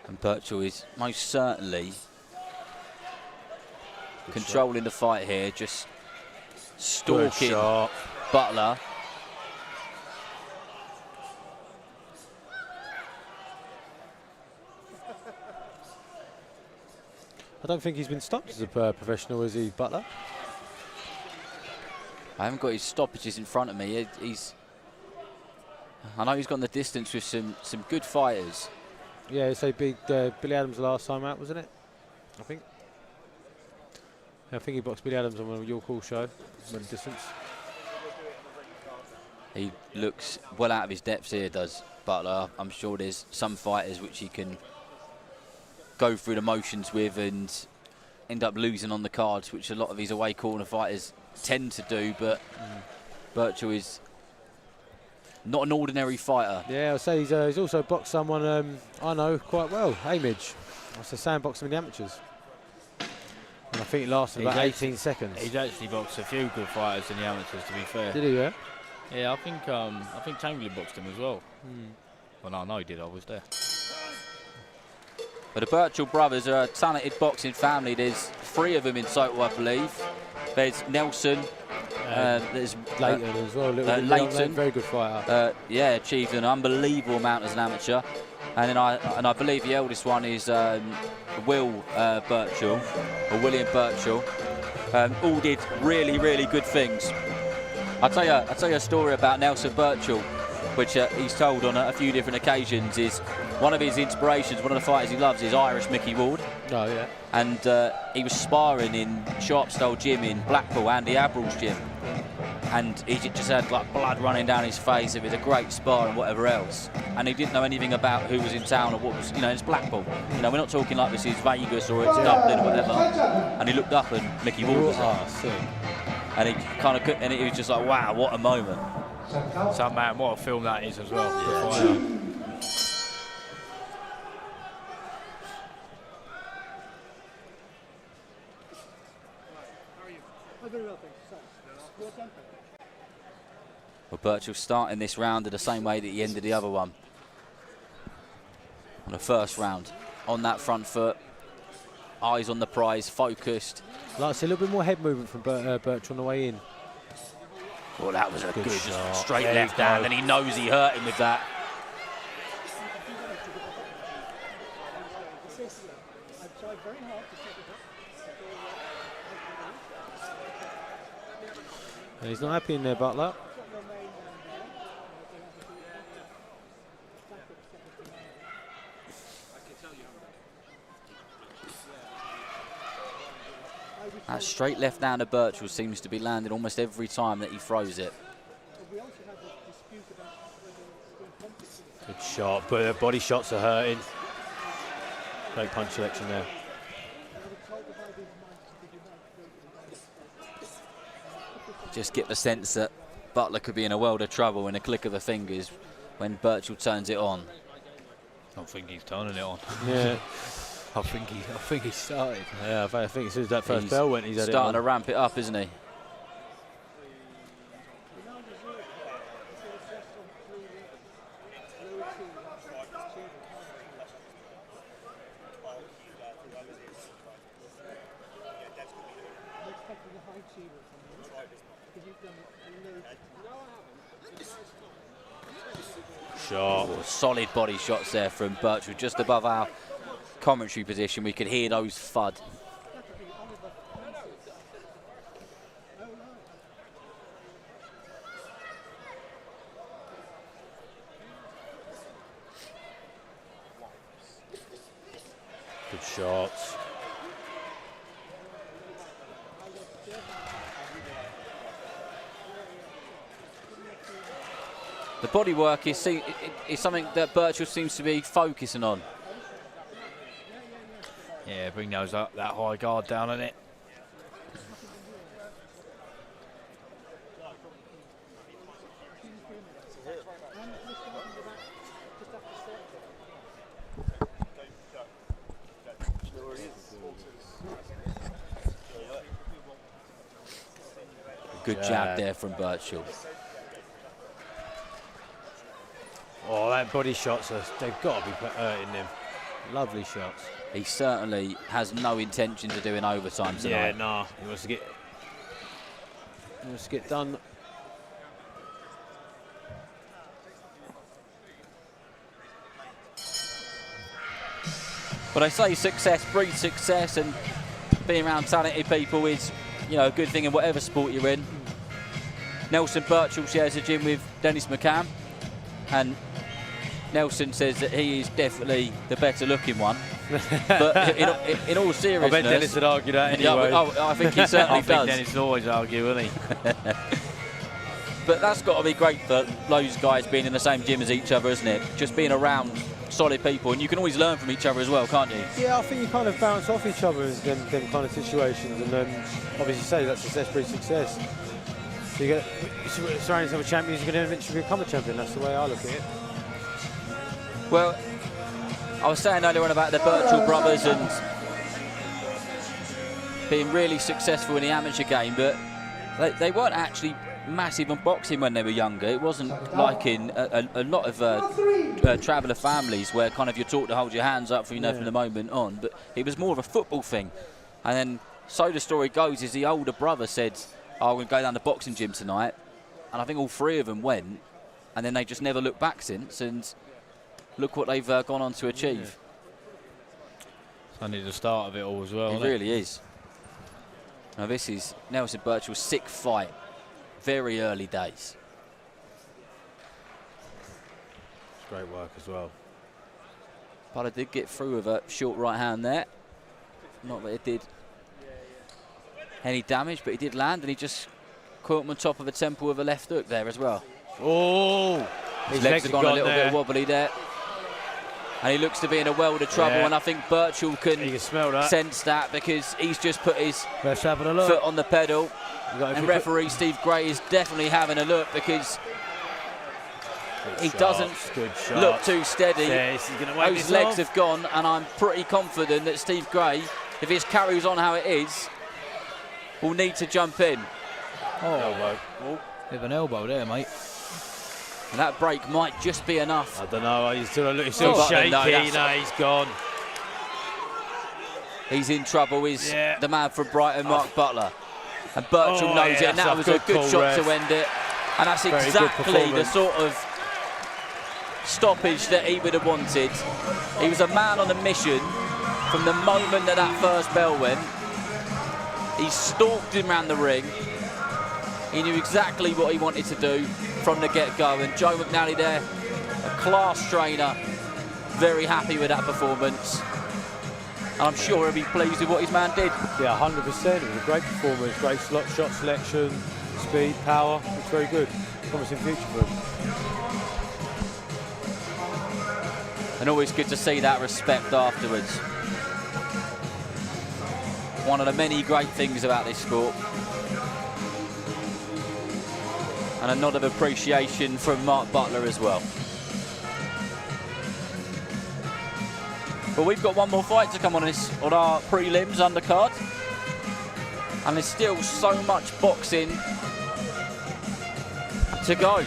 G: And Birchall is most certainly controlling the fight here, just stalking Butler.
K: I don't think he's been stopped as a professional, is he, Butler?
G: I haven't got his stoppages in front of me. I know he's gone the distance with some good fighters.
K: Yeah, so big Billy Adams last time out, wasn't it? I think. Yeah, I think he boxed Billy Adams on your call show. Went distance.
G: He looks well out of his depths here, does Butler. I'm sure there's some fighters which he can go through the motions with and end up losing on the cards, which a lot of these away corner fighters tend to do, but Birchall is not an ordinary fighter.
K: Yeah, I'll say he's also boxed someone I know quite well, Amage. I said sandboxed him in the amateurs. And I think it lasted about 18 seconds.
C: He's actually boxed a few good fighters in the amateurs, to be fair.
K: Did he, yeah?
C: Yeah, I think Chamberlain boxed him as well. Well, no, I know he did, I was there.
G: But the Birchall brothers are a talented boxing family. There's 3 of them in total, I believe. There's Nelson, there's
K: Leighton as well.
G: Leighton,
K: very good fighter.
G: Yeah, achieved an unbelievable amount as an amateur. And then I believe the eldest one is William Birchall. All did really, really good things. I'll tell you a story about Nelson Birchall, which he's told on a few different occasions. Is one of his inspirations, one of the fighters he loves, is Irish Mickey Ward.
K: Oh yeah.
G: And he was sparring in Sharpstyle Gym in Blackpool, Andy Abrill's gym, and he just had like blood running down his face. It was a great spar and whatever else, and he didn't know anything about who was in town or what was, it's Blackpool. We're not talking like this is Vegas or it's Dublin or whatever. And he looked up and Mickey Ward was there. And he kind of, and it was just like, wow, what a moment.
C: So, man, what a film that is as well.
G: Well, Birchall starting this round in the same way that he ended the other one. On the first round, on that front foot, eyes on the prize, focused.
K: Like I see a little bit more head movement from Birchall on the way in.
G: Well, that was a good
K: shot.
G: Straight left hand, and he knows he hurt him with that.
K: And he's not happy in there, Butler.
G: That straight left down to Birchall seems to be landing almost every time that he throws it.
K: Good shot, but body shots are hurting. Great punch selection there.
G: Just get the sense that Butler could be in a world of trouble in a click of the fingers when Birchall turns it on.
C: I don't think he's turning it on.
K: Yeah.
C: I think he started.
K: Yeah, I think as soon as that first bell went, he's had
G: starting
K: it
G: to ramp it up, isn't he?
K: Shot.
G: Oh, solid body shots there from Birchall, just above our commentary position. We could hear those thud.
K: Good shots.
G: The body work is something that Birchall seems to be focusing on.
C: Yeah, bring those up, that high guard down on it.
G: Good jab there from Birchall.
K: Oh, that body shots, they've got to be hurting him. Lovely shots.
G: He certainly has no intentions of doing overtime tonight.
K: Yeah, nah. He wants to get done.
G: But I say success breeds success, and being around talented people is, you know, a good thing in whatever sport you're in. Nelson Birchall shares a gym with Dennis McCann, and Nelson says that he is definitely the better looking one. But in all seriousness,
K: I bet Dennis would argue that anyway.
G: I think he certainly does.
C: I think Dennis will always argue, wouldn't he?
G: But that's got to be great for those guys being in the same gym as each other, isn't it? Just being around solid people, and you can always learn from each other as well, can't you?
K: Yeah, I think you kind of bounce off each other in them kind of situations, and obviously say that success breeds success. So you get surrounding yourself with champions, you're going to eventually become a champion. That's the way I look at it.
G: Well, I was saying earlier on about the Birchall brothers and being really successful in the amateur game, but they weren't actually massive on boxing when they were younger. It wasn't like in a lot of traveller families where kind of you're taught to hold your hands up from the moment on, but it was more of a football thing. And then, so the story goes, is the older brother said, "Oh, we're going to go down to the boxing gym tonight," and I think all three of them went, and then they just never looked back since, and look what they've gone on to achieve.
C: It's only the start of it all as well.
G: It really is. Now this is Nelson Birchall's 6th fight. Very early days.
K: It's great work as well.
G: But I did get through with a short right hand there. Not that it did any damage, but he did land, and he just caught him on top of the temple with a left hook there as well.
K: Oh!
G: His legs have gone a little bit wobbly there. And he looks to be in a world of trouble, and I think Birchall can
K: smell that.
G: sense that, because he's just put his
K: Let's have a look.
G: foot on the pedal. And referee Steve Gray is definitely having a look, because he doesn't look too steady. Those legs have gone, and I'm pretty confident that Steve Gray, if this carries on how it is, will need to jump in.
C: Elbow. Bit of an elbow there, mate.
G: And that break might just be enough.
K: I don't know, he's still shaky. No, he's gone.
G: He's in trouble, is the man from Brighton, Mark Butler. And Birchall knows it, and that was a good shot to end it. And that's exactly the sort of stoppage that he would have wanted. He was a man on a mission from the moment that that first bell went. He stalked him around the ring. He knew exactly what he wanted to do from the get-go, and Joe McNally there, a class trainer, very happy with that performance. and I'm sure he'll be pleased with what his man did.
K: Yeah, 100%. It was a great performance, great shot selection, speed, power. It's very good. Promising future for him.
G: And always good to see that respect afterwards. One of the many great things about this sport. And a nod of appreciation from Mark Butler as well. But we've got one more fight to come on our prelims undercard. And there's still so much boxing to go.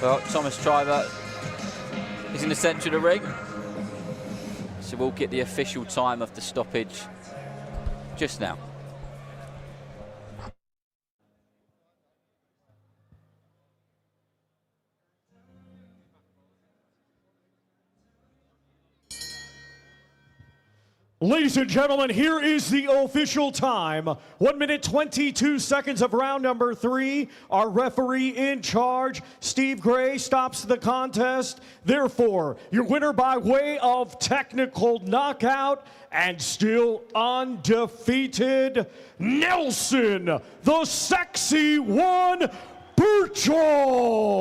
G: Well, Thomas Triver is in the centre of the ring. So we'll get the official time of the stoppage just now.
D: Ladies and gentlemen, here is the official time. 1 minute, 22 seconds of round number 3. Our referee in charge, Steve Gray, stops the contest. Therefore, your winner by way of technical knockout and still undefeated, Nelson, the Sexy One, Birchall.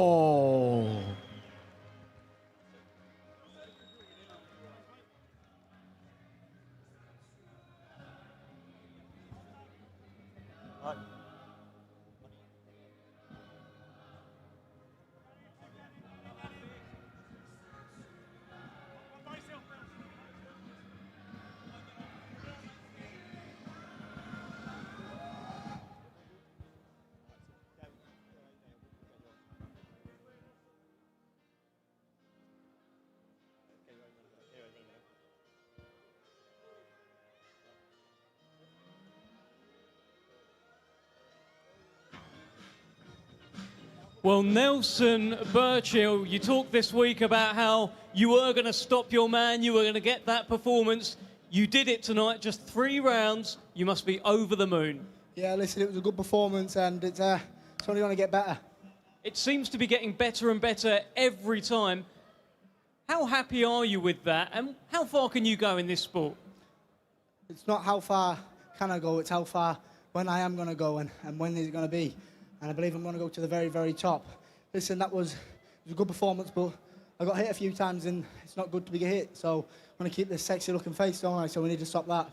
A: Well, Nelson Birchall, you talked this week about how you were going to stop your man, you were going to get that performance. You did it tonight, just 3 rounds. You must be over the moon.
L: Yeah, listen, it was a good performance and it's only going to get better.
A: It seems to be getting better and better every time. How happy are you with that, and how far can you go in this sport?
L: It's not how far can I go, it's how far when I am going to go and when is it going to be. And I believe I'm going to go to the very, very top. Listen, it was a good performance, but I got hit a few times and it's not good to be hit. So I'm going to keep this sexy looking face, don't I? So we need to stop that.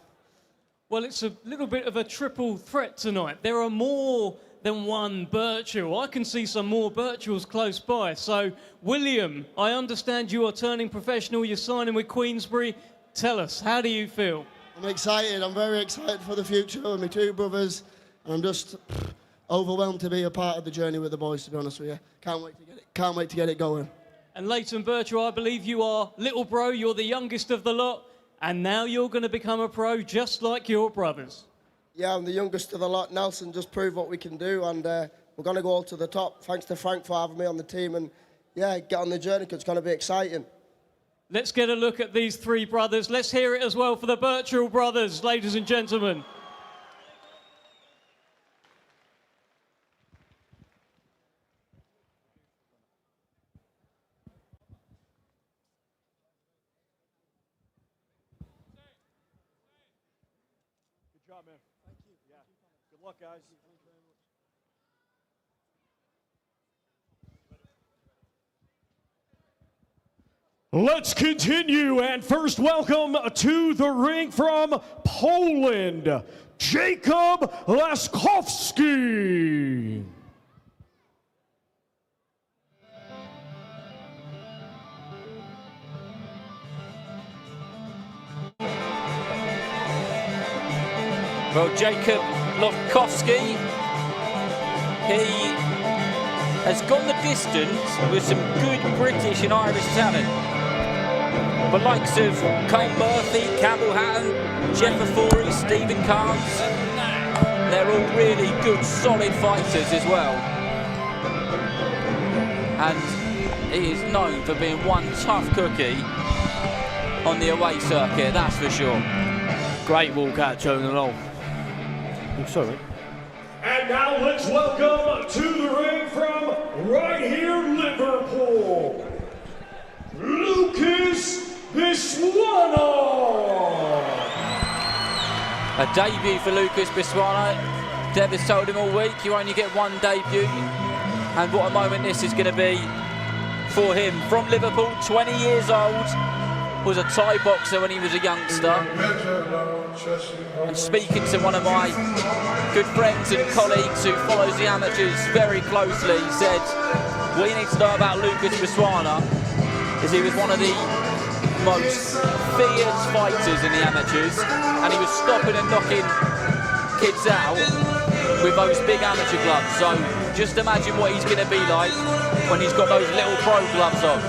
A: Well, it's a little bit of a triple threat tonight. There are more than one Birchall. I can see some more Birchalls close by. So, William, I understand you are turning professional. You're signing with Queensberry. Tell us, how do you feel?
M: I'm excited. I'm very excited for the future with my 2 brothers. And I'm just overwhelmed to be a part of the journey with the boys, to be honest with you. Can't wait to get it going.
A: And Leighton Birchall, I believe you are little bro. You're the youngest of the lot. And now you're going to become a pro just like your brothers.
M: Yeah, I'm the youngest of the lot. Nelson just proved what we can do, and we're going to go all to the top. Thanks to Frank for having me on the team, and yeah, get on the journey because it's going to be exciting.
A: Let's get a look at these 3 brothers. Let's hear it as well for the Birchall brothers, ladies and gentlemen.
D: Good job, man. Thank you. Yeah. Good luck, guys. Thank you very much. Let's continue, and first welcome to the ring from Poland, Jacob Laskowski.
G: Well, Jacob Laskowski, he has gone the distance with some good British and Irish talent. The likes of Cole Murphy, Campbell Hatton, Jeff Afori, Stephen Carnes, they're all really good, solid fighters as well. And he is known for being one tough cookie on the away circuit, that's for sure.
J: Great walkout, showing and all.
K: Oh, sorry.
D: And now let's welcome to the ring from right here, Liverpool, Lucas
G: A debut for Lucas Biswana. Dev has told him all week, you only get one debut. And what a moment this is going to be for him. From Liverpool, 20 years old, was a Thai boxer when he was a youngster. And speaking to one of my good friends and colleagues who follows the amateurs very closely, he said, what you need to know about Lucas Biswana is he was one of the most feared fighters in the amateurs, and he was stopping and knocking kids out with those big amateur gloves. So just imagine what he's going to be like when he's got those little pro gloves on.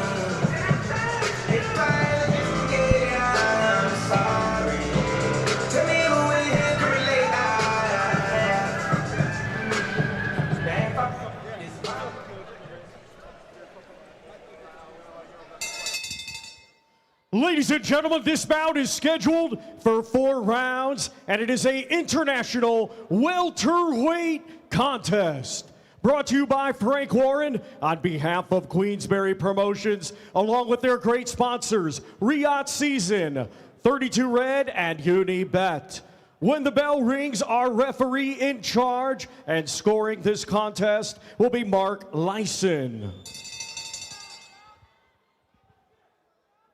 D: Ladies and gentlemen, this bout is scheduled for 4 rounds, and it is an international welterweight contest. Brought to you by Frank Warren on behalf of Queensberry Promotions, along with their great sponsors, Riyadh Season, 32 Red, and Unibet. When the bell rings, our referee in charge and scoring this contest will be Mark Lyson.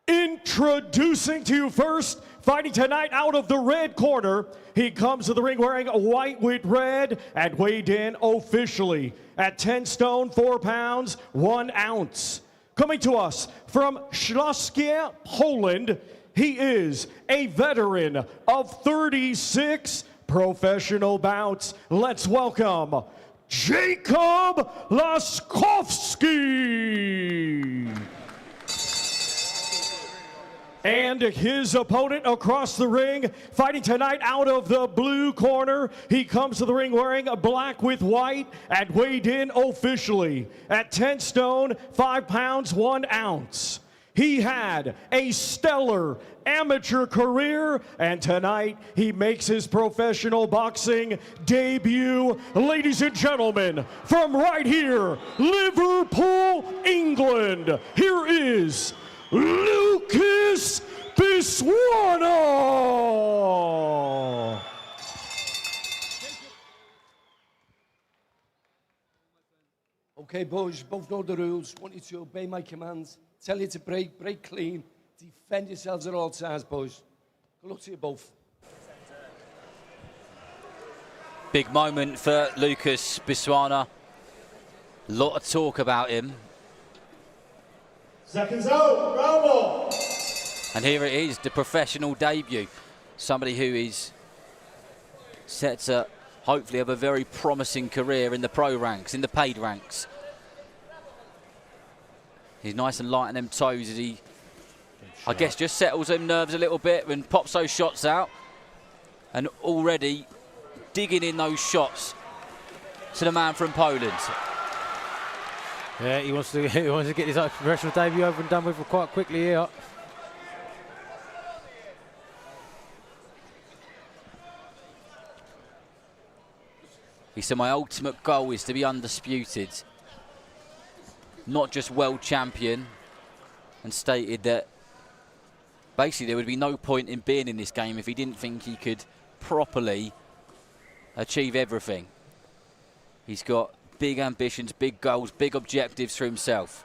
D: Introducing to you first, fighting tonight out of the red corner. He comes to the ring wearing white with red and weighed in officially at 10 stone, 4 pounds, 1 ounce. Coming to us from Śląskie, Poland, he is a veteran of 36 professional bouts. Let's welcome Jacob Laskowski. And his opponent across the ring, fighting tonight out of the blue corner. He comes to the ring wearing black with white and weighed in officially at 10 stone, 5 pounds, 1 ounce. He had a stellar amateur career, and tonight he makes his professional boxing debut. Ladies and gentlemen, from right here, Liverpool, England, here is Lucas Biswana.
F: Okay, boys, you both know the rules. Want you to obey my commands. Tell you to break clean. Defend yourselves at all times, boys. Good luck to you both.
G: Big moment for Lucas Biswana. A lot of talk about him.
D: Seconds out, round 1.
G: And here it is, the professional debut. Somebody who is set to hopefully have a very promising career in the pro ranks, in the paid ranks. He's nice and light on them toes as he, I guess, just settles them nerves a little bit and pops those shots out. And already digging in those shots to the man from Poland.
B: Yeah, he wants to get his professional debut over and done with quite quickly here.
G: He said, my ultimate goal is to be undisputed, not just world champion, and stated that basically there would be no point in being in this game if he didn't think he could properly achieve everything. He's got big ambitions, big goals, big objectives for himself.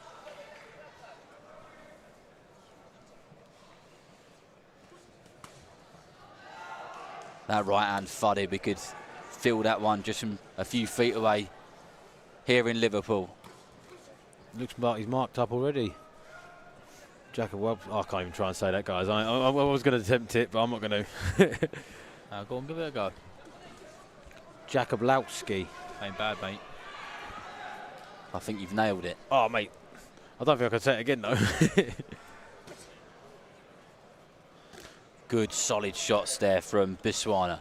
G: That right hand thudded, we could feel that one just from a few feet away here in Liverpool.
B: Looks like he's marked up already. Jacob, well, I can't even try and say that, guys. I was going to attempt it, but I'm not going to.
C: Go on, give it a go.
B: Jacob Laskowski.
C: Ain't bad, mate.
G: I think you've nailed it.
B: Oh, mate. I don't think I can say it again, though.
G: Good, solid shots there from Biswana.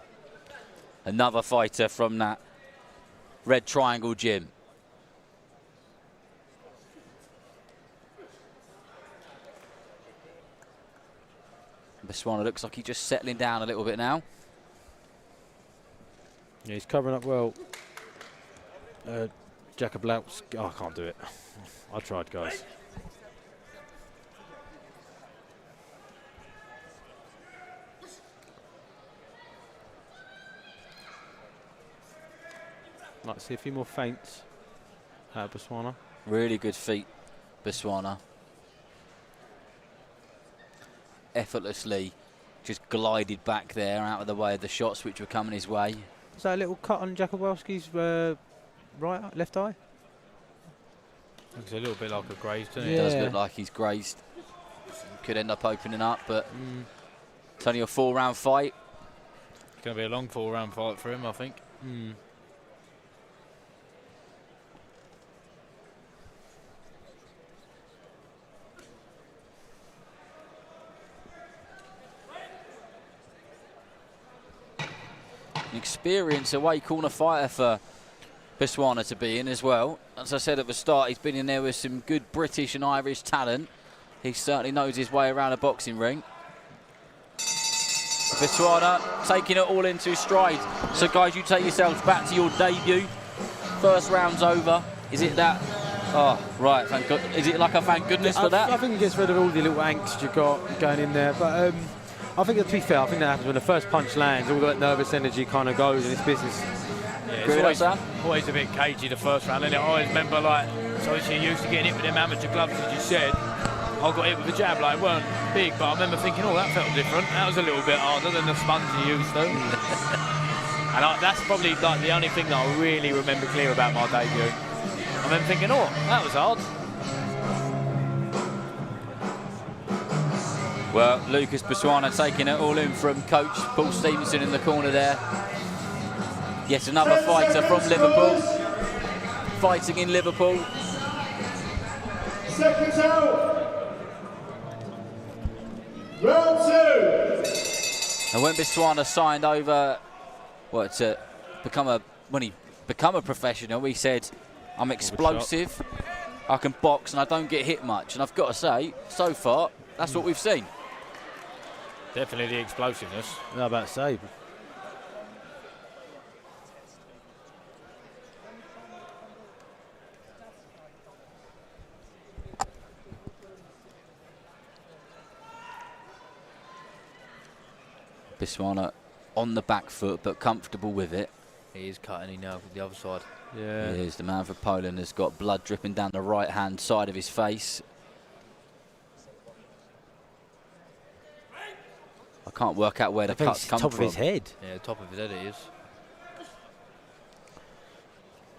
G: Another fighter from that red triangle gym. Biswana looks like he's just settling down a little bit now.
B: Yeah, he's covering up well. Jacob Laskowski. Oh, I can't do it. I tried, guys.
K: Like to see a few more feints out of Biswana.
G: Really good feet, Biswana. Effortlessly just glided back there out of the way of the shots which were coming his way.
K: Is that a little cut on Jakubowski's left eye?
J: Looks a little bit like a grazed, doesn't
G: It does look like he's grazed. Could end up opening up, but it's only a 4-round fight.
J: It's going to be a long 4-round fight for him, I think.
G: An experienced away corner fighter for Biswana to be in as well. As I said at the start, he's been in there with some good British and Irish talent. He certainly knows his way around a boxing ring. Biswana taking it all into his stride. So guys, you take yourselves back to your debut. First round's over. Is it that? Oh, right. Thank God. Is it like a thank goodness for that?
K: I think it gets rid of all the little angst you've got going in there. But I think, to be fair, I think that happens when the first punch lands. All that nervous energy kind of goes, and it's business.
J: Yeah, it's always a bit cagey the first round, and I always remember, like, so obviously you're used to getting hit with them amateur gloves, as you said. I got hit with a jab, like, it weren't big, but I remember thinking, oh, that felt different. That was a little bit harder than the sponge you used to. And that's probably like the only thing that I really remember clear about my debut. I remember thinking, oh, that was hard.
G: Well, Lucas Biswana taking it all in from coach Paul Stevenson in the corner there. Yet another fighter from Liverpool, fighting in Liverpool.
D: Seconds out. Round 2.
G: And when Biswana signed over, to become a professional, he said, I'm explosive, I can box and I don't get hit much. And I've got to say, so far, that's what we've seen.
J: Definitely the explosiveness.
K: I was about to say.
G: Biswana on the back foot, but comfortable with it.
C: He is cutting now with the other side.
K: Yeah.
G: He is. The man for Poland has got blood dripping down the right-hand side of his face. I can't work out where the cuts come from.
K: Top of his head.
C: Yeah, top of his head it is.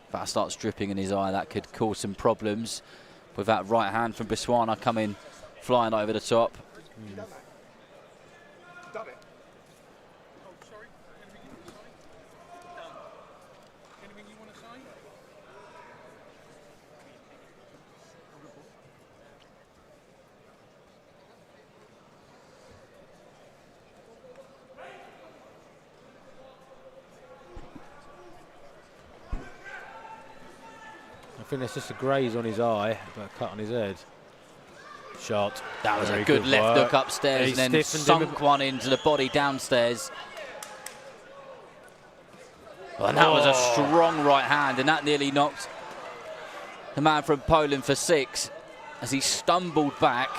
G: If that starts dripping in his eye, that could cause some problems. With that right hand from Biswana coming flying over the top.
K: I think that's just a graze on his eye, but a cut on his head. Shot.
G: That was a good left hook upstairs and then sunk one into the body downstairs. Well, and that was a strong right hand, and that nearly knocked the man from Poland for 6 as he stumbled back.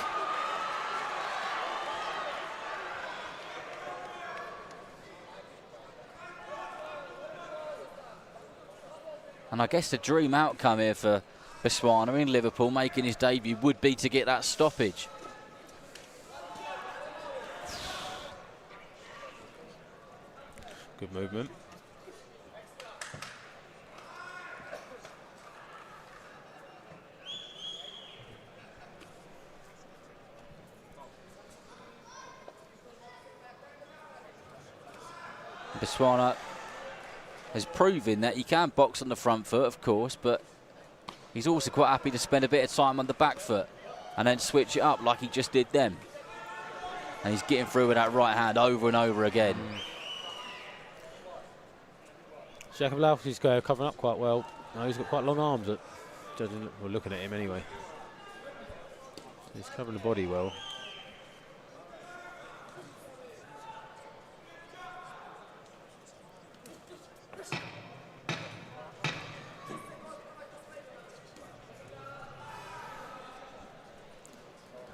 G: And I guess the dream outcome here for Biswana in Liverpool, making his debut, would be to get that stoppage.
K: Good movement.
G: Biswana has proven that he can box on the front foot, of course, but he's also quite happy to spend a bit of time on the back foot and then switch it up like he just did then. And he's getting through with that right hand over and over again.
K: Jakubowski's covering up quite well. No, he's got quite long arms. We're looking at him anyway. He's covering the body well.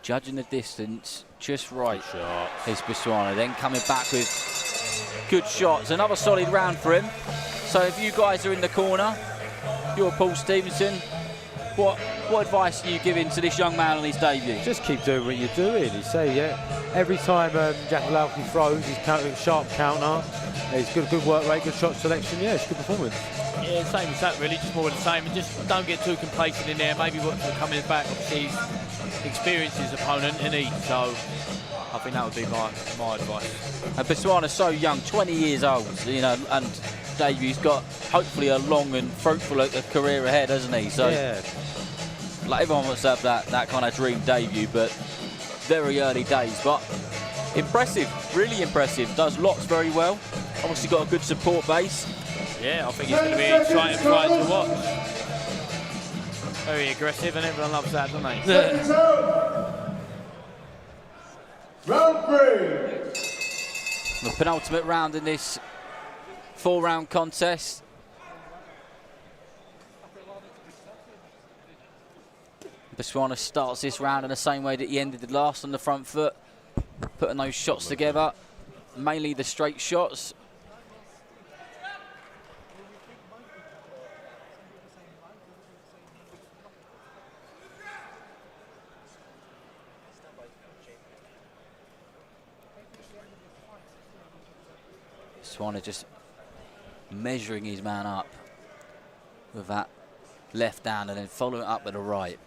G: Judging the distance just right is Biswana. Then coming back with good shots. Another solid round for him. So if you guys are in the corner, you're Paul Stevenson, what advice are you giving to this young man on his debut?
K: Just keep doing what you're doing. You say, every time Jack Lalke throws, he's sharp counter, he's good work rate, good shot selection. Yeah, it's a good performance.
H: Yeah, same as that really, just more of the same. And just don't get too complacent in there. Maybe watch him coming back. Obviously, he's experienced his opponent, isn't he? So I think that would be my advice.
G: And Biswana's so young, 20 years old, you know, and debu's got hopefully a long and fruitful career ahead, hasn't he? So,
K: yeah.
G: like everyone wants to have that kind of dream debut, but very early days. But impressive, really impressive. Does lots very well. Obviously got a good support base.
H: Yeah, I think it's going to be an exciting fight to watch. Very aggressive, and everyone loves that, don't they?
E: Round 3.
G: The penultimate round in this 4-round contest. Biswana starts this round in the same way that he ended the last, on the front foot, putting those shots together, mainly the straight shots. Biswana just measuring his man up with that left hand and then following it up with the right.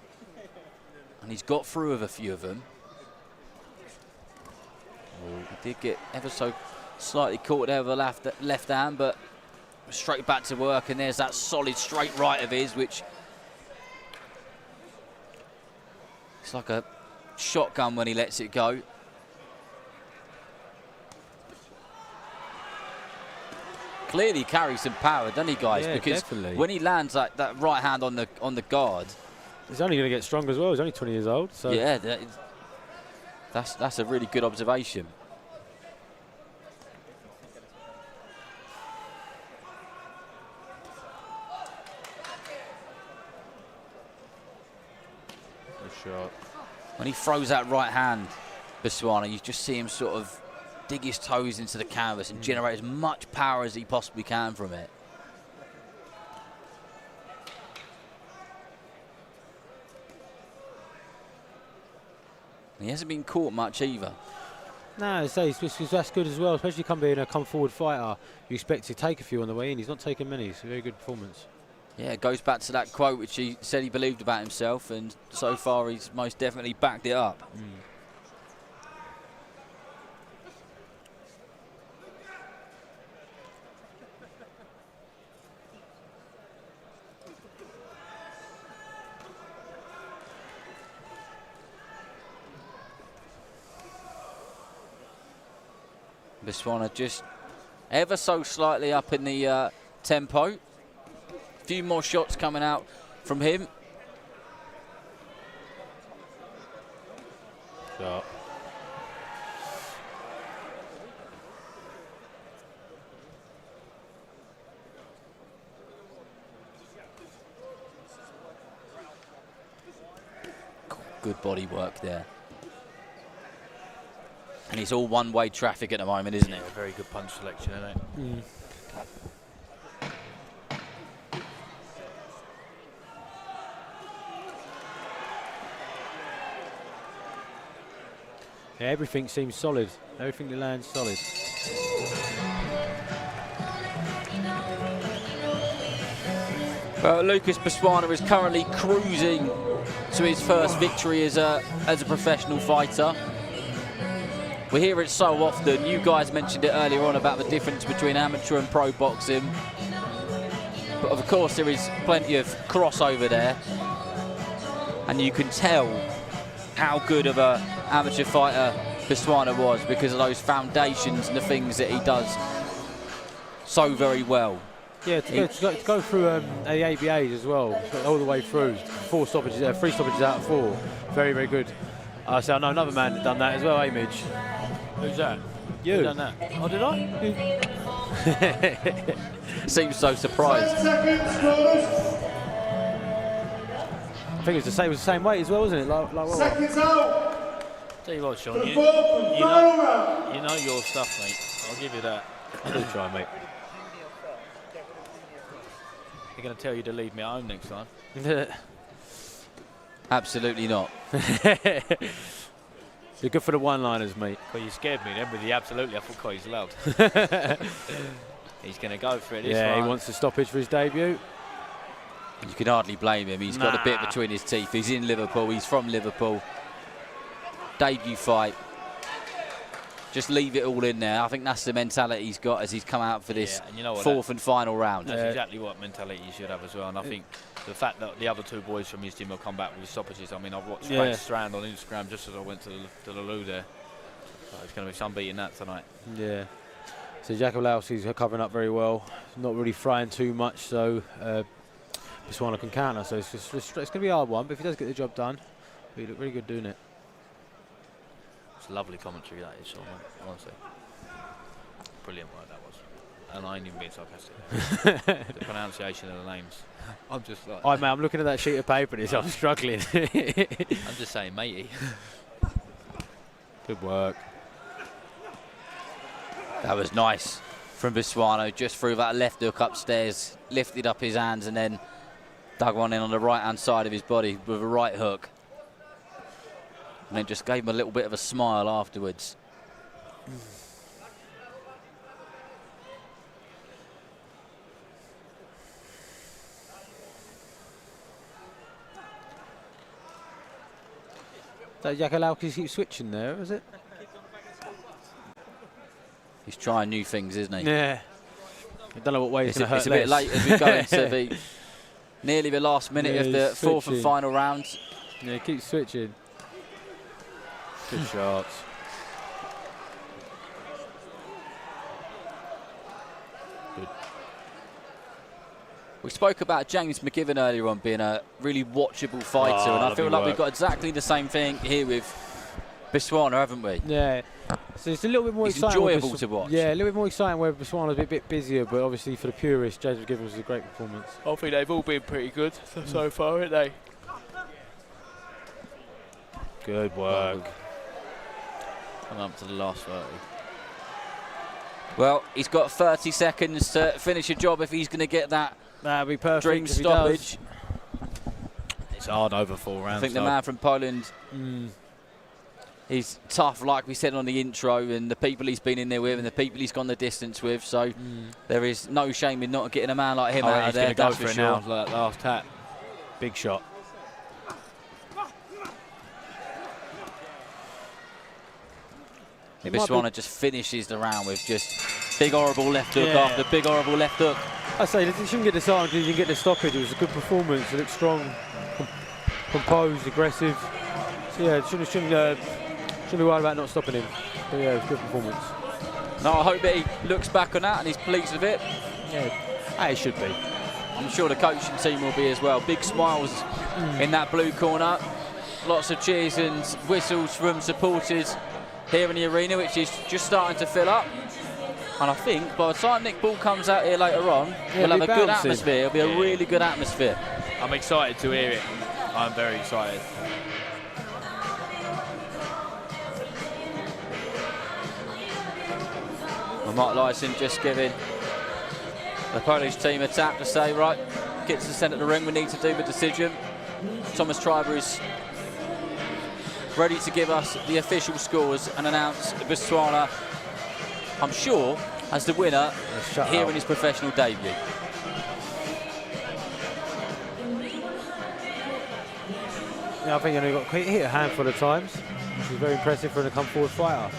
G: And he's got through with a few of them. He did get ever so slightly caught there with the left hand, but straight back to work, and there's that solid straight right of his, which it's like a shotgun when he lets it go. Clearly carries some power, doesn't he, guys?
K: Yeah,
G: because
K: definitely.
G: When he lands that right hand on the guard,
K: he's only going to get stronger as well. He's only 20 years old. So
G: yeah, that's a really good observation.
K: Good shot.
G: When he throws that right hand, Biswana, you just see him sort of dig his toes into the canvas and generate as much power as he possibly can from it. He hasn't been caught much either.
K: No, that's good as well, especially being a come-forward fighter. You expect to take a few on the way in. He's not taken many. It's a very good performance.
G: Yeah, it goes back to that quote which he said he believed about himself, and so far he's most definitely backed it up. Biswana just ever so slightly up in the tempo. A few more shots coming out from him.
K: Shot.
G: Good body work there. And it's all one-way traffic at the moment, isn't it?
H: Yeah, very good punch selection, isn't it?
K: Yeah, everything seems solid. Everything that lands solid.
G: Well, Lucas Biswana is currently cruising to his first victory as a professional fighter. We hear it so often. You guys mentioned it earlier on about the difference between amateur and pro boxing. But of course there is plenty of crossover there. And you can tell how good of an amateur fighter Biswana was because of those foundations and the things that he does so very well.
K: Yeah, to go through the ABAs as well, all the way through. 3 stoppages out of 4. Very, very good. So I know another man that done that as well, Mitch.
H: Who's that?
K: You.
H: Who done that? Oh, did I?
G: Seems so surprised.
E: 10 seconds, brothers.
K: I think it was the same weight as well, wasn't it? Like what?
E: Seconds out.
H: Tell you what, Sean,
E: The
H: you
E: fourth and final round.
H: know your stuff, mate. I'll give you that.
K: I'll try, mate.
H: They're going to tell you to leave me at home next time.
G: Absolutely not.
K: You're good for the one-liners, mate.
H: Well, you scared me then with the absolutely. I thought, God, he's allowed. He's going to go for it this
K: Yeah,
H: one.
K: he wants a stoppage for his debut.
G: You can hardly blame him. He's got a bit between his teeth. He's in Liverpool. He's from Liverpool. Debut fight. Just leave it all in there. I think that's the mentality he's got as he's come out for this
H: and you know what,
G: fourth and final round.
H: That's exactly what mentality you should have as well. And I think the fact that the other two boys from his team will come back with stoppages. I mean, I've watched Strand on Instagram just as I went to the loo there. So it's going to be some beating that tonight.
K: Yeah. So Jacob Lausey's covering up very well. Not really frying too much, so Biswana can counter. So it's going to be a hard one, but if he does get the job done, he look really good doing it.
H: It's lovely commentary, that is, Sean, honestly. Brilliant work that was. And I ain't even being sarcastic. The pronunciation of the names. I'm just like...
K: Mate, I'm looking at that sheet of paper and I'm struggling.
H: I'm just saying, matey.
K: Good work.
G: That was nice from Biswana, just threw that left hook upstairs, lifted up his hands and then dug one in on the right-hand side of his body with a right hook. And then just gave him a little bit of a smile afterwards.
K: So Jacob Lausey keeps switching there, is it?
G: He's trying new things, isn't he?
K: Yeah. I don't know what way he's going to hurt.
G: It's a bit late as we go into the nearly the last minute of the fourth and final round.
K: Yeah, he keeps switching. Good shots. Good.
G: We spoke about James McGivern earlier on being a really watchable fighter, and I feel like we've got exactly the same thing here with Biswana, haven't we?
K: Yeah. So it's a little bit more
G: It's
K: exciting.
G: enjoyable to watch.
K: Yeah, a little bit more exciting where Biswana's a bit busier, but obviously for the purists, James McGivern was a great performance.
H: I think they've all been pretty good so far, haven't they?
K: Good work.
H: Come up to the last 30.
G: Well, he's got 30 seconds to finish a job if he's going to get that
K: That'd be perfect
G: dream
K: if he
G: stoppage.
H: It's hard over 4 rounds.
G: I think the man from Poland, he's tough, like we said on the intro, and the people he's been in there with and the people he's gone the distance with. So there is no shame in not getting a man like him out of there.
H: He's going to go for it now, like that last tap.
K: Big shot.
G: Biswana just finishes the round with just big horrible left hook after big horrible left hook.
K: I say, he shouldn't get the start until you can get the stoppage. It was a good performance. It looked strong, composed, aggressive. So yeah, shouldn't be worried about not stopping him. But yeah, it was a good performance.
G: No, I hope that he looks back on that and he's pleased with it.
K: Yeah, it should be.
G: I'm sure the coaching team will be as well. Big smiles in that blue corner. Lots of cheers and whistles from supporters here in the arena, which is just starting to fill up. And I think by the time Nick Ball comes out here later on, we'll have a good atmosphere. It'll be a really good atmosphere.
H: I'm excited to hear it. I'm very excited.
G: Well, Mark Lyson just giving the Polish team a tap to say, right, get to the centre of the ring, we need to do the decision. Thomas Triber is ready to give us the official scores and announce Biswana, I'm sure, as the winner here in his professional debut.
K: Yeah, I think he got hit a handful of times, which is very impressive for a come forward fighter.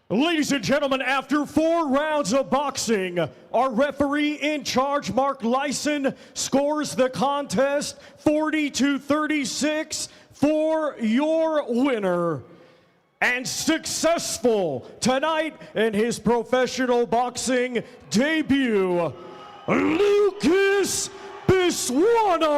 D: Ladies and gentlemen, after 4 rounds of boxing, our referee in charge, Mark Lyson, scores the contest 40-36 for your winner. And successful tonight in his professional boxing debut, Lucas Biswana.